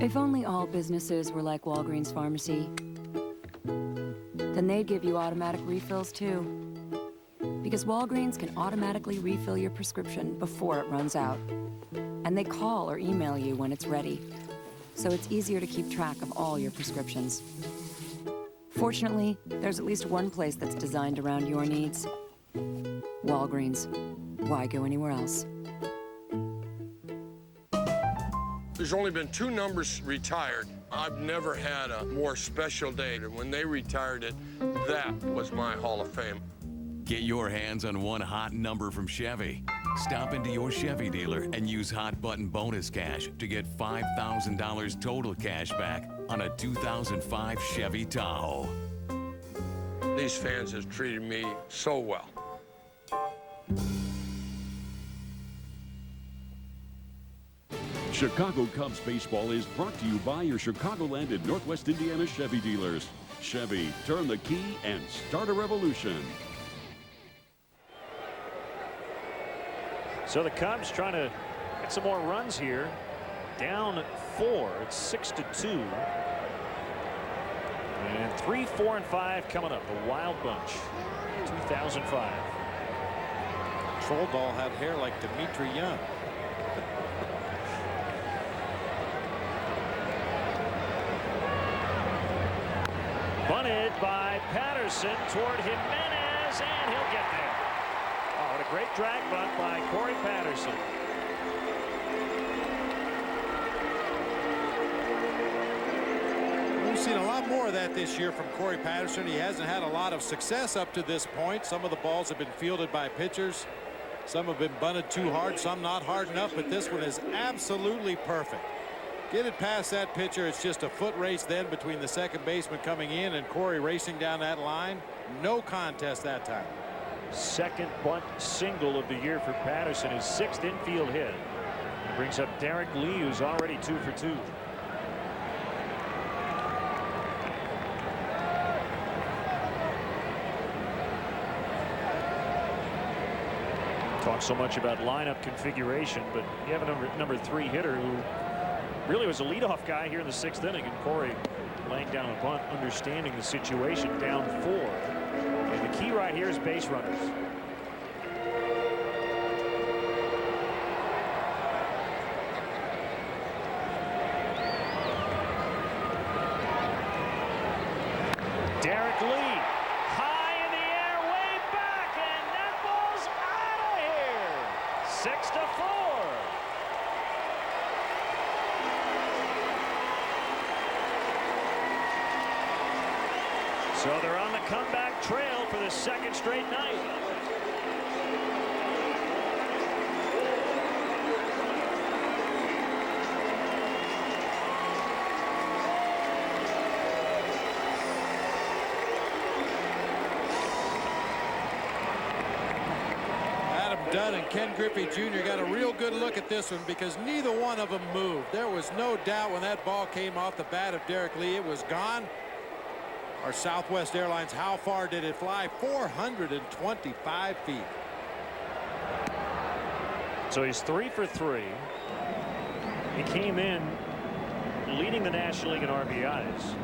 If only all businesses were like Walgreens Pharmacy, then they'd give you automatic refills too. Because Walgreens can automatically refill your prescription before it runs out. And they call or email you when it's ready. so it's easier to keep track of all your prescriptions. Fortunately, there's at least one place that's designed around your needs. Walgreens. Why go anywhere else? There's only been 2 numbers retired. I've never had a more special day. And when they retired it, that was my Hall of Fame. Get your hands on one hot number from Chevy. Stop into your Chevy dealer and use Hot Button Bonus Cash to get $5,000 total cash back on a 2005 Chevy Tahoe. These fans have treated me so well. Chicago Cubs baseball is brought to you by your Chicagoland and Northwest Indiana Chevy dealers. Chevy, turn the key and start a revolution. So the Cubs trying to get some more runs here. Down 4. It's 6-2. And 3, 4, and 5 coming up. The Wild Bunch. 2005. Troll Doll had hair like Dimitri Young. Bunted by Patterson toward Jimenez, and he'll get there. Oh, what a great drag bunt by Corey Patterson. We've seen a lot more of that this year from Corey Patterson. He hasn't had a lot of success up to this point. Some of the balls have been fielded by pitchers. Some have been bunted too hard, some not hard enough, but this one is absolutely perfect. Get it past that pitcher. It's just a foot race then between the second baseman coming in and Corey racing down that line. No contest that time. Second bunt single of the year for Patterson, his 6th infield hit. He brings up Derrek Lee, who's already 2 for 2. Talk so much about lineup configuration, but you have a number 3 hitter who really was a leadoff guy here in the 6th inning, and Corey laying down a bunt, understanding the situation, down 4. And the key right here is base runners. Derrek Lee, high in the air, way back, and that ball's out of here. 6-4. So they're on the comeback trail for the 2nd straight night. Adam Dunn and Ken Griffey Jr. got a real good look at this one because neither one of them moved. There was no doubt when that ball came off the bat of Derrek Lee, it was gone. Our Southwest Airlines, how far did it fly? 425 feet. So he's 3 for 3. He came in leading the National League in RBIs.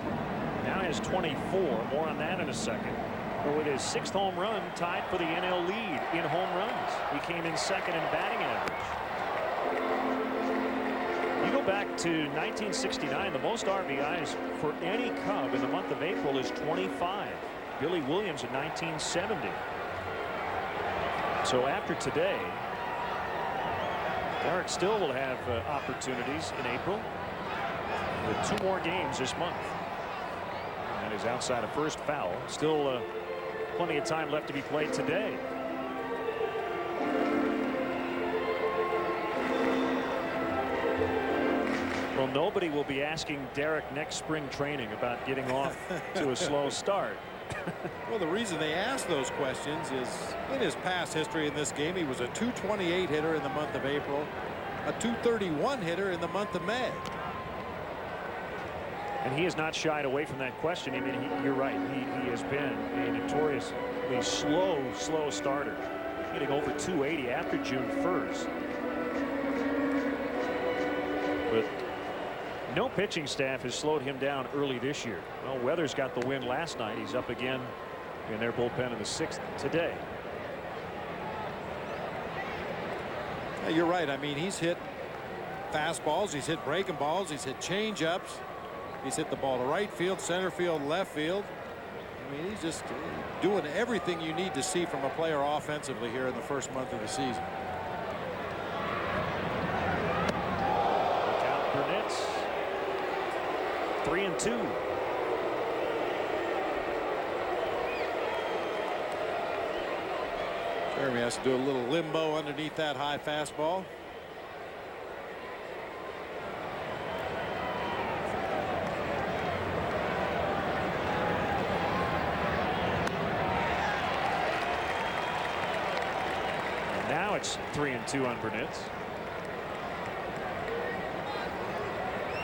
Now has 24. More on that in a second. But with his 6th home run, tied for the NL lead in home runs. He came in 2nd in batting average. You go back to 1969, the most RBIs for any Cub in the month of April is 25. Billy Williams in 1970. So after today, Derrek still will have opportunities in April with 2 more games this month. And he's outside of first foul. Still plenty of time left to be played today. Well, nobody will be asking Derrek next spring training about getting off to a slow start. Well, the reason they ask those questions is in his past history in this game, he was a .228 hitter in the month of April, a .231 hitter in the month of May. And he has not shied away from that question. I mean, you're right. He has been a notoriously slow starter, hitting over .280 after June 1st. But no pitching staff has slowed him down early this year. Well, Weathers got the win last night. He's up again in their bullpen in the 6th today. You're right. I mean, he's hit fastballs. He's hit breaking balls. He's hit change-ups. He's hit the ball to right field, center field, left field. I mean, he's just doing everything you need to see from a player offensively here in the first month of the season. Look out, Burnett's 3-2. Jeremy has to do a little limbo underneath that high fastball. Now it's 3-2 on Burnett's.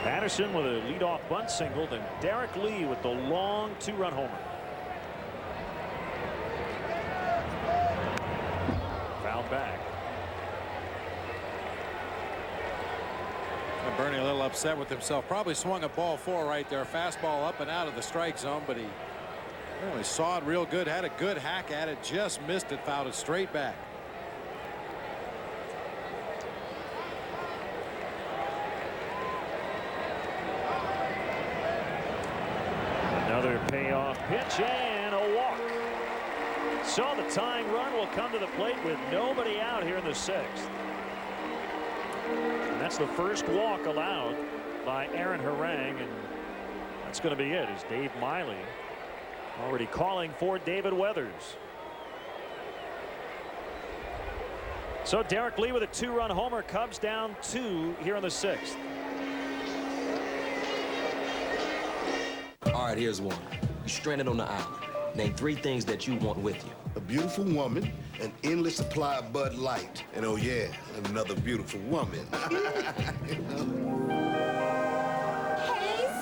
Patterson with a leadoff bunt single, and Derrek Lee with the long 2-run homer. Fouled back. And Bernie a little upset with himself. Probably swung a ball 4 right there. Fastball up and out of the strike zone, but he really saw it real good. Had a good hack at it. Just missed it. Fouled it straight back. Another payoff pitch and a walk. So the tying run will come to the plate with nobody out here in the 6th. And that's the first walk allowed by Aaron Harang, and that's going to be it, as Dave Miley already calling for David Weathers. So Derrek Lee with a 2-run homer. Cubs down 2 here in the 6th. All right, here's one. You're stranded on the island. Name 3 things that you want with you. A beautiful woman, an endless supply of Bud Light, and oh yeah, another beautiful woman. Hey,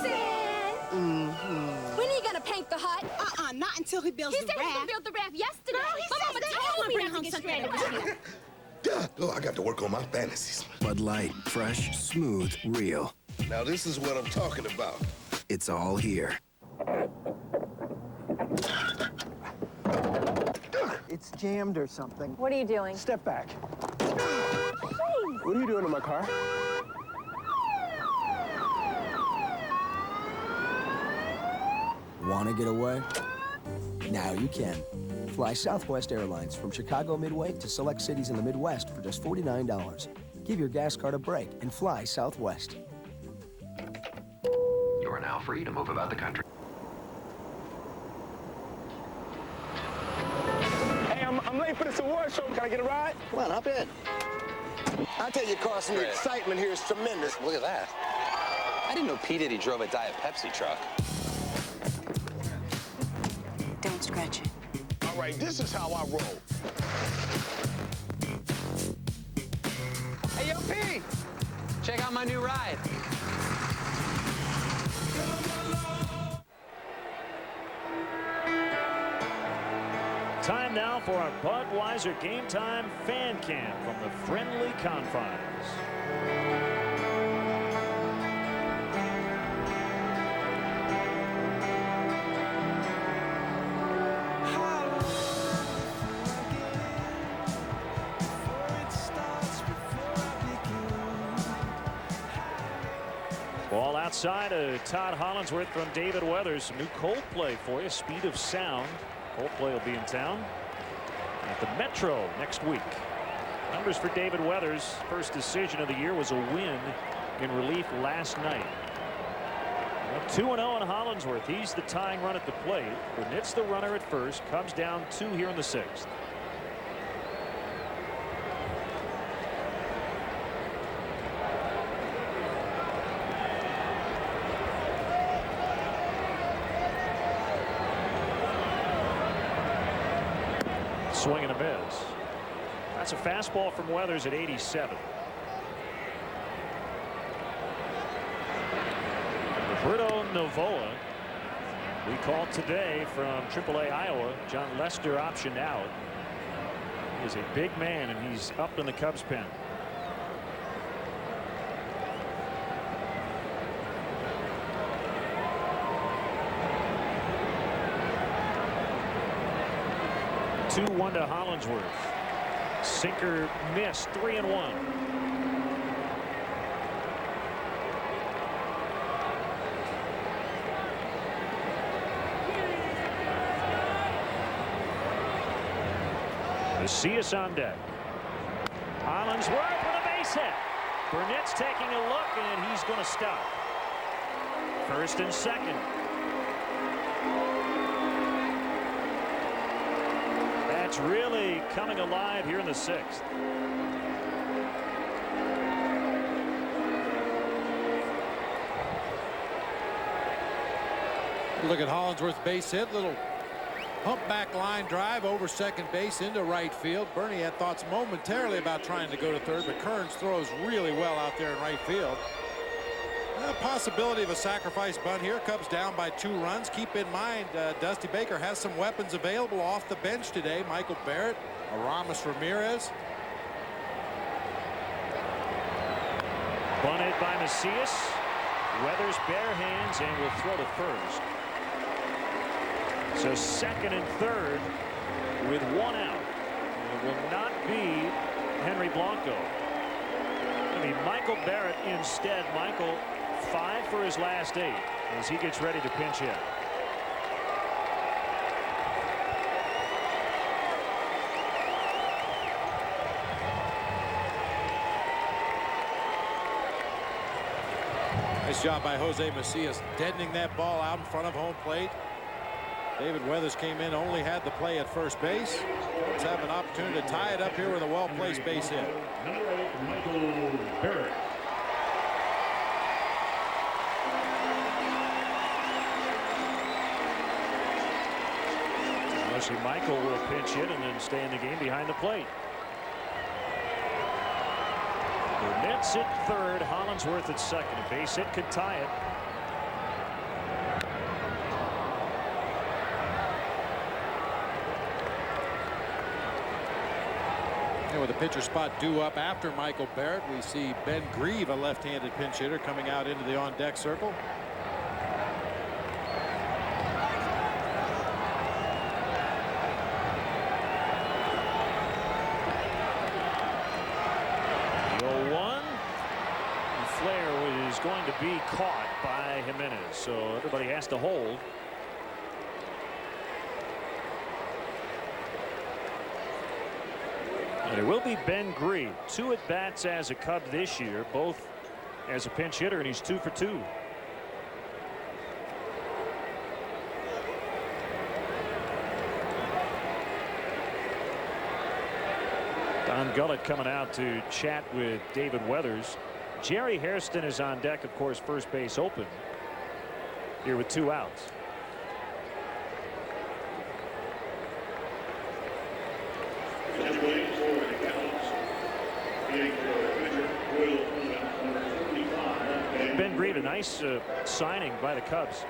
Sam. When are you gonna paint the hut? Not until he builds the raft. He said he could build the raft yesterday. Girl, he My says mama that. told me Bring not home to get something stranded with you. Oh, I got to work on my fantasies. Bud Light, fresh, smooth, real. Now this is what I'm talking about. It's all here. It's jammed or something. What are you doing? Step back. What are you doing in my car? Want to get away? Now you can. Fly Southwest Airlines from Chicago Midway to select cities in the Midwest for just $49. Give your gas card a break and fly Southwest. You are now free to move about the country. Hey, I'm late for this award show. Can I get a ride? Come on, hop in. I tell you, Carson, the excitement here is tremendous. Look at that. I didn't know P. Diddy drove a Diet Pepsi truck. Don't scratch it. All right, this is how I roll. Hey, yo, P! Check out my new ride. Time now for our Budweiser Game Time Fan Cam from the friendly confines. Ball outside of Todd Hollinsworth from David Weathers. Some new Coldplay for you. Speed of Sound. Coldplay will be in town at the Metro next week. Numbers for David Weathers. First decision of the year was a win in relief last night. 2-0 on Hollinsworth. He's the tying run at the plate. Burnett's the runner at first. Cubs down 2 here in the 6th. Swing and a miss. That's a fastball from Weathers at 87. Roberto Novoa, we called today from AAA Iowa. John Lester optioned out. He is a big man, and he's up in the Cubs pen. Two-1 to Hollinsworth. Sinker missed. 3-1. Macias on deck. Hollingsworth with a base hit. Burnett's taking a look, and he's going to stop. First and second. That's really coming alive here in the 6th. Look at Hollingsworth's base hit. Little humpback line drive over second base into right field. Bernie had thoughts momentarily about trying to go to third, but Kearns throws really well out there in right field. The possibility of a sacrifice bunt here. Cubs down by 2 runs. Keep in mind, Dusty Baker has some weapons available off the bench today. Michael Barrett, Aramis Ramirez. Bunted by Macias. Weathers bare hands and will throw to first. So second and third with 1 out. It will not be Henry Blanco. I mean, Michael Barrett instead. Michael 5 for his last 8 as he gets ready to pinch hit. Nice job by Jose Macias deadening that ball out in front of home plate. David Weathers came in, only had the play at first base. Let's have an opportunity to tie it up here with a well-placed base hit. Michael Barrett. Michael will pinch hit and then stay in the game behind the plate. Burnett's at third, Hollingsworth at second. A base hit could tie it. And with the pitcher spot due up after Michael Barrett, we see Ben Grieve, a left-handed pinch hitter, coming out into the on-deck circle. Going to be caught by Jimenez, so everybody has to hold. And it will be Ben Grieve. 2 at-bats as a Cub this year, both as a pinch hitter, and he's 2 for 2. Don Gullett coming out to chat with David Weathers. Jerry Hairston is on deck, of course, first base open here with 2 outs. Ben Grieve, a nice signing by the Cubs.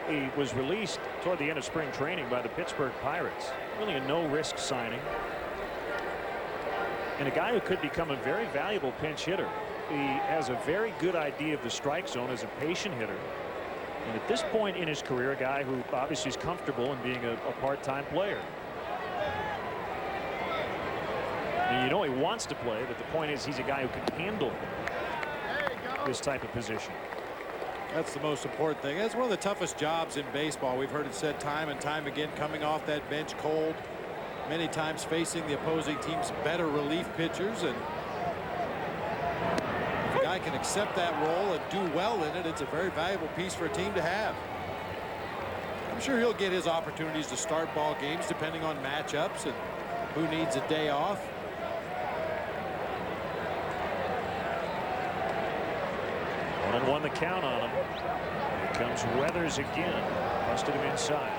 He was released toward the end of spring training by the Pittsburgh Pirates. Really a no-risk signing. And a guy who could become a very valuable pinch hitter. He has a very good idea of the strike zone as a patient hitter. And at this point in his career, a guy who obviously is comfortable in being a part-time player. And you know he wants to play, but the point is he's a guy who can handle this type of position. That's the most important thing. It's one of the toughest jobs in baseball. We've heard it said time and time again, coming off that bench cold, many times facing the opposing team's better relief pitchers. And guy can accept that role and do well in it. It's a very valuable piece for a team to have. I'm sure he'll get his opportunities to start ball games depending on matchups and who needs a day off. One and one the count on him. Here comes Weathers again. Busted him inside.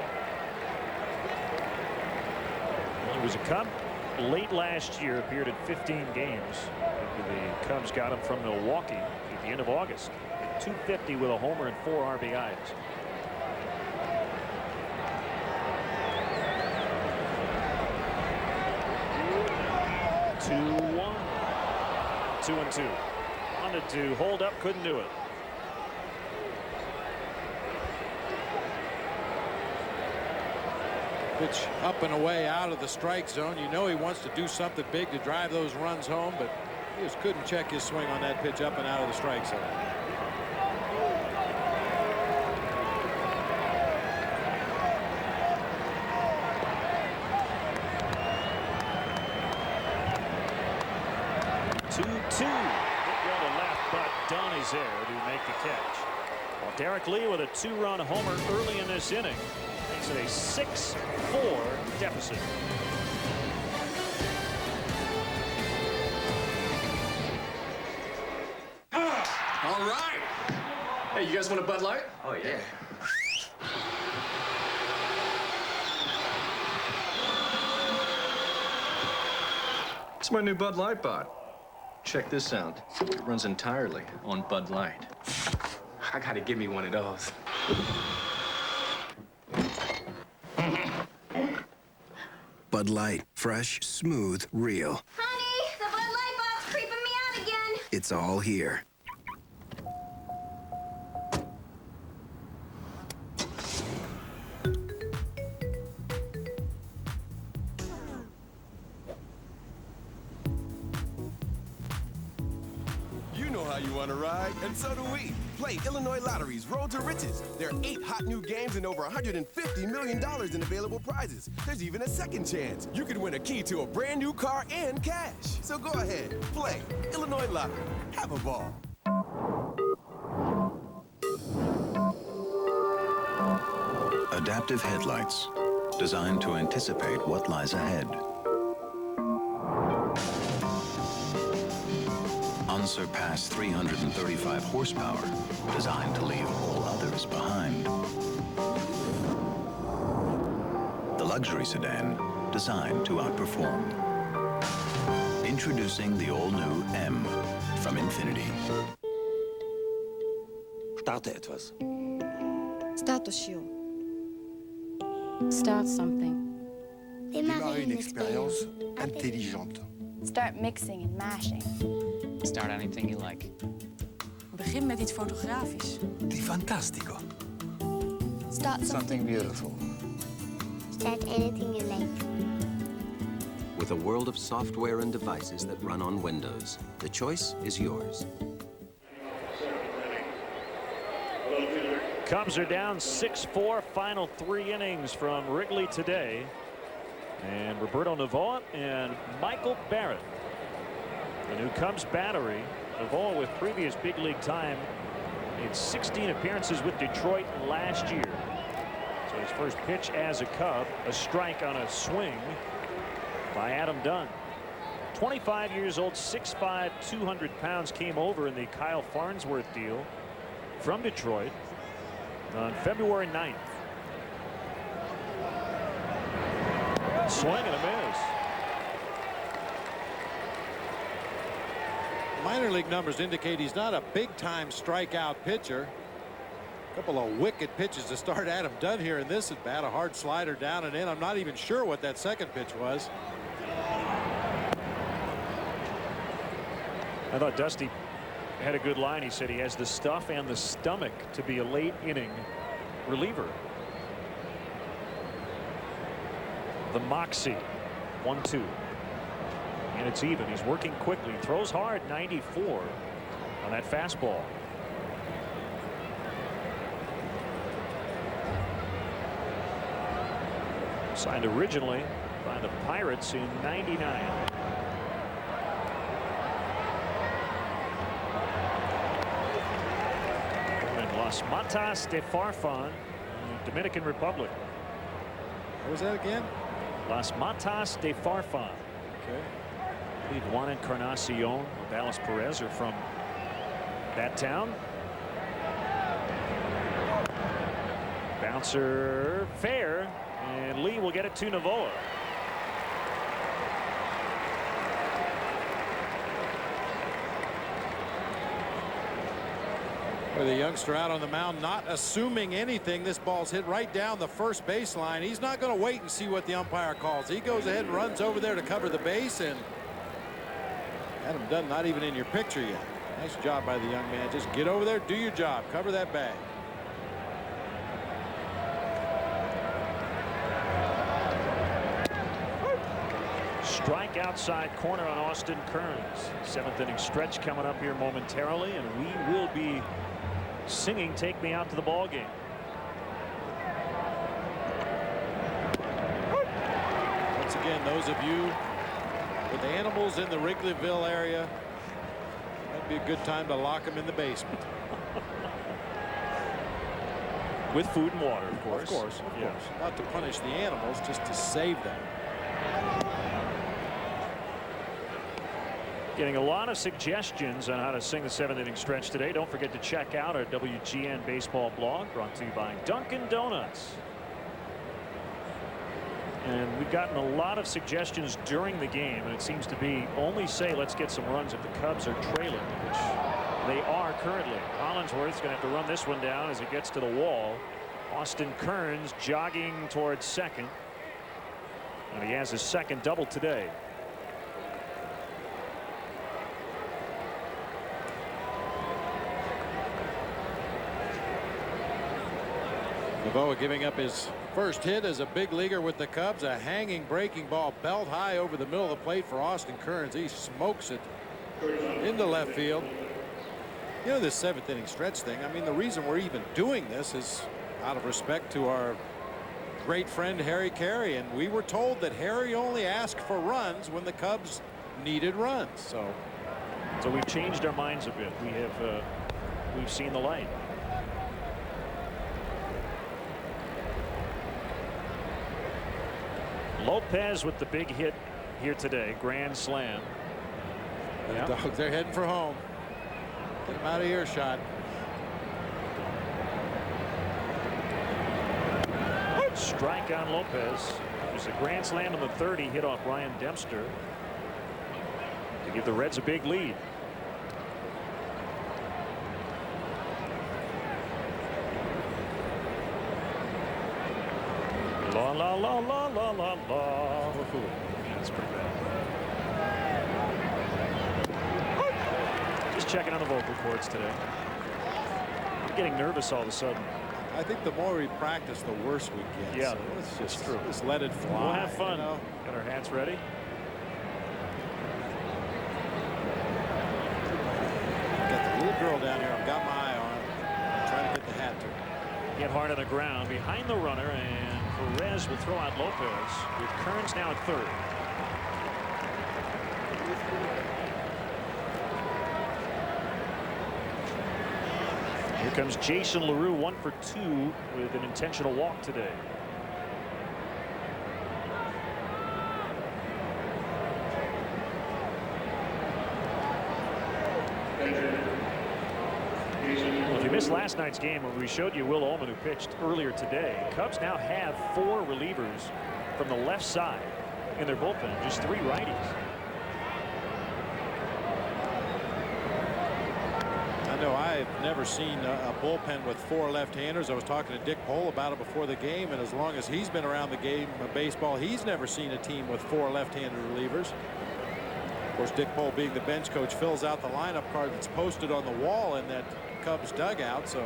Well, he was a Cub late last year, appeared in 15 games. The Cubs got him from Milwaukee at the end of August at 250 with a homer and 4 RBIs. Two-one. 2-2. Wanted to hold up, couldn't do it. Pitch up and away out of the strike zone. You know he wants to do something big to drive those runs home, but he just couldn't check his swing on that pitch up and out of the strike zone. He's there to make the catch. Well, Derrek Lee with a 2-run homer early in this inning makes it a 6-4 deficit. All right. Hey, you guys want a Bud Light? Oh, yeah. It's my new Bud Light bot. Check this out. It runs entirely on Bud Light. I gotta give me one of those. Bud Light. Fresh, smooth, real. Honey, the Bud Light bot's creeping me out again. It's all here. You know how you want to ride, and so do we. Play Illinois Lottery's Road to Riches. There are 8 hot new games and over $150 million in available prizes. There's even a second chance. You could win a key to a brand new car and cash. So go ahead, play Illinois Lottery. Have a ball. Adaptive headlights, designed to anticipate what lies ahead. Unsurpassed 335 horsepower, designed to leave all others behind. The luxury sedan, designed to outperform. Introducing the all-new M from Infiniti. Starte etwas. Startしよう. Start something. Démarrer une expérience intelligente. Start mixing and mashing. Start anything you like. Begin met iets fotografisch. Di fantastico. Start something beautiful. Start anything you like. With a world of software and devices that run on Windows, the choice is yours. Cubs are down 6-4, final 3 innings from Wrigley today. And Roberto Novoa and Michael Barrett. The new Cubs battery. Novoa with previous big league time. Made 16 appearances with Detroit last year. So his first pitch as a Cub, a strike on a swing by Adam Dunn. 25 years old, 6'5", 200 pounds, came over in the Kyle Farnsworth deal from Detroit on February 9th. Swing and a miss. Minor league numbers indicate he's not a big-time strikeout pitcher. A couple of wicked pitches to start Adam Dunn here in this at bat. A hard slider down and in. I'm not even sure what that second pitch was. I thought Dusty had a good line. He said he has the stuff and the stomach to be a late inning reliever. The moxie. 1-2. And it's even. He's working quickly. Throws hard. 94 on that fastball. Signed originally by the Pirates in '99. Las Matas de Farfan, Dominican Republic. What was that again? Las Matas de Farfan. Okay. I believe Juan Encarnacion, Dallas Perez are from that town. Bouncer fair, and Lee will get it to Novoa. With a youngster out on the mound, not assuming anything. This ball's hit right down the first baseline. He's not going to wait and see what the umpire calls. He goes ahead and runs over there to cover the base, and Adam Dunn not even in your picture yet. Nice job by the young man. Just get over there, do your job, cover that bag. Strike outside corner on Austin Kearns. 7th inning stretch coming up here momentarily, and we will be singing "Take Me Out to the Ball Game." Once again, those of you with animals in the Wrigleyville area, might be a good time to lock him in the basement. With food and water, of course. Of course. Not to punish the animals, just to save them. Getting a lot of suggestions on how to sing the 7th inning stretch today. Don't forget to check out our WGN baseball blog, brought to you by Dunkin' Donuts. And we've gotten a lot of suggestions during the game, and it seems to be only say let's get some runs if the Cubs are trailing, which they are currently. Hollingsworth's going to have to run this one down as it gets to the wall. Austin Kearns jogging towards second, and he has his second double today. Novoa giving up his first hit as a big leaguer with the Cubs. A hanging breaking ball belt high over the middle of the plate for Austin Kearns. He smokes it into left field. You know, this 7th inning stretch thing, I mean, the reason we're even doing this is out of respect to our great friend Harry Carey, and we were told that Harry only asked for runs when the Cubs needed runs. So we've changed our minds a bit. We've seen the light. Lopez with the big hit here today, grand slam. The Dogs, they're heading for home. Get him out of earshot. Strike on Lopez. There's a grand slam in the 3rd. He hit off Ryan Dempster to give the Reds a big lead. La la la la la la la. That's pretty bad. Just checking on the vocal cords today. I'm getting nervous all of a sudden. I think the more we practice, the worse we get. Yeah, so let's just true. Just let it fly. We'll have fun. You know? Got our hats ready. Got the little girl down here. I've got my eye on. I'm trying to get the hat to her. Get hard on the ground behind the runner, and Perez will throw out Lopez with Kearns now at 3rd. Here comes Jason LaRue, 1 for 2 with an intentional walk today. Well, if you missed last night's game when we showed you Will Ullman, who pitched earlier today, Cubs now have 4 relievers from the left side in their bullpen, just 3 righties. I know I've never seen a bullpen with 4 left-handers. I was talking to Dick Pohl about it before the game, and as long as he's been around the game of baseball, he's never seen a team with 4 left-handed relievers. Of course, Dick Pohl, being the bench coach, fills out the lineup card that's posted on the wall in that Cubs dugout. So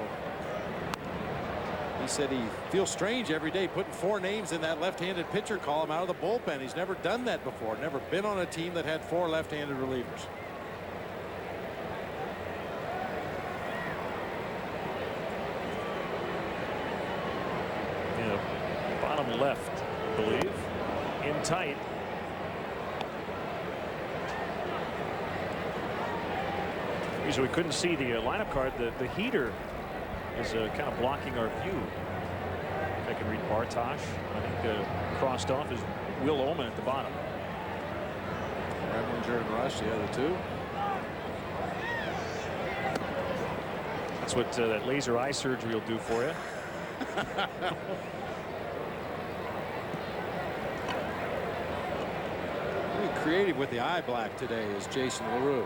he said he feels strange every day putting 4 names in that left-handed pitcher column out of the bullpen. He's never done that before. Never been on a team that had 4 left-handed relievers. Bottom left, I believe, in tight. So we couldn't see the lineup card. The heater is kind of blocking our view. I can read Bartosh. I think crossed off is Will Ullman at the bottom. Remlinger and Rush, the other 2. That's what that laser eye surgery will do for you. Really creative with the eye black today is Jason LaRue.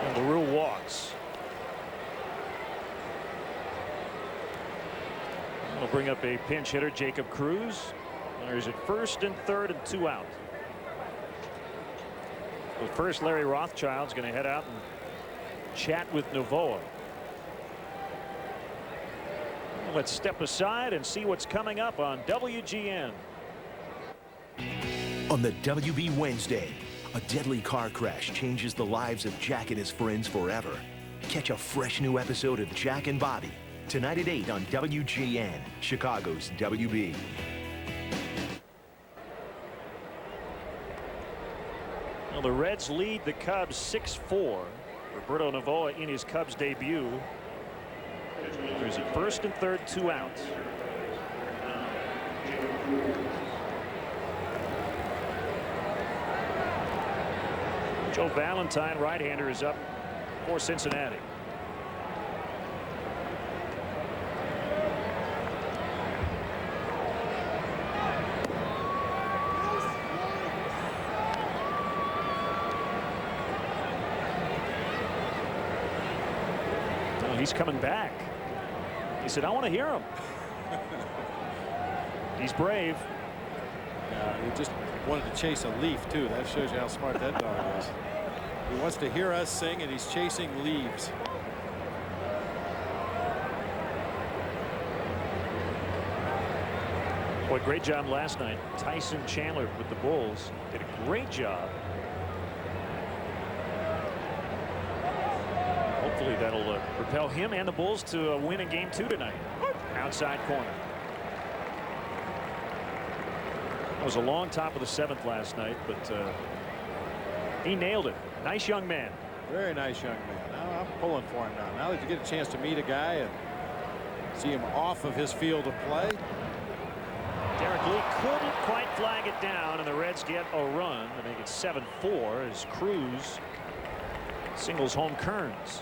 And LaRue walks. We'll bring up a pinch hitter, Jacob Cruz. There's at 1st and 3rd and 2 out. But first, Larry Rothschild's going to head out and chat with Novoa. Let's step aside and see what's coming up on WGN. On the WB Wednesday, a deadly car crash changes the lives of Jack and his friends forever. Catch a fresh new episode of Jack and Bobby Tonight at 8 on WGN, Chicago's WB. Well, the Reds lead the Cubs 6-4. Roberto Novoa in his Cubs debut. There's at first and third, 2 outs. Joe Valentine, right-hander, is up for Cincinnati. Oh, he's coming back. He said, I want to hear him. He's brave. He just wanted to chase a leaf, too. That shows you how smart that dog is. He wants to hear us sing, and he's chasing leaves. Boy, great job last night. Tyson Chandler with the Bulls did a great job. Hopefully that'll propel him and the Bulls to win in Game 2 tonight. Outside corner. That was a long top of the 7th last night, but he nailed it. Nice young man. Very nice young man. Now I'm pulling for him now. Now that you get a chance to meet a guy and see him off of his field of play. Derrek Lee couldn't quite flag it down, and the Reds get a run to make it 7-4 as Cruz singles home Kearns.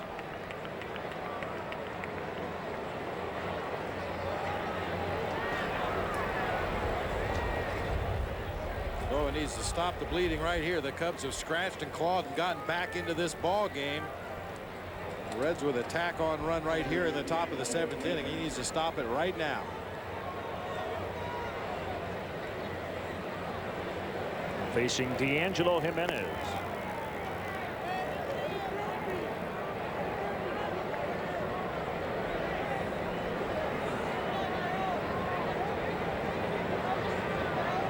Oh, it needs to stop the bleeding right here. The Cubs have scratched and clawed and gotten back into this ball game. The Reds with a tack-on run right here in the top of the 7th inning. He needs to stop it right now. Facing D'Angelo Jimenez.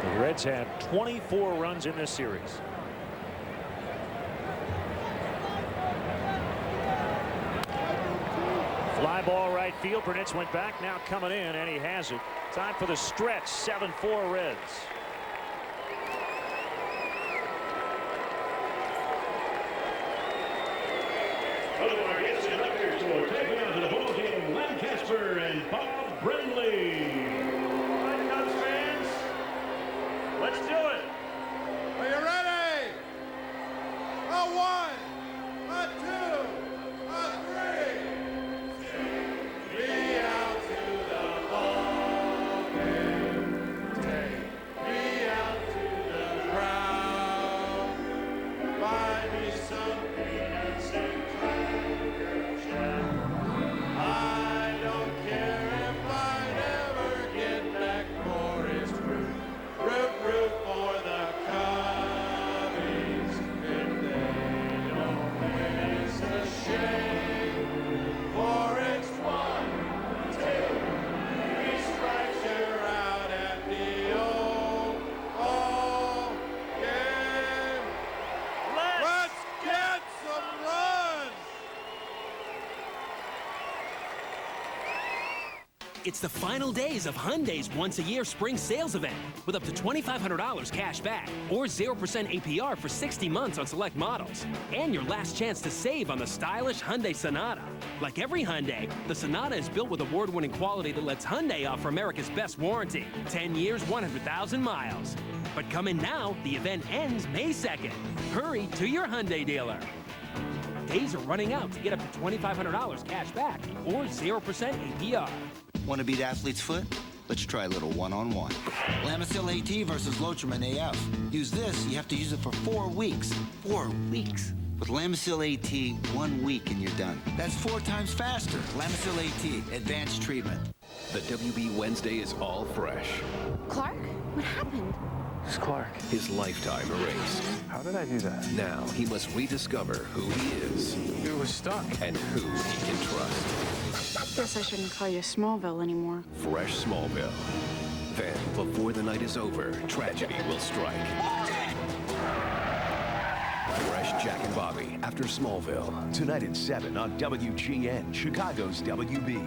The Reds have 24 runs in this series. Fly ball right field. Burnitz went back, now coming in, and he has it. Time for the stretch. 7-4 Reds. And Bob Brindley. All right, Cubs fans, let's do it. Are you ready? A 1, a 2, a 3. Me out to the ball game. Take me out to the crowd. Buy me some peanuts and Cracker Jack. I don't care if I never get back for his root. Root for the Cubbies. If they don't win, it's a shame. For it's 1, 2, 3 strikes, you're out at the old ball game. Let's get some runs. It's the final days of Hyundai's once-a-year spring sales event with up to $2,500 cash back or 0% APR for 60 months on select models. And your last chance to save on the stylish Hyundai Sonata. Like every Hyundai, the Sonata is built with award-winning quality that lets Hyundai offer America's best warranty. 10 years, 100,000 miles. But come in now, the event ends May 2nd. Hurry to your Hyundai dealer. Days are running out to get up to $2,500 cash back or 0% APR. Want to beat athlete's foot? Let's try a little one-on-one. Lamisil AT versus Lotrimin AF. Use this, you have to use it for 4 weeks. 4 weeks. With Lamisil AT, 1 week and you're done. That's 4 times faster. Lamisil AT, advanced treatment. The WB Wednesday is all fresh. Clark? What happened? It's Clark. His lifetime erased. How did I do that? Now he must rediscover who he is. It was stuck. And who he can trust. Guess I shouldn't call you Smallville anymore. Fresh Smallville. Then, before the night is over, tragedy will strike. Fresh Jack and Bobby after Smallville. Tonight at 7 on WGN, Chicago's WB.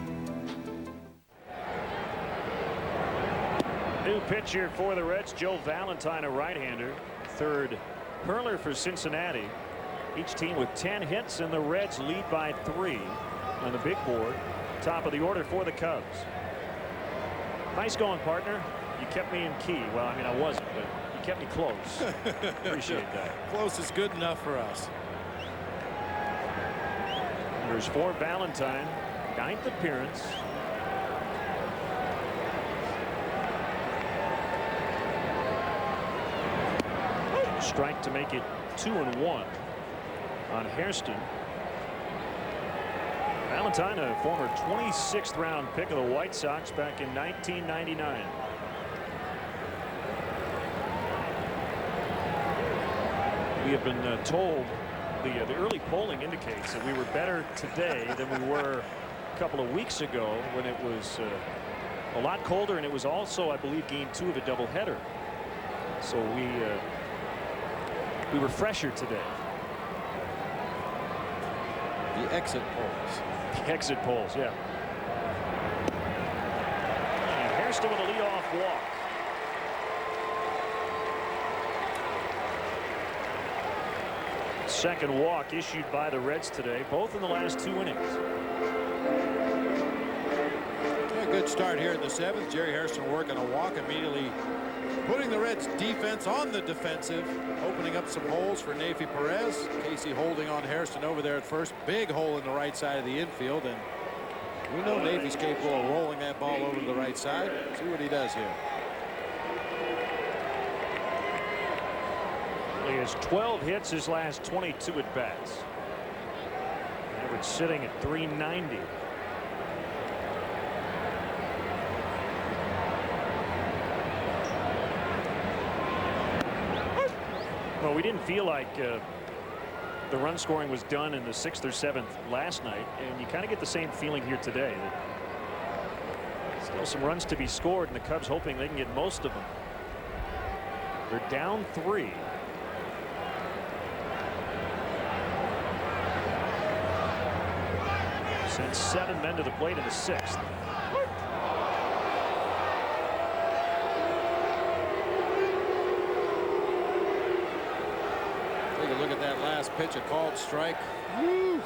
New pitcher for the Reds, Joe Valentine, a right-hander. Third hurler for Cincinnati. Each team with 10 hits, and the Reds lead by 3 on the big board. Top of the order for the Cubs. Nice going, partner. You kept me in key. Well, I mean, I wasn't, but you kept me close. Appreciate that. Close is good enough for us. There's for Valentine, 9th appearance. Strike to make it 2-1 on Hairston. Valentine, a former 26th round pick of the White Sox back in 1999. We have been told the early polling indicates that we were better today than we were a couple of weeks ago when it was a lot colder, and it was also, I believe, game 2 of a doubleheader. So we were fresher today. The exit polls. The exit polls, yeah. And Hairston with a leadoff walk. Second walk issued by the Reds today, both in the last 2 innings. A good start here in the 7th. Jerry Hairston working a walk, immediately putting the Reds defense on the defensive, opening up some holes for Neifi Perez. Casey holding on Hairston over there at first. Big hole in the right side of the infield, and we know Neifi's capable of rolling that ball over to the right side. See what he does here. He has 12 hits his last 22 at bats. Average sitting at .390. Well, we didn't feel like the run scoring was done in the 6th or 7th last night, and you kind of get the same feeling here today. That still some runs to be scored, and the Cubs hoping they can get most of them. They're down 3. Sent 7 men to the plate in the 6th. Take a look at that last pitch, a called strike. Woo.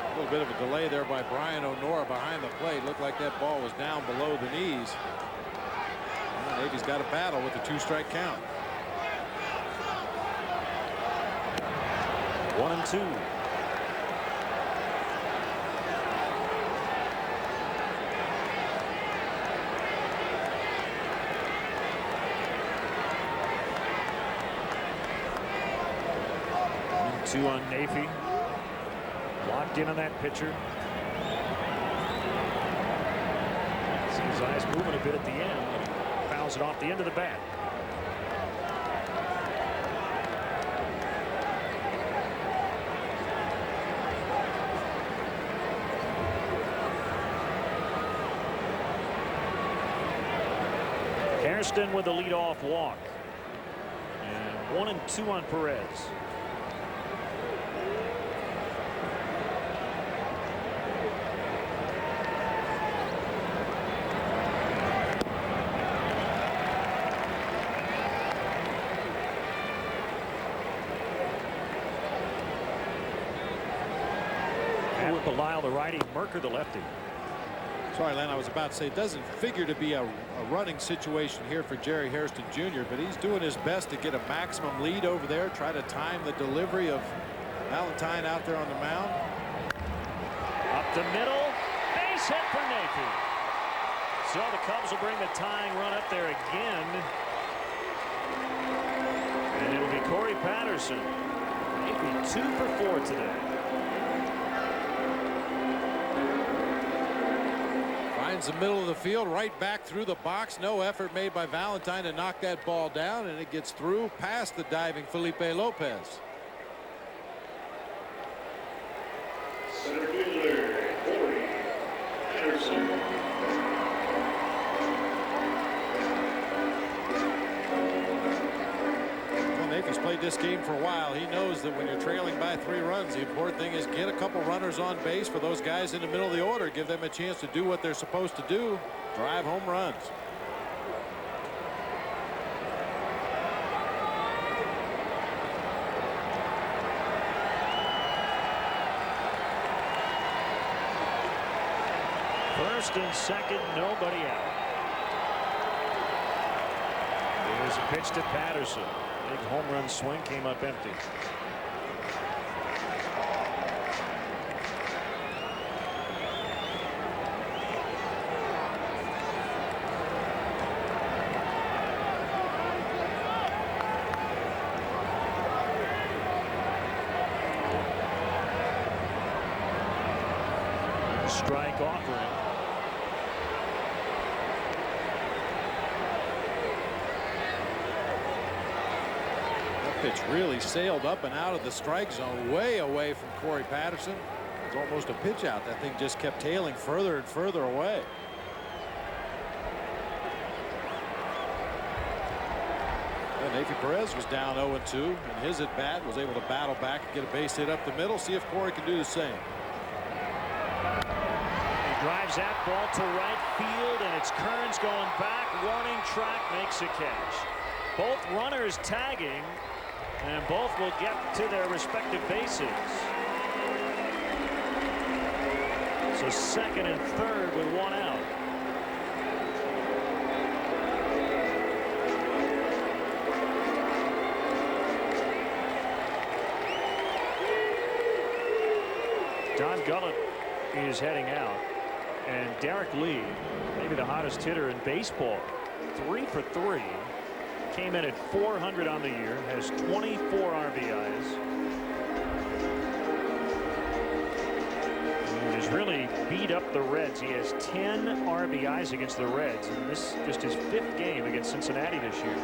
A little bit of a delay there by Brian O'Nora behind the plate. Looked like that ball was down below the knees. Navey's got a battle with a 2-strike count. 1-2. Two on Neifi. Locked in on that pitcher. See his eyes moving a bit at the end. Fouls it off the end of the bat. Hairston with a leadoff walk. And 1-2 on Perez. Matt Belisle, the righty, Merker, the lefty. Sorry, Len, I was about to say it doesn't figure to be a running situation here for Jerry Hairston Jr., but he's doing his best to get a maximum lead over there, try to time the delivery of Valentine out there on the mound. Up the middle, base hit for Neifi. So the Cubs will bring the tying run up there again. And it'll be Corey Patterson. Neifi 2 for 4 today. Finds the middle of the field, right back through the box. No effort made by Valentine to knock that ball down, and it gets through past the diving Felipe Lopez. Center fielder, Corey Patterson. Well, Neifi's played this game for a while. He knows that when you're trailing by 3 runs, the important thing is get a couple runners on base for those guys in the middle of the order. Give them a chance to do what they're supposed to do, drive home runs. First and second, nobody out. Here's a pitch to Patterson. Big home run swing came up empty. Strike offering. Pitch really sailed up and out of the strike zone, way away from Corey Patterson. It was almost a pitch out. That thing just kept tailing further and further away. And Nathan Perez was down 0-2, and his at bat was able to battle back and get a base hit up the middle. See if Corey can do the same. He drives that ball to right field, and it's Kearns going back. Warning track, makes a catch. Both runners tagging, and both will get to their respective bases. So second and third with one out. Don Gullett is heading out, and Derrek Lee, maybe the hottest hitter in baseball, 3 for 3. Came in at 400 on the year, has 24 RBIs. And has really beat up the Reds. He has 10 RBIs against the Reds, and this is just his 5th game against Cincinnati this year.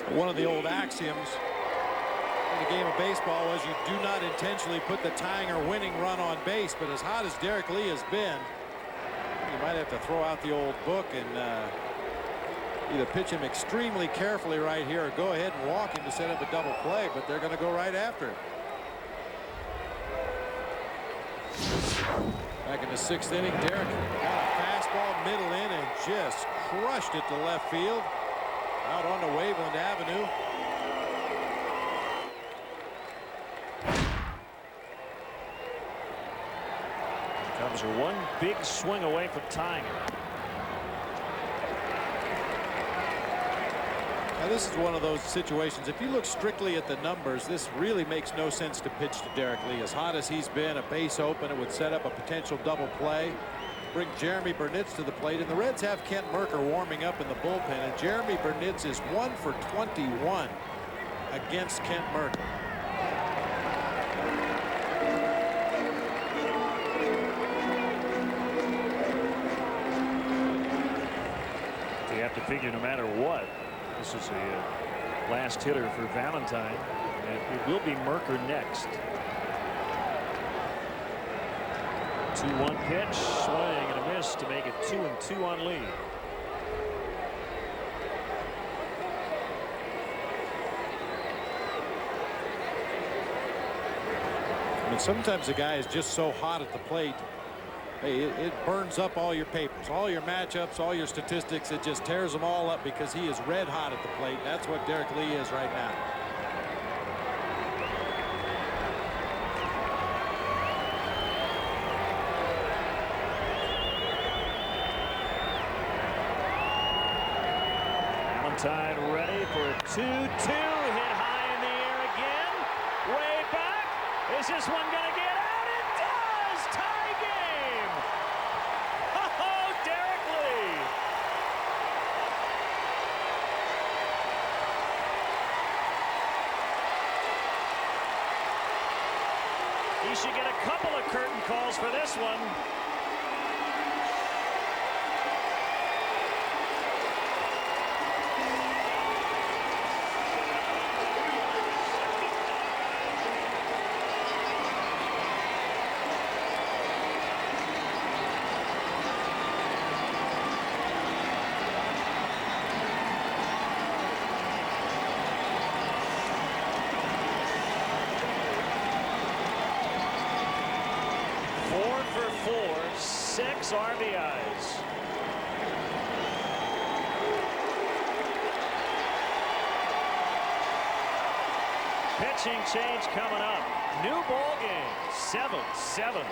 One of the old axioms in the game of baseball was you do not intentionally put the tying or winning run on base. But as hot as Derrek Lee has been, you might have to throw out the old book and either pitch him extremely carefully right here or go ahead and walk him to set up a double play. But they're going to go right after him. Back in the 6th inning, Derrek got a fastball middle in and just crushed it to left field. Out onto Waveland Avenue. Cubs are one big swing away from tying it. Now this is one of those situations. If you look strictly at the numbers, this really makes no sense to pitch to Derrek Lee. As hot as he's been, a base open, it would set up a potential double play. Bring Jeremy Burnitz to the plate, and the Reds have Kent Mercker warming up in the bullpen, and Jeremy Burnitz is 1 for 21 against Kent Mercker. You have to figure no matter what, this is a last hitter for Valentine, and it will be Mercker next. 2-1 pitch, swing and a miss to make it 2-2 on Lee. I mean, sometimes a guy is just so hot at the plate, hey, it burns up all your papers, all your matchups, all your statistics. It just tears them all up because he is red hot at the plate. That's what Derrek Lee is right now. Valentine ready for a 2-2. Hit high in the air again. Way back. Is this one going to get out? It does! Tie game! Oh, Derrek Lee! He should get a couple of curtain calls for this one. 26 RBIs. Pitching change coming up. New ball game. 7-7.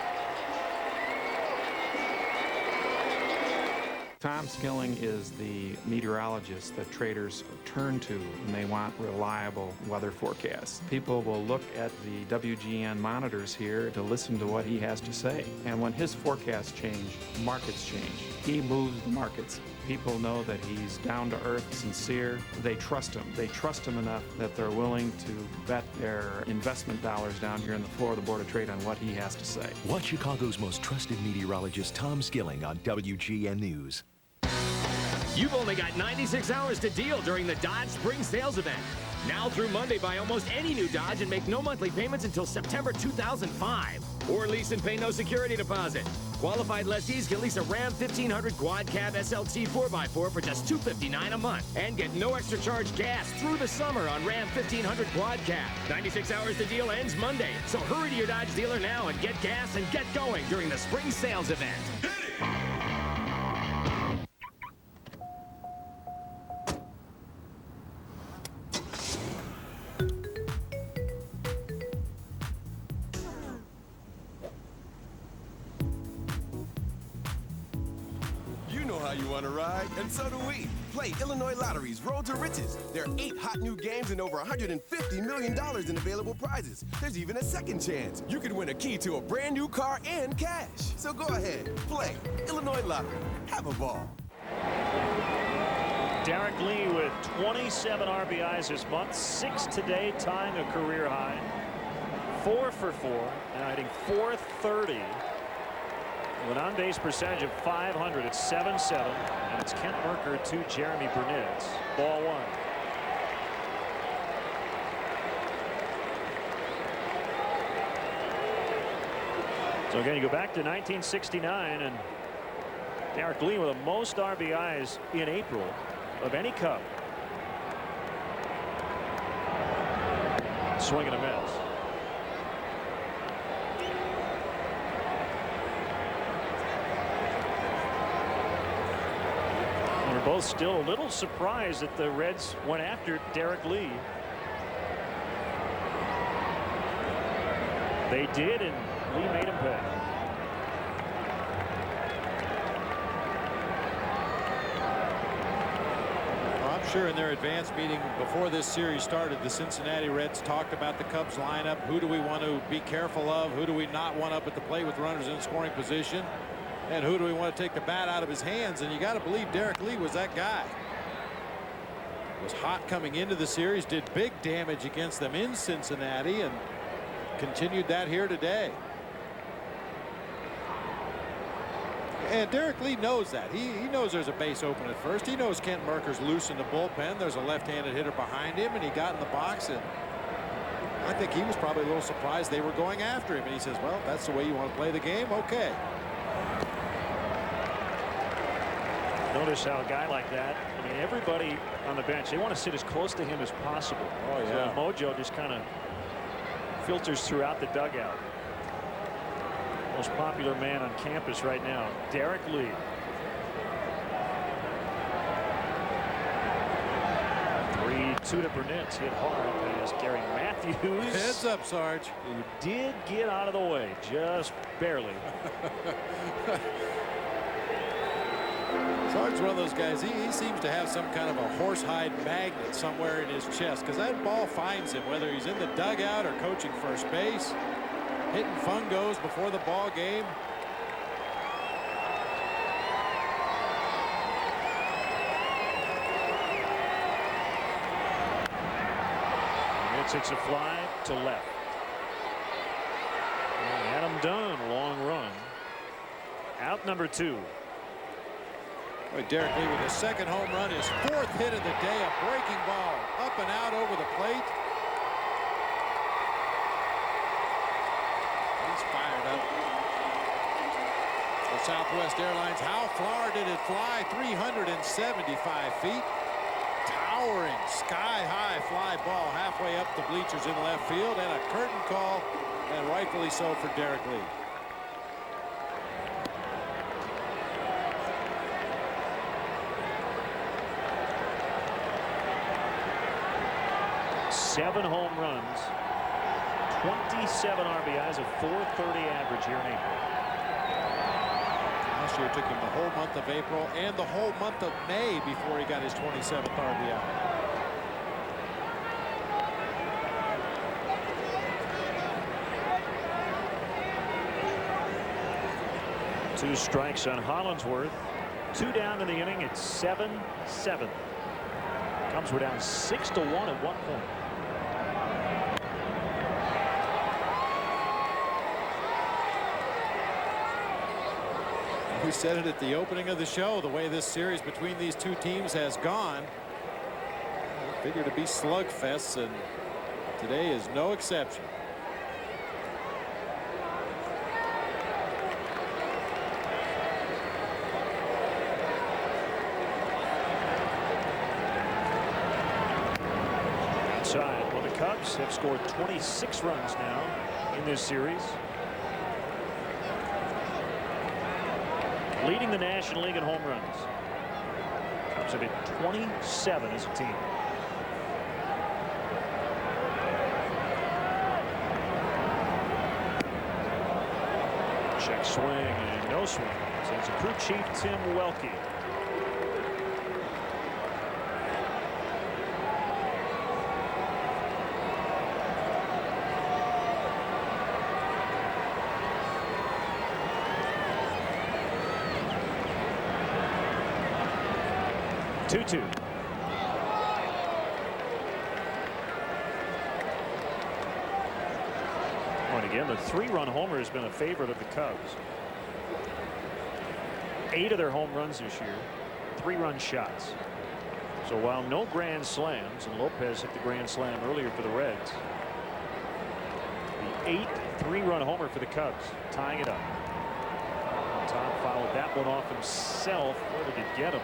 Tom Skilling is the meteorologist that traders turn to when they want reliable weather forecasts. People will look at the WGN monitors here to listen to what he has to say. And when his forecasts change, markets change. He moves the markets. People know that he's down to earth, sincere. They trust him. They trust him enough that they're willing to bet their investment dollars down here on the floor of the Board of Trade on what he has to say. Watch Chicago's most trusted meteorologist, Tom Skilling, on WGN News. You've only got 96 hours to deal during the Dodge Spring Sales Event. Now through Monday, buy almost any new Dodge and make no monthly payments until September 2005. Or lease and pay no security deposit. Qualified lessees can lease a Ram 1500 Quad Cab SLT 4x4 for just $259 a month. And get no extra charge gas through the summer on Ram 1500 Quad Cab. 96 hours the deal ends Monday. So hurry to your Dodge dealer now and get gas and get going during the Spring Sales Event. You want to ride? And so do we. Play Illinois Lottery's Road to Riches. There are 8 hot new games and over $150 million in available prizes. There's even a second chance. You could win a key to a brand new car and cash. So go ahead, play Illinois Lottery. Have a ball. Derrek Lee with 27 RBIs this month, 6 today, tying a career high. 4 for 4, now hitting .430. With an on-base percentage of .500, it's 7-7, and it's Kent Mercker to Jeremy Burnett. Ball 1. So again, you go back to 1969, and Derrek Lee with the most RBIs in April of any Cub. Swing and a miss. Both still a little surprised that the Reds went after Derrek Lee. They did, and Lee made him pay. Well, I'm sure in their advance meeting before this series started, the Cincinnati Reds talked about the Cubs lineup. Who do we want to be careful of? Who do we not want up at the plate with runners in scoring position? And who do we want to take the bat out of his hands? And you got to believe Derrek Lee was that guy. Was hot coming into the series, did big damage against them in Cincinnati, and continued that here today. And Derrek Lee knows that. He knows there's a base open at first. He knows Kent Mercker's loose in the bullpen. There's a left-handed hitter behind him, and he got in the box, and I think he was probably a little surprised they were going after him. And he says, well, that's the way you want to play the game. Okay. Notice how a guy like that, I mean, everybody on the bench, they want to sit as close to him as possible. Oh, yeah. So mojo just kind of filters throughout the dugout. Most popular man on campus right now, Derrek Lee. Two to Burnett's hit hard past Gary Matthews. Heads up, Sarge. Who did get out of the way, just barely. Sarge's one of those guys, he seems to have some kind of a horsehide magnet somewhere in his chest, because that ball finds him, whether he's in the dugout or coaching first base, hitting fungos before the ball game. It's a fly to left. And Adam Dunn, long run. Out number 2. Derrek Lee with his second home run, his 4th hit of the day, a breaking ball up and out over the plate. He's fired up. For Southwest Airlines, how far did it fly? 375 feet. Towering sky-high fly ball halfway up the bleachers in left field, and a curtain call, and rightfully so for Derrek Lee. 7 home runs, 27 RBIs, a .430 average here in April. Last year took him the whole month of April and the whole month of May before he got his 27th RBI. Two strikes on Hollingsworth. 2 down in the inning. It's 7-7. Cubs were down 6-1 at one point. We said it at the opening of the show, the way this series between these two teams has gone. Figured to be slugfests, and today is no exception. Outside. Well, the Cubs have scored 26 runs now in this series, leading the National League in home runs. Cubs have hit 27 as a team. Check swing and no swing. So it's a crew chief, Tim Welke. Two. And again, the 3-run homer has been a favorite of the Cubs. 8 of their home runs this year, 3-run shots. So while no grand slams, and Lopez hit the grand slam earlier for the Reds, the 8th 3-run homer for the Cubs, tying it up. Tom fouled that one off himself. Where did he get him?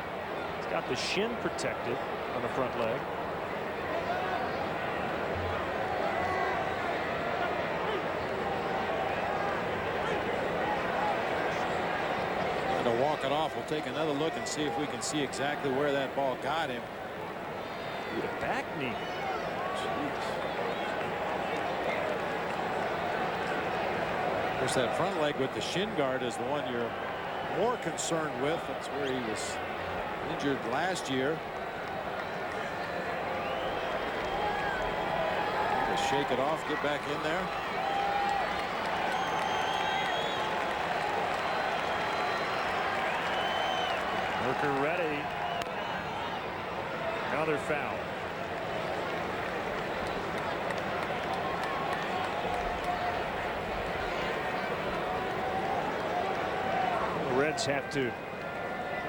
Got the shin protected on the front leg. And to walk it off, we'll take another look and see if we can see exactly where that ball got him. With a back knee. Jeez. Of course, that front leg with the shin guard is the one you're more concerned with. That's where he was injured last year. Just shake it off, get back in there. Merker ready. Another foul. The Reds have to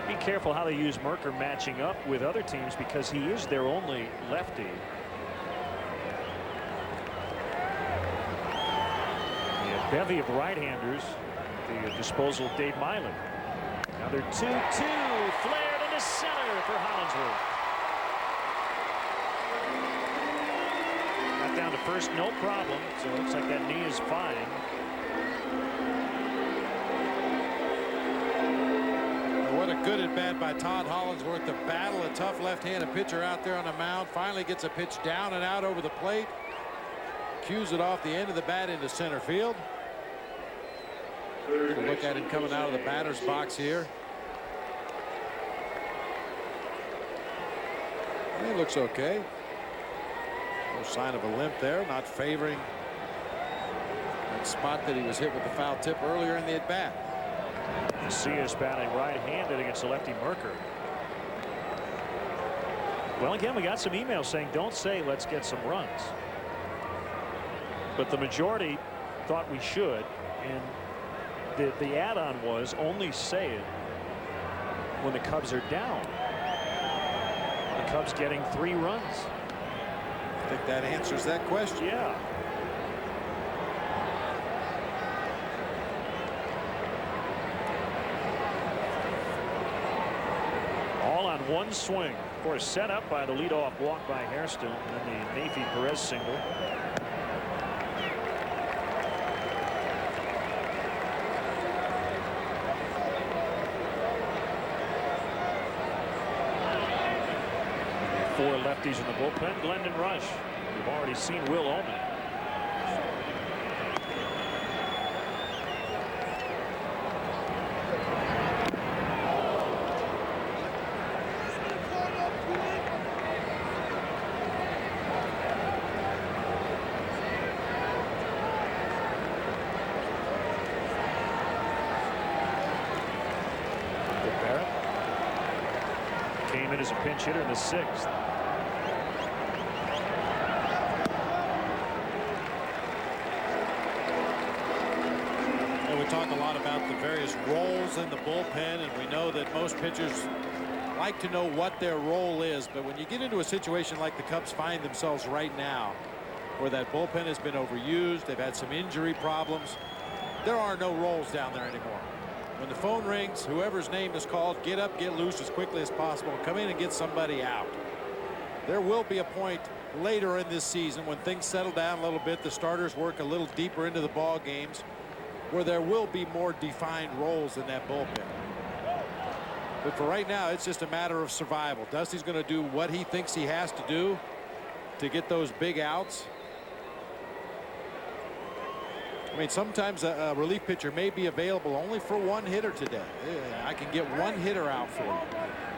be careful how they use Merker matching up with other teams because he is their only lefty. A bevy of right-handers at the disposal of Dave Miley. Another 2-2 flared into center for Hollingsworth. Got down to first, no problem. So it looks like that knee is fine. What a good at bat by Todd Hollingsworth to battle a tough left-handed pitcher out there on the mound. Finally gets a pitch down and out over the plate. Cues it off the end of the bat into center field. Take a look at him coming out of the batter's box here. He looks okay. No sign of a limp there. Not favoring that spot that he was hit with the foul tip earlier in the at bat. Macias batting right-handed against the lefty Merker. Well, again, we got some emails saying don't say let's get some runs. But the majority thought we should, and the add-on was only say it when the Cubs are down. The Cubs getting 3 runs. I think that answers that question. Yeah. All on one swing. Of course, set up by the leadoff walk by Hairston and then the Nafy Perez single. Four lefties in the bullpen. Glendon Rush We've already seen Will Omen. Came in as a pinch hitter in the 6th. And we talk a lot about the various roles in the bullpen, and we know that most pitchers like to know what their role is. But when you get into a situation like the Cubs find themselves right now, where that bullpen has been overused, they've had some injury problems, there are no roles down there anymore. When the phone rings, whoever's name is called, get up, get loose as quickly as possible, and come in and get somebody out. There will be a point later in this season when things settle down a little bit, the starters work a little deeper into the ball games, where there will be more defined roles in that bullpen. But for right now, it's just a matter of survival. Dusty's going to do what he thinks he has to do to get those big outs. I mean, sometimes a relief pitcher may be available only for one hitter today. I can get one hitter out for you.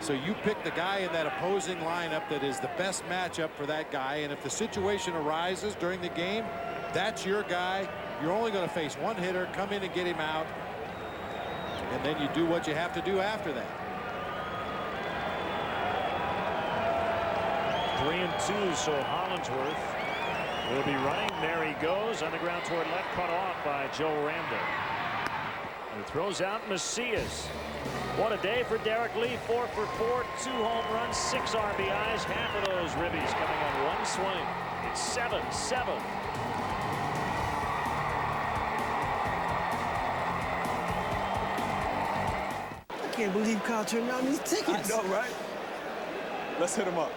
So you pick the guy in that opposing lineup that is the best matchup for that guy. And if the situation arises during the game, that's your guy. You're only going to face one hitter. Come in and get him out. And then you do what you have to do after that. 3-2, so Hollingsworth will be running. There he goes on the ground toward left, cut off by Joe Randa. And throws out Macias. What a day for Derrek Lee. 4 for 4, 2 home runs, 6 RBIs. Half of those ribbies coming on one swing. It's 7-7. I can't believe Kyle turned down these tickets. I know, right? Let's hit him up.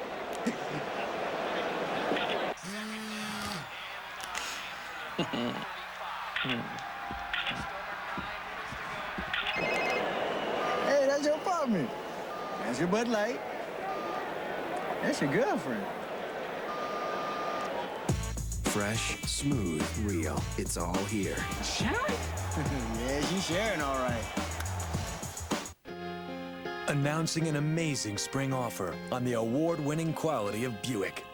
Hey, that's your apartment. That's your Bud Light. That's your girlfriend. Fresh, smooth, real. It's all here. Sharon? Yeah, she's sharing all right. Announcing an amazing spring offer on the award-winning quality of Buick.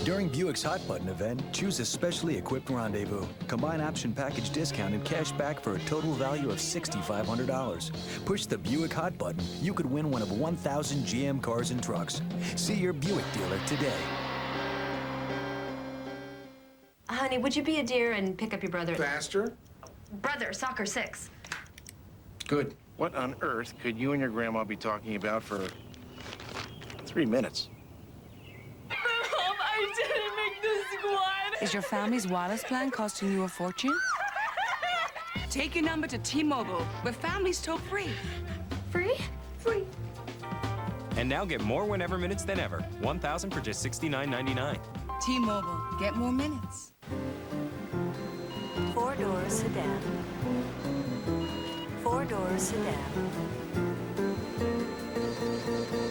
During Buick's Hot Button event, choose a specially equipped rendezvous. Combine option package discount and cash back for a total value of $6,500. Push the Buick Hot Button, you could win one of 1,000 GM cars and trucks. See your Buick dealer today. Honey, would you be a dear and pick up your brother? Faster? Brother, soccer 6. Good. What on earth could you and your grandma be talking about for 3 minutes? Mom, I didn't make the squad. Is your family's wireless plan costing you a fortune? Take your number to T-Mobile, where families talk free. Free? Free. And now get more whenever minutes than ever. 1,000 for just $69.99. T-Mobile, get more minutes. 4-door sedan. 4-door sedan.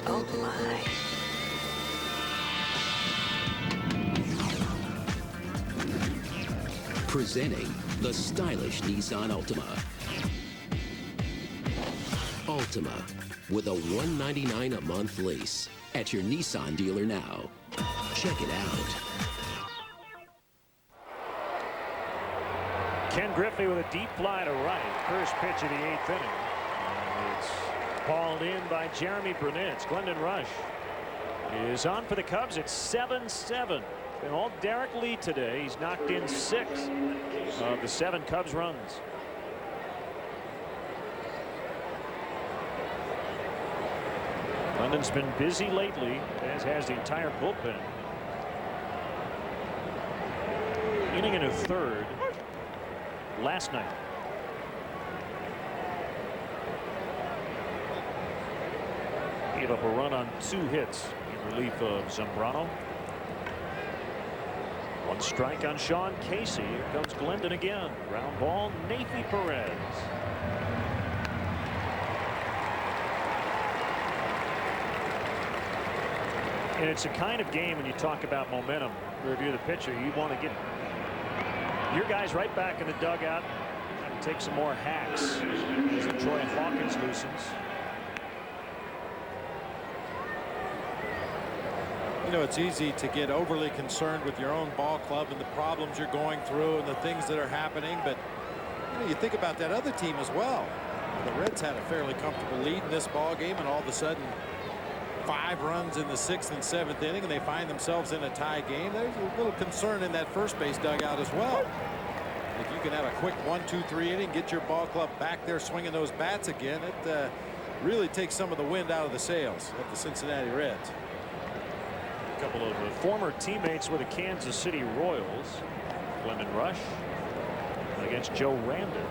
Oh my. Presenting the stylish Nissan Altima. Altima with a $199 a month lease at your Nissan dealer now. Check it out. Ken Griffey with a deep fly to right. First pitch of the 8th inning. And it's hauled in by Jeremy Brunitz. Glendon Rush is on for the Cubs. It's 7-7. Been all Derrek Lee today. He's knocked in 6 of the 7 Cubs runs. London's been busy lately, as has the entire bullpen. Inning and a third last night. Gave up a run on 2 hits in relief of Zambrano. 1 strike on Sean Casey. Here comes Glendon again. Ground ball, Nathy Perez. And it's a kind of game when you talk about momentum, review the pitcher, you want to get your guys right back in the dugout and take some more hacks as Troy Hawkins loosens. You know, it's easy to get overly concerned with your own ball club and the problems you're going through and the things that are happening. But, you know, you think about that other team as well. The Reds had a fairly comfortable lead in this ball game, and all of a sudden 5 runs in the 6th and 7th inning, and they find themselves in a tie game. There's a little concern in that first base dugout as well. If you can have a quick 1-2-3 inning, get your ball club back there swinging those bats again, it really takes some of the wind out of the sails of the Cincinnati Reds. A couple of former teammates with the Kansas City Royals, Clement Rush against Joe Randa.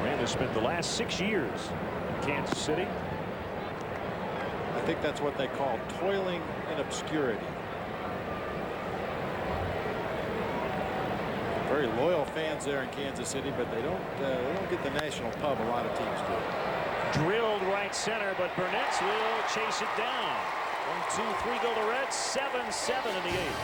Randa spent the last 6 years in Kansas City. I think that's what they call toiling in obscurity. Very loyal fans there in Kansas City, but they don't get the national pub a lot of teams do. Drilled right center, but Burnett's will chase it down. 1-2-3 go the Reds. 7-7 in the 8th.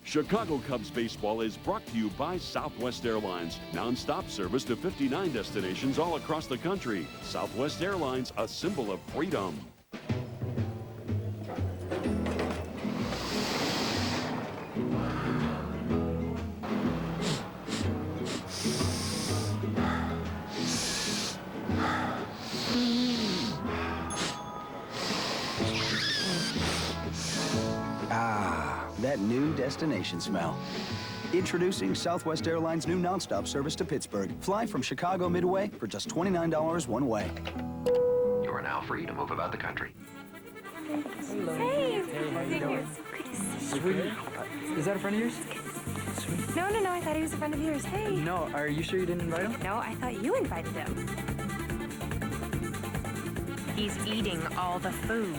Chicago Cubs baseball is brought to you by Southwest Airlines. Non-stop service to 59 destinations all across the country. Southwest Airlines, a symbol of freedom. That new destination smell. Introducing Southwest Airlines' new nonstop service to Pittsburgh. Fly from Chicago Midway for just $29 one way. You are now free to move about the country. Hey, how are you? Sweetie, is that a friend of yours? No, I thought he was a friend of yours. Hey. No, are you sure you didn't invite him? No, I thought you invited him. He's eating all the food.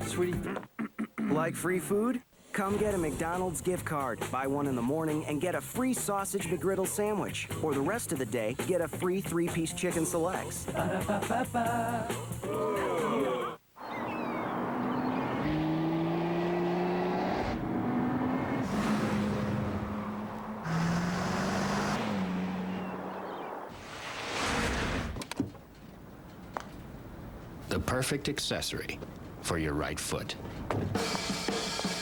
Sweetie. Like free food? Come get a McDonald's gift card. Buy one in the morning and get a free sausage McGriddle sandwich. Or the rest of the day, get a free 3-piece chicken selects. The perfect accessory for your right foot.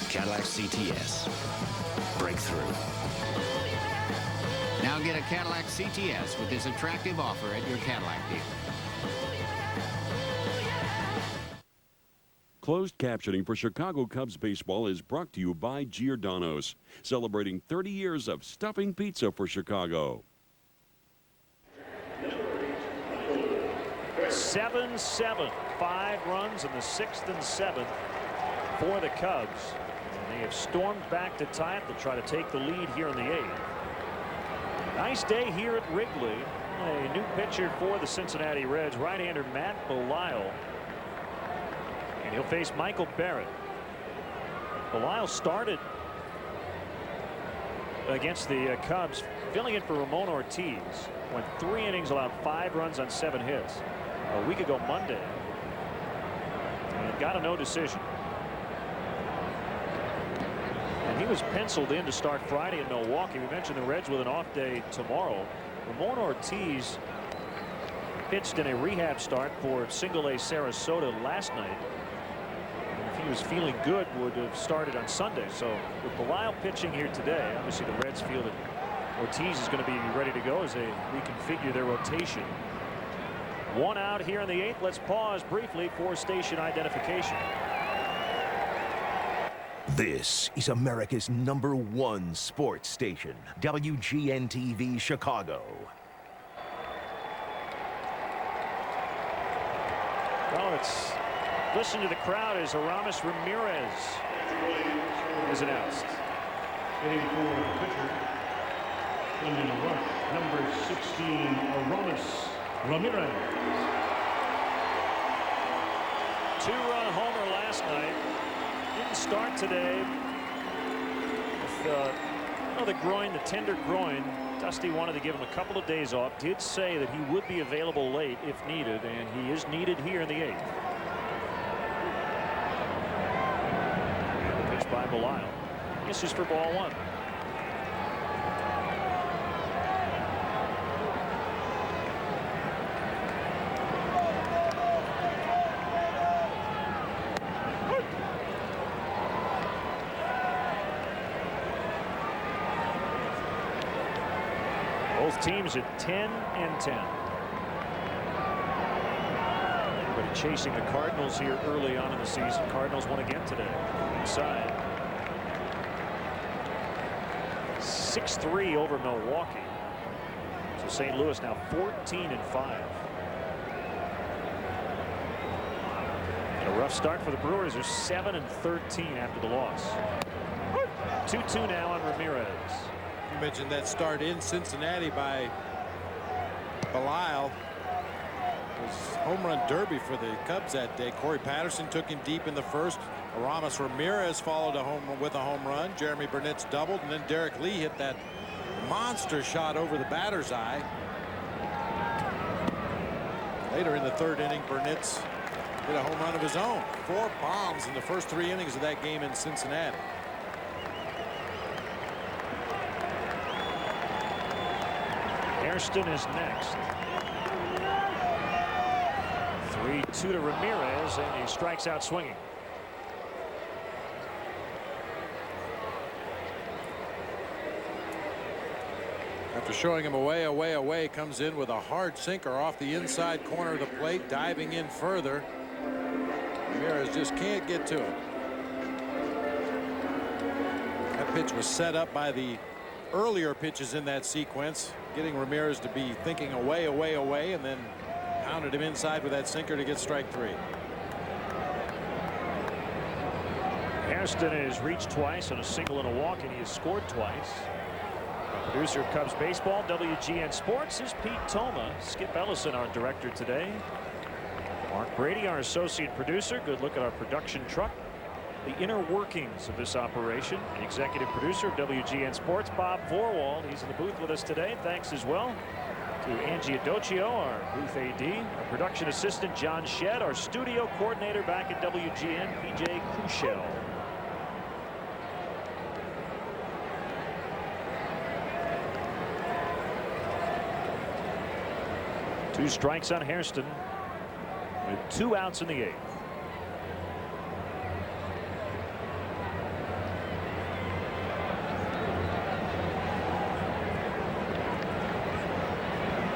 Cadillac CTS. Breakthrough. Now get a Cadillac CTS with this attractive offer at your Cadillac dealer. Closed captioning for Chicago Cubs baseball is brought to you by Giordano's, celebrating 30 years of stuffing pizza for Chicago. 7-7. 5 runs in the 6th and 7th for the Cubs. And they have stormed back to tie it. They'll try to take the lead here in the 8th. Nice day here at Wrigley. A new pitcher for the Cincinnati Reds, right-hander Matt Belisle. And he'll face Michael Barrett. Belisle started against the Cubs, filling in for Ramon Ortiz. Went 3 innings, allowed 5 runs on 7 hits. A week ago Monday. And got a no decision. And he was penciled in to start Friday in Milwaukee. We mentioned the Reds with an off day tomorrow. Ramon Ortiz pitched in a rehab start for Single A Sarasota last night. And if he was feeling good, would have started on Sunday. So with Belisle pitching here today, obviously the Reds feel that Ortiz is going to be ready to go as they reconfigure their rotation. 1 out here in the 8th. Let's pause briefly for station identification. This is America's #1 sports station, WGN-TV Chicago. Well, let's listen to the crowd as Aramis Ramirez is announced. Hitting for the pitcher in the rush, number 16, Aramis Ramirez. 2-run homer last night. Didn't start today with the groin, the tender groin. Dusty wanted to give him a couple of days off. Did say that he would be available late if needed, and he is needed here in the 8th. And the pitch by Belisle. This is for ball 1. Both teams at 10 and 10. Everybody chasing the Cardinals here early on in the season. Cardinals won again today. Inside. 6-3 over Milwaukee. So St. Louis now 14 and 5. And a rough start for the Brewers. They're 7 and 13 after the loss. 2-2 now on Ramirez. You mentioned that start in Cincinnati by Belisle. It was home run derby for the Cubs that day. Corey Patterson took him deep in the first. Aramis Ramirez followed with a home run. Jeremy Burnett's doubled, and then Derrek Lee hit that monster shot over the batter's eye. Later in the 3rd inning, Burnett's hit a home run of his own. 4 bombs in the first 3 innings of that game in Cincinnati. Hairston is next. 3-2 to Ramirez, and he strikes out swinging. After showing him away, comes in with a hard sinker off the inside corner of the plate, diving in further. Ramirez just can't get to it. That pitch was set up by the earlier pitches in that sequence, getting Ramirez to be thinking away, and then pounded him inside with that sinker to get strike 3. Hairston has reached twice on a single and a walk, and he has scored twice. Our producer of Cubs baseball, WGN Sports, is Pete Toma. Skip Ellison, our director today. Mark Brady, our associate producer. Good look at our production truck. The inner workings of this operation. The executive producer of WGN Sports, Bob Vorwald. He's in the booth with us today. Thanks as well to Angie Adocchio, our booth AD. Our production assistant, John Shedd. Our studio coordinator back at WGN, PJ Kushel. Two strikes on Hairston with 2 outs in the 8th.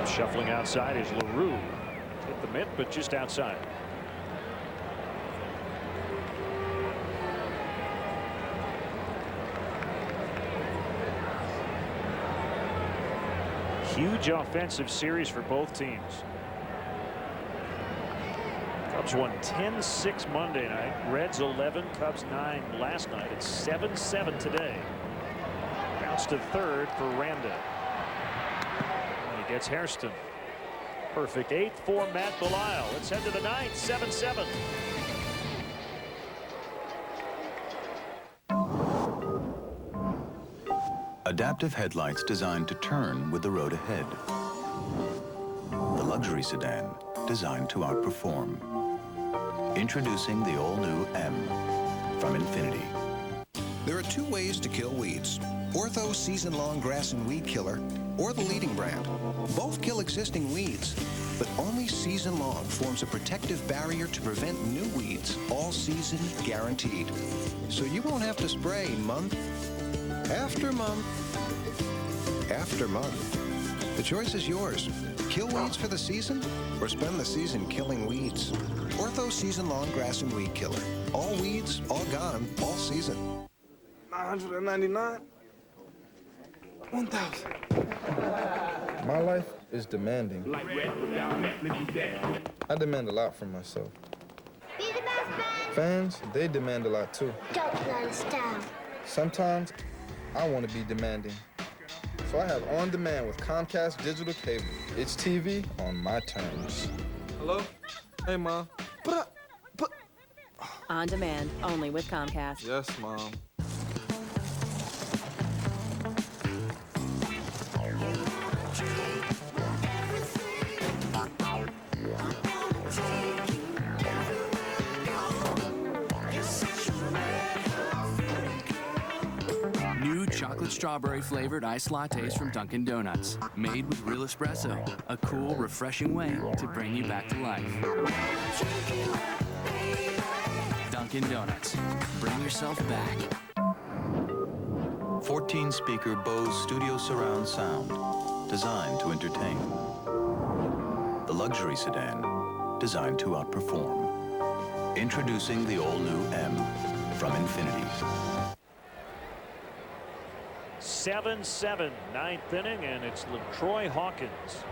Shuffling outside is LaRue. Hit the mitt, but just outside. Huge offensive series for both teams. Cubs won 10-6 Monday night. Reds 11, Cubs 9 last night. It's 7-7 today. Bounce to 3rd for Randa. And he gets Hairston. Perfect 8th for Matt Belisle. Let's head to the 9th. 7-7. Adaptive headlights designed to turn with the road ahead. The luxury sedan designed to outperform. Introducing the all-new M from Infiniti. There are 2 ways to kill weeds. Ortho season-long grass and weed killer, or the leading brand. Both kill existing weeds, but only season-long forms a protective barrier to prevent new weeds, all season guaranteed. So you won't have to spray month after month after month. The choice is yours. Kill weeds for the season, or spend the season killing weeds. Ortho season-long grass and weed killer. All weeds, all gone, all season. 999. 1,000. My life is demanding. I demand a lot from myself. Be the best man. Fans, they demand a lot too. Don't let us down. Sometimes I want to be demanding. So I have On Demand with Comcast Digital Cable. It's TV on my terms. Hello? Hey, Mom. On Demand, only with Comcast. Yes, Mom. chocolate strawberry flavored iced lattes from Dunkin' Donuts. Made with real espresso. A cool, refreshing way to bring you back to life. Dunkin' Donuts. Bring yourself back. 14-speaker Bose Studio Surround Sound, designed to entertain. The luxury sedan, designed to outperform. Introducing the all-new M from Infiniti. 7-7, ninth inning, and it's LaTroy Hawkins.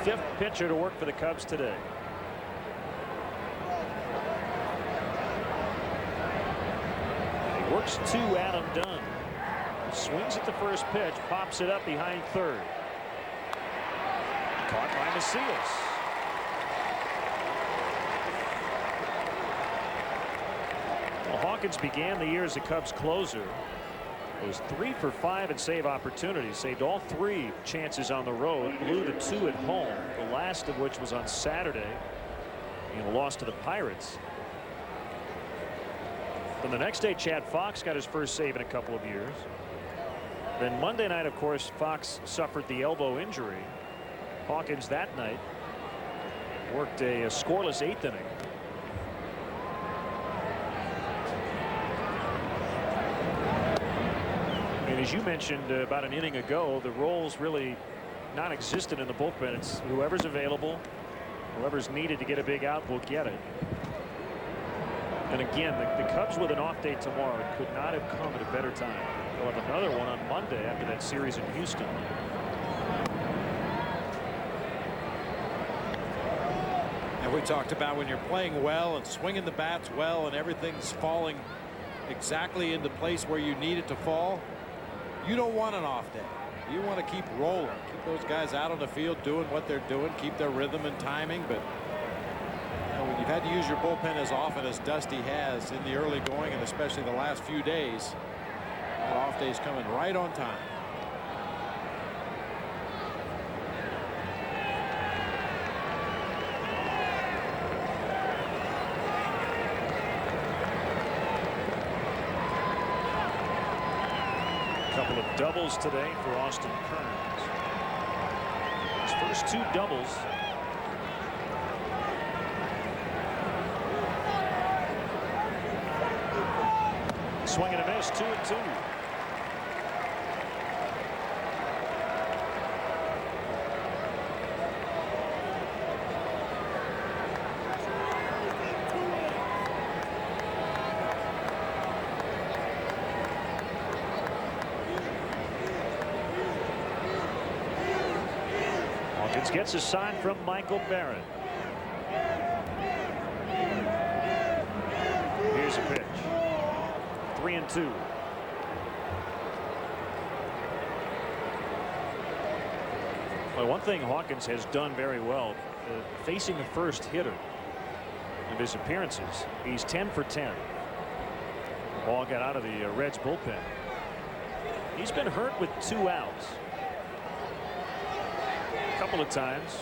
Fifth pitcher to work for the Cubs today. He works two Adam Dunn. Swings at the first pitch, pops it up behind third. Caught by Macias. Well, Hawkins began the year as a Cubs closer. Was 3 for 5 in save opportunities. Saved all 3 chances on the road. Blew the 2 at home. The last of which was on Saturday in a loss to the Pirates. Then the next day, Chad Fox got his first save in a couple of years. Then Monday night, of course, Fox suffered the elbow injury. Hawkins that night worked a scoreless 8th inning. And as you mentioned about an inning ago, the roles really non-existent in the bullpen. It's whoever's available, whoever's needed to get a big out will get it. And again, the Cubs with an off day tomorrow could not have come at a better time. They'll have another one on Monday after that series in Houston. And we talked about when you're playing well and swinging the bats well and everything's falling exactly into place where you need it to fall, you don't want an off day. You want to keep rolling. Keep those guys out on the field doing what they're doing. Keep their rhythm and timing. But when you've had to use your bullpen as often as Dusty has in the early going, and especially the last few days, that off day is coming right on time. Couple of doubles today for Austin Kearns. His first 2 doubles. Swing and a miss, 2-2. Hawkins gets a sign from Michael Barrett. Here's a pitch. 3-2. Well, one thing Hawkins has done very well, facing the first hitter of his appearances, he's 10 for 10. The ball got out of the Reds bullpen. He's been hurt with 2 outs a couple of times.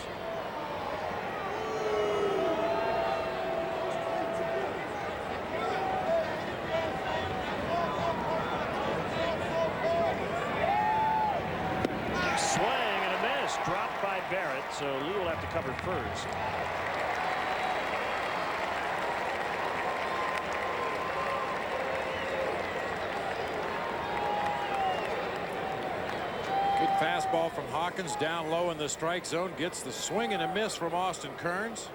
Dropped by Barrett, so Lee will have to cover first. Good fastball from Hawkins down low in the strike zone. Gets the swing and a miss from Austin Kearns.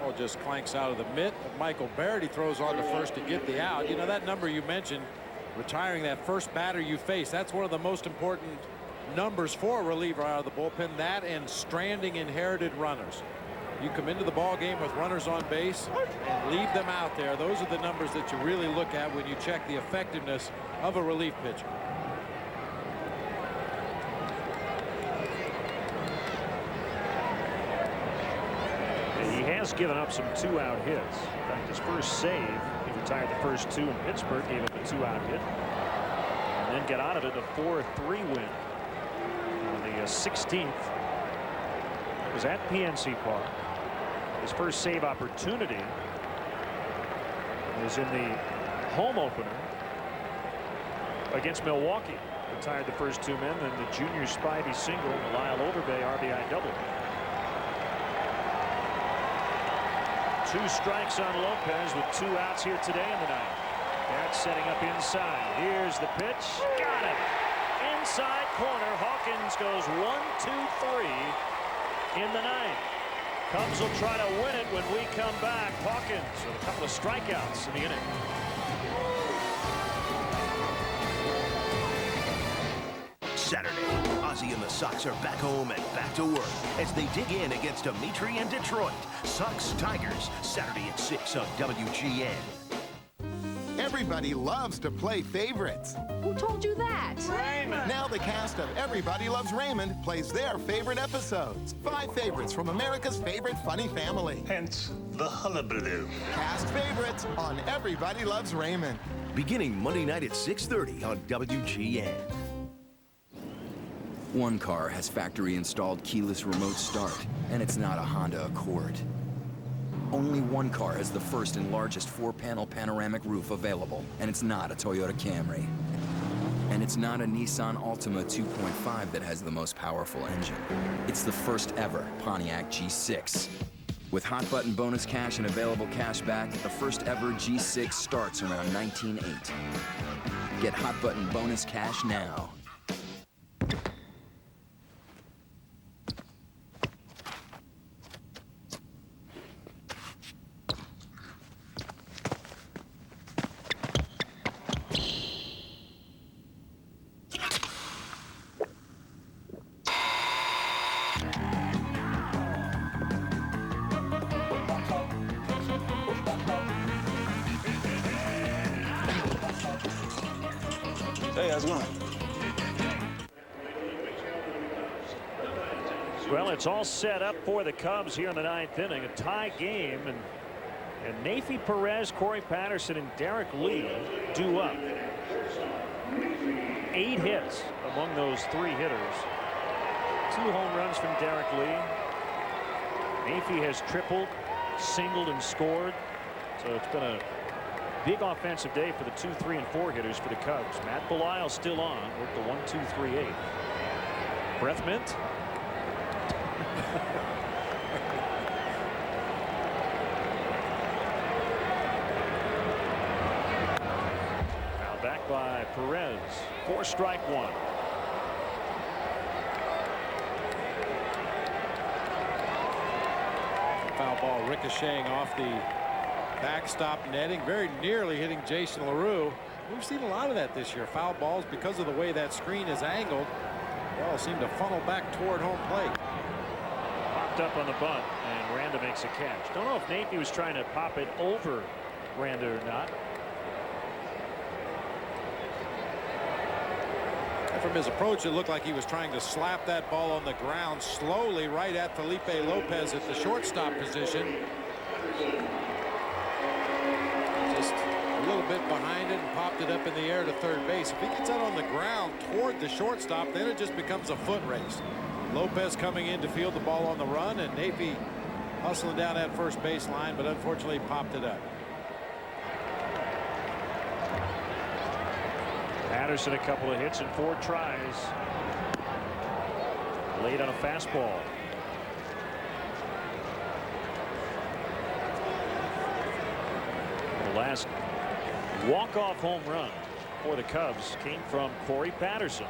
Ball just clanks out of the mitt of Michael Barrett. He throws on to first to get the out. You know, that number you mentioned, retiring that first batter you face, that's one of the most important numbers for a reliever out of the bullpen. That and stranding inherited runners. You come into the ball game with runners on base and leave them out there. Those are the numbers that you really look at when you check the effectiveness of a relief pitcher. And he has given up some 2-out hits. In fact, his first save, he retired the first 2 in Pittsburgh, gave up a 2-out hit, and then got out of it a 4-3 win. The 16th was at PNC Park. His first save opportunity was in the home opener against Milwaukee. Retired the first 2 men, then the junior Spivey single, the Lyle Overbay RBI double. 2 strikes on Lopez with 2 outs here today in the ninth. Derrek setting up inside. Here's the pitch. Got it. Inside corner. Hawkins goes 1-2-3 in the ninth. Cubs will try to win it when we come back. Hawkins with a couple of strikeouts in the inning. Saturday, Ozzie and the Sox are back home and back to work as they dig in against Dimitri and Detroit. Sox Tigers, Saturday at 6 on WGN. Everybody loves to play favorites. Who told you that? Raymond! Now the cast of Everybody Loves Raymond plays their favorite episodes. 5 favorites from America's favorite funny family. Hence the hullabaloo. Cast favorites on Everybody Loves Raymond. Beginning Monday night at 6:30 on WGN. One car has factory-installed keyless remote start, and it's not a Honda Accord. Only one car has the first and largest 4-panel panoramic roof available, and it's not a Toyota Camry. And it's not a Nissan Altima 2.5 that has the most powerful engine. It's the first ever Pontiac G6. With hot button bonus cash and available cash back, the first ever G6 starts around $19,800. Get hot button bonus cash now. Hey, how's it going? Well, it's all set up for the Cubs here in the ninth inning. A tie game, and Neifi Perez, Corey Patterson, and Derrek Lee due up. 8 hits among those 3 hitters. 2 home runs from Derrek Lee. Neifi has tripled, singled, and scored. So it's been a big offensive day for the 2, 3, and 4 hitters for the Cubs. Matt Belisle still on. Worked the 1-2-3-8. Breath mint. Now back by Perez. 4 strike 1. Foul ball ricocheting off the backstop netting, very nearly hitting Jason LaRue. We've seen a lot of that this year. Foul balls, because of the way that screen is angled, they all seem to funnel back toward home plate. Popped up on the bunt, and Randa makes a catch. Don't know if Neifi was trying to pop it over Randa or not. And from his approach, it looked like he was trying to slap that ball on the ground slowly right at Felipe Lopez at the shortstop position. Just a little bit behind it and popped it up in the air to third base. If he gets that on the ground toward the shortstop, then it just becomes a foot race. Lopez coming in to field the ball on the run, and Neifi hustling down that first base line, but unfortunately popped it up. Patterson a couple of hits and 4 tries. Late on a fastball. The last walk-off home run for the Cubs came from Corey Patterson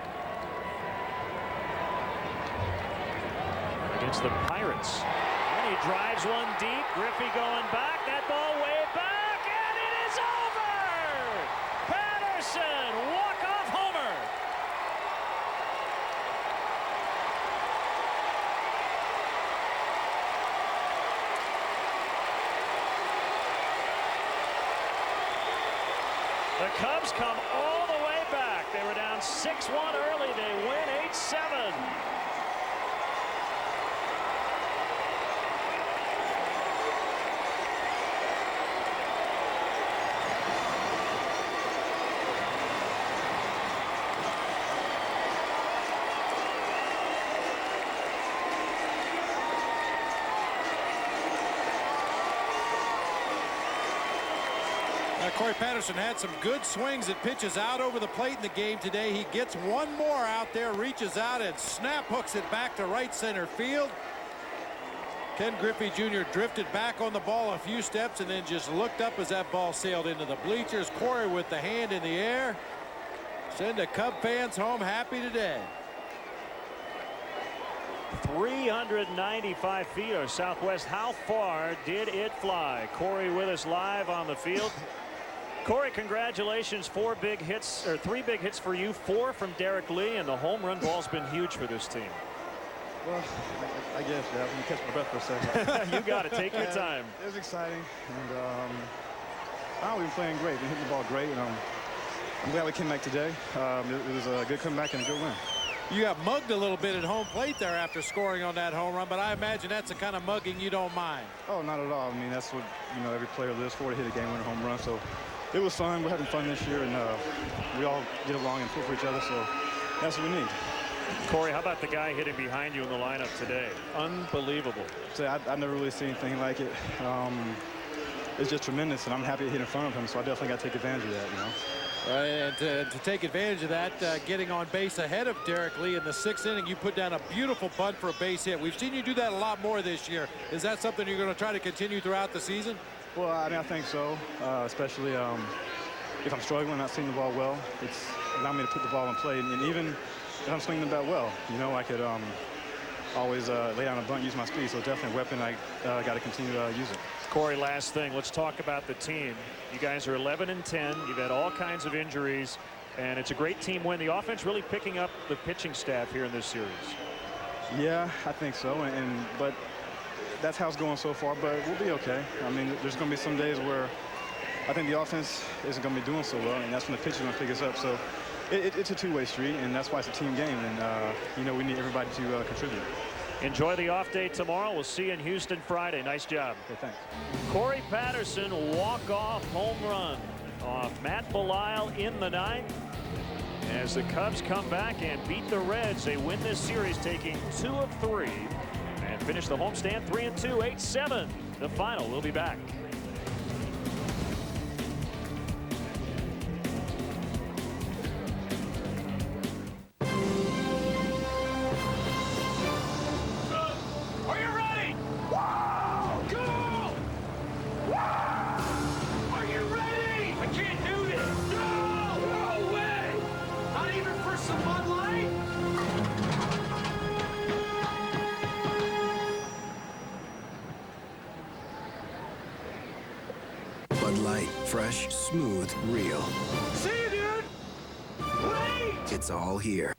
against the Pirates. And he drives one deep. Griffey going back. That ball way back, and it is over! Patterson, walk-off homer. The Cubs come all the way back. They were down 6-1 early. They win 8-7. Corey Patterson had some good swings at pitches out over the plate in the game today. He gets one more out there, reaches out and snap hooks it back to right center field. Ken Griffey Jr. drifted back on the ball a few steps and then just looked up as that ball sailed into the bleachers. Corey with the hand in the air. Send the Cub fans home happy today. 395 feet or southwest. How far did it fly? Corey with us live on the field. Corey, congratulations. 4 big hits, or 3 big hits for you, 4 from Derrek Lee, and the home run ball's been huge for this team. Well, I guess, yeah. Let me catch my breath for a second. You got to take your time. It was exciting, and we've been playing great. We've been hitting the ball great, and I'm glad we came back today. It was a good comeback and a good win. You got mugged a little bit at home plate there after scoring on that home run, but I imagine that's the kind of mugging you don't mind. Oh, not at all. I mean, that's what, you know, every player lives for, to hit a game-winner home run. So it was fun. We're having fun this year, and we all get along and pull for each other, so that's what we need. Corey, how about the guy hitting behind you in the lineup today? Unbelievable. So I've never really seen anything like it. It's just tremendous, and I'm happy to hit in front of him, so I definitely got to take advantage of that, you know. And to take advantage of that, getting on base ahead of Derrek Lee in the 6th inning, you put down a beautiful bunt for a base hit. We've seen you do that a lot more this year. Is that something you're going to try to continue throughout the season? Well, I mean, I think so, especially if I'm struggling, not seeing the ball well. It's allowed me to put the ball in play, and even if I'm swinging the bat well, you know, I could always lay down a bunt, use my speed. So it's definitely a weapon. I got to continue to use it. Corey, last thing, let's talk about the team. You guys are 11-10. You've had all kinds of injuries, and it's a great team win. The offense really picking up the pitching staff here in this series. Yeah, I think so, but that's how it's going so far. But we'll be okay. I mean, there's going to be some days where I think the offense isn't going to be doing so well, and that's when the pitcher's going to pick us up. So it's a two-way street, and that's why it's a team game, and you know, we need everybody to contribute. Enjoy the off day tomorrow. We'll see you in Houston Friday. Nice job. Okay, thanks. Corey Patterson, walk-off home run off Matt Belisle in the 9th. As the Cubs come back and beat the Reds, they win this series, taking 2 of 3 and finish the homestand 3-2, 8-7. The final. We'll be back. Fresh, smooth, real. See you, dude! Wait! It's all here.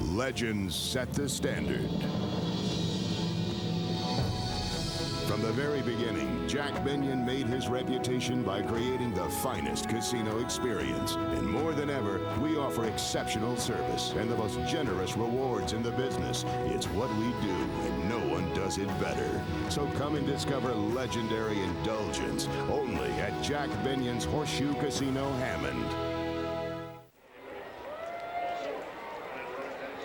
Legends set the standard. From the very beginning, Jack Benyon made his reputation by creating the finest casino experience. And more than ever, we offer exceptional service and the most generous rewards in the business. It's what we do, and no one does it better. So come and discover legendary indulgence only at Jack Benyon's Horseshoe Casino, Hammond.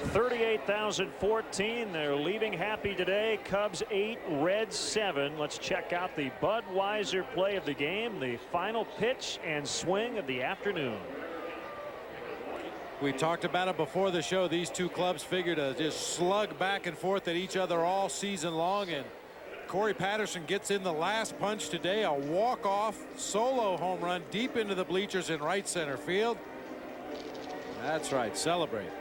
38,014. They're leaving happy today. Cubs 8, Reds 7. Let's check out the Budweiser play of the game, the final pitch and swing of the afternoon. We talked about it before the show. These two clubs figure to just slug back and forth at each other all season long, and Corey Patterson gets in the last punch today, a walk-off solo home run deep into the bleachers in right center field. That's right, celebrate.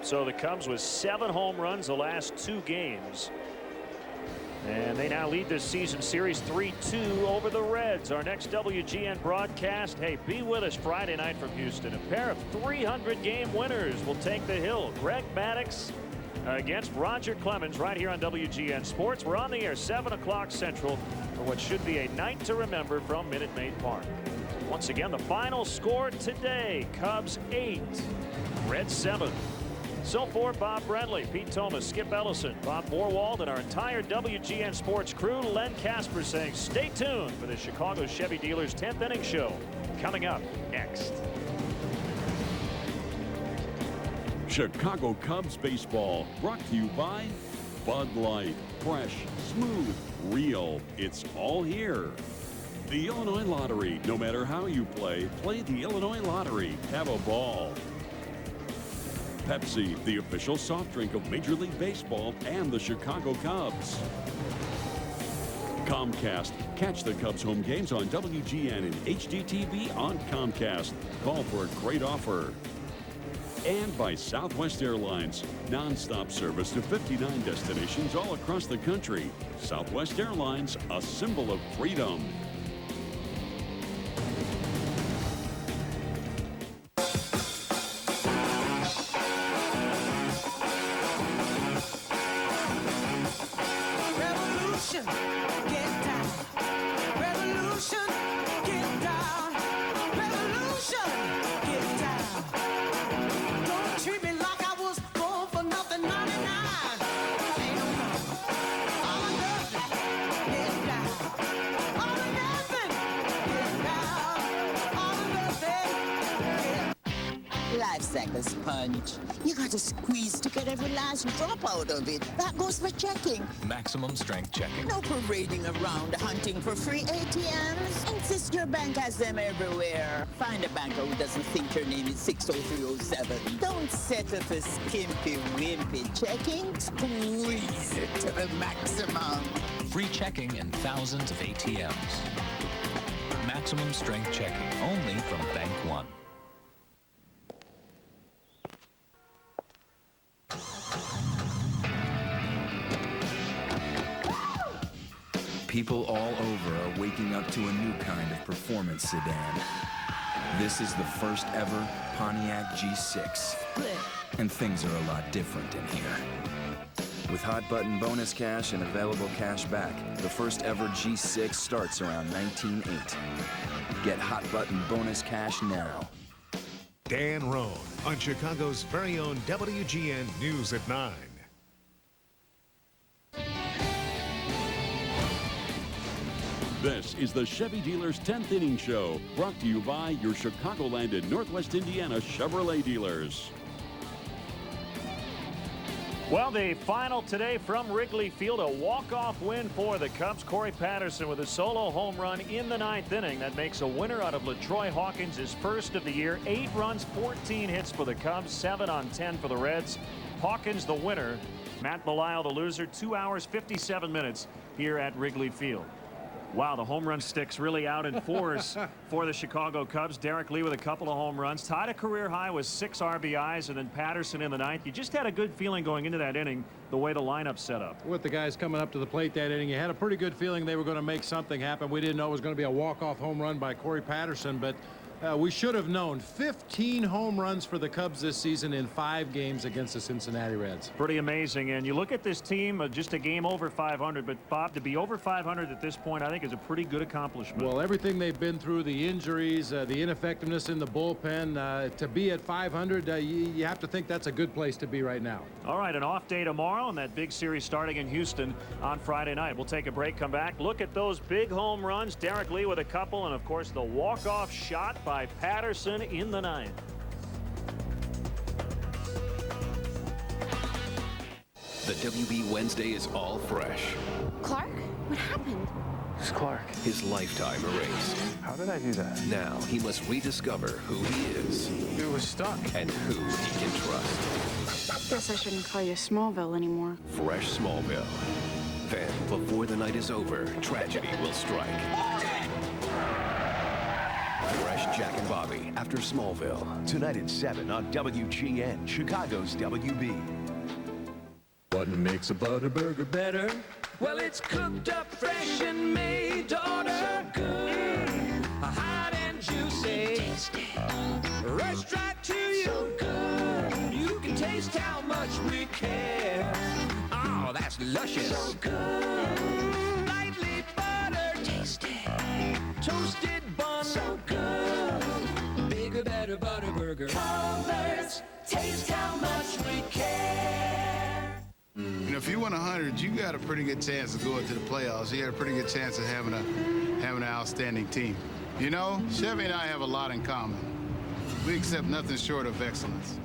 So the Cubs with 7 home runs the last 2 games. And they now lead this season series 3-2 over the Reds. Our next WGN broadcast, hey, be with us Friday night from Houston. A pair of 300-game winners will take the hill. Greg Maddux against Roger Clemens right here on WGN Sports. We're on the air 7 o'clock Central for what should be a night to remember from Minute Maid Park. Once again, the final score today, Cubs 8, Reds 7. So for Bob Brentley, Pete Thomas, Skip Ellison, Bob Borwald, and our entire WGN Sports crew, Len Casper saying stay tuned for the Chicago Chevy Dealers 10th Inning Show coming up next. Chicago Cubs baseball brought to you by Bud Light. Fresh, smooth, real. It's all here. The Illinois Lottery. No matter how you play the Illinois Lottery. Have a ball. Pepsi, the official soft drink of Major League Baseball and the Chicago Cubs. Comcast. Catch the Cubs home games on WGN and HDTV on Comcast. Call for a great offer. And by Southwest Airlines. Non-stop service to 59 destinations all across the country. Southwest Airlines, a symbol of freedom. Like a sponge. You got to squeeze to get every last drop out of it. That goes for checking. Maximum strength checking. No parading around hunting for free ATMs. Insist your bank has them everywhere. Find a banker who doesn't think your name is 60307. Don't settle for skimpy wimpy checking. Squeeze it to the maximum. Free checking in thousands of ATMs. Maximum strength checking only from Bank One. People all over are waking up to a new kind of performance sedan. This is the first ever Pontiac G6. And things are a lot different in here. With hot button bonus cash and available cash back, the first ever G6 starts around $19,800. Get hot button bonus cash now. Dan Roan on Chicago's very own WGN News at 9. This is the Chevy Dealers 10th Inning Show, brought to you by your Chicagoland and Northwest Indiana Chevrolet dealers. Well, the final today from Wrigley Field, a walk-off win for the Cubs. Corey Patterson with a solo home run in the 9th inning. That makes a winner out of LaTroy Hawkins, his first of the year. 8 runs, 14 hits for the Cubs, 7 on 10 for the Reds. Hawkins the winner, Matt Belisle the loser. 2 hours, 57 minutes here at Wrigley Field. Wow, the home run stick's really out in force for the Chicago Cubs. Derrek Lee with a couple of home runs. Tied a career high with 6 RBIs, and then Patterson in the 9th. You just had a good feeling going into that inning, the way the lineup set up. With the guys coming up to the plate that inning, you had a pretty good feeling they were going to make something happen. We didn't know it was going to be a walk-off home run by Corey Patterson, but we should have known. 15 home runs for the Cubs this season in 5 games against the Cincinnati Reds. Pretty amazing. And you look at this team, just a game over 500. But, Bob, to be over 500 at this point, I think is a pretty good accomplishment. Well, everything they've been through, the injuries, the ineffectiveness in the bullpen, to be at 500, you have to think that's a good place to be right now. All right, an off day tomorrow, and that big series starting in Houston on Friday night. We'll take a break, come back, look at those big home runs. Derrek Lee with a couple, and, of course, the walk-off shot by Patterson in the 9th. The WB Wednesday is all fresh. Clark? What happened? It's Clark. His lifetime erased. How did I do that? Now he must rediscover who he is. It was stuck. And who he can trust. Guess I shouldn't call you Smallville anymore. Fresh Smallville. Then, before the night is over, tragedy will strike. Fresh Jack and Bobby after Smallville. Tonight at 7 on WGN, Chicago's WB. What makes a Butterburger better? Well, it's cooked up fresh and made to order. So good. Hot and juicy. Tasty. Rushed right to you. So good. You can taste how much we care. Oh, that's luscious. So good. Lightly buttered. Tasty. Toasted bun. So good. Bigger, better Butterburger. Culver's. Taste how much we care. You know, if you win 100, you got a pretty good chance of going to the playoffs. You got a pretty good chance of having an outstanding team. You know, Chevy and I have a lot in common. We accept nothing short of excellence.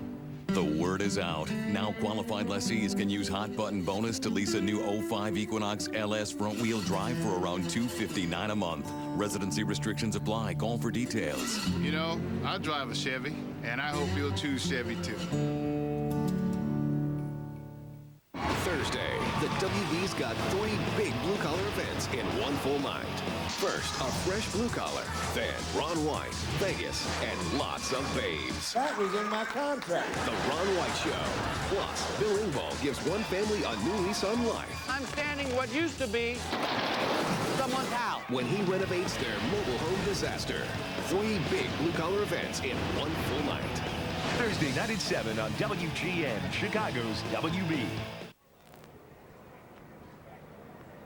The word is out. Now qualified lessees can use hot button bonus to lease a new 05 Equinox LS front wheel drive for around $259 a month. Residency restrictions apply. Call for details. You know, I drive a Chevy, and I hope you'll choose Chevy too. Thursday, the WB's got 3 big blue-collar events in one full night. First, a fresh blue collar. Then, Ron White, Vegas, and lots of babes. That was in my contract. The Ron White Show. Plus, Bill Engvall gives one family a new lease on life I'm standing what used to be someone's house. when he renovates their mobile home disaster. 3 big blue-collar events in one full night. Thursday night at 7 on WGN, Chicago's WB.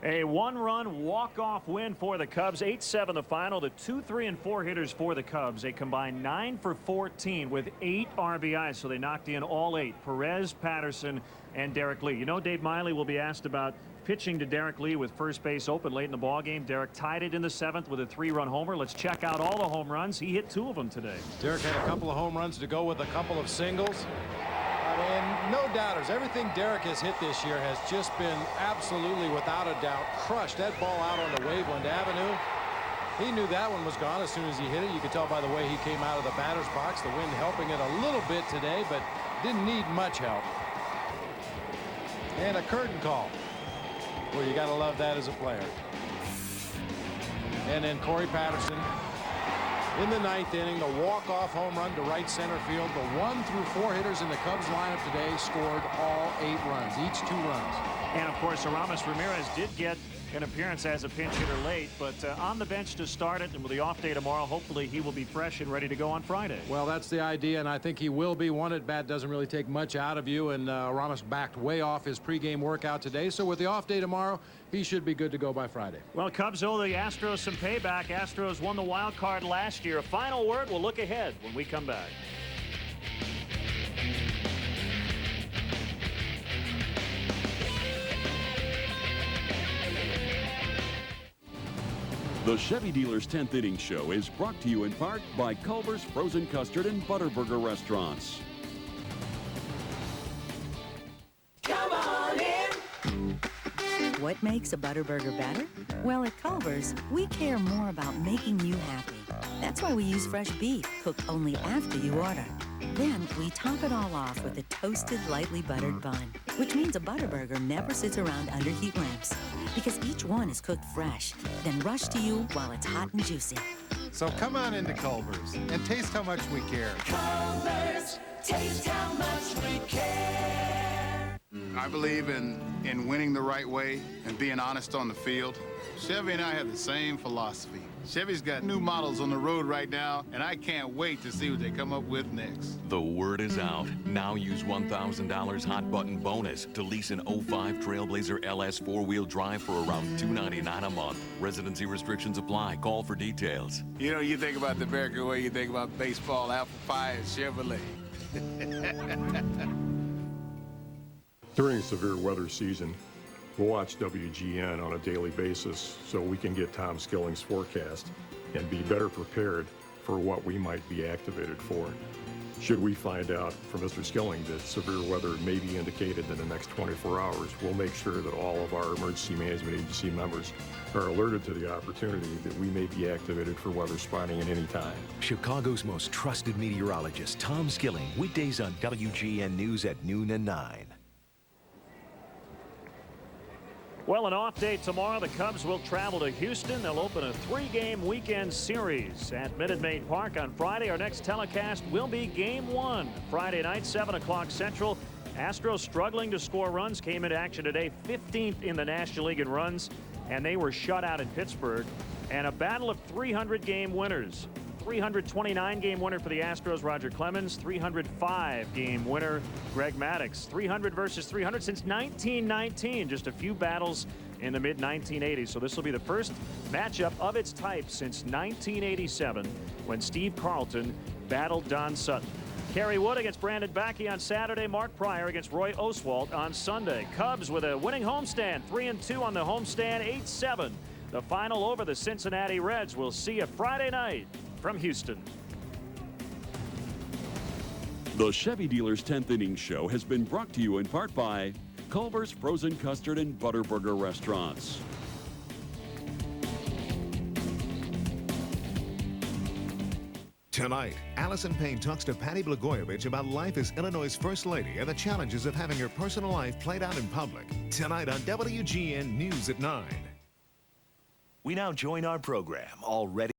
A 1-run walk-off win for the Cubs. 8-7 the final. The 2, 3, and 4 hitters for the Cubs. They combined 9 for 14 with 8 RBIs. So they knocked in all 8. Perez, Patterson, and Derrek Lee. You know, Dave Miley will be asked about pitching to Derrek Lee with first base open late in the ballgame. Derrek tied it in the 7th with a 3-run homer. Let's check out all the home runs. He hit 2 of them today. Derrek had a couple of home runs to go with a couple of singles. And no doubters, everything Derrek has hit this year has just been absolutely, without a doubt, crushed. That ball out on the Waveland Avenue. He knew that one was gone as soon as he hit it. You could tell by the way he came out of the batter's box. The wind helping it a little bit today, but didn't need much help. And a curtain call. Well, you got to love that as a player. And then Corey Patterson in the 9th inning, the walk-off home run to right center field. The 1 through 4 hitters in the Cubs lineup today scored all 8 runs, each 2 runs. And of course, Aramis Ramirez did get an appearance as a pinch hitter late, but on the bench to start it, and with the off day tomorrow, hopefully he will be fresh and ready to go on Friday. Well, that's the idea, and I think he will be. One at bat doesn't really take much out of you, and Aramis backed way off his pregame workout today. So with the off day tomorrow, he should be good to go by Friday. Well, Cubs owe the Astros some payback. Astros won the wild card last year. A final word, we'll look ahead when we come back. The Chevy Dealer's 10th Inning Show is brought to you in part by Culver's Frozen Custard and Butterburger Restaurants. Come on in. What makes a Butterburger better? Well, at Culver's, we care more about making you happy. That's why we use fresh beef, cooked only after you order. Then we top it all off with a toasted, lightly buttered bun, which means a Butterburger never sits around under heat lamps, because each one is cooked fresh, then rushed to you while it's hot and juicy. So come on into Culver's and taste how much we care. Culver's, taste how much we care. I believe in winning the right way and being honest on the field. Chevy and I have the same philosophy. Chevy's got new models on the road right now, and I can't wait to see what they come up with next. The word is out. Now use $1,000 hot button bonus to lease an 05 Trailblazer LS 4-wheel drive for around $299 a month. Residency restrictions apply. Call for details. You know, you think about the American way, you think about baseball, apple pie, and Chevrolet. During severe weather season, we'll watch WGN on a daily basis so we can get Tom Skilling's forecast and be better prepared for what we might be activated for. Should we find out from Mr. Skilling that severe weather may be indicated in the next 24 hours, we'll make sure that all of our emergency management agency members are alerted to the opportunity that we may be activated for weather spotting at any time. Chicago's most trusted meteorologist, Tom Skilling, weekdays on WGN News at noon and 9. Well, an off day tomorrow. The Cubs will travel to Houston. They'll open a 3-game weekend series at Minute Maid Park on Friday. Our next telecast will be Game 1. Friday night, 7 o'clock Central. Astros struggling to score runs. Came into action today, 15th in the National League in runs, and they were shut out in Pittsburgh. And a battle of 300-game winners. 329-game winner for the Astros, Roger Clemens. 305-game winner, Greg Maddux. 300 versus 300 since 1919. Just a few battles in the mid-1980s. So this will be the first matchup of its type since 1987 when Steve Carlton battled Don Sutton. Kerry Wood against Brandon Backey on Saturday. Mark Pryor against Roy Oswalt on Sunday. Cubs with a winning homestand. 3-2 on the homestand. 8-7. The final over the Cincinnati Reds. We'll see you Friday night from Houston. The Chevy Dealer's 10th Inning Show has been brought to you in part by Culver's Frozen Custard and Butterburger Restaurants. Tonight, Allison Payne talks to Patty Blagojevich about life as Illinois' First Lady and the challenges of having her personal life played out in public. Tonight on WGN News at 9. We now join our program already.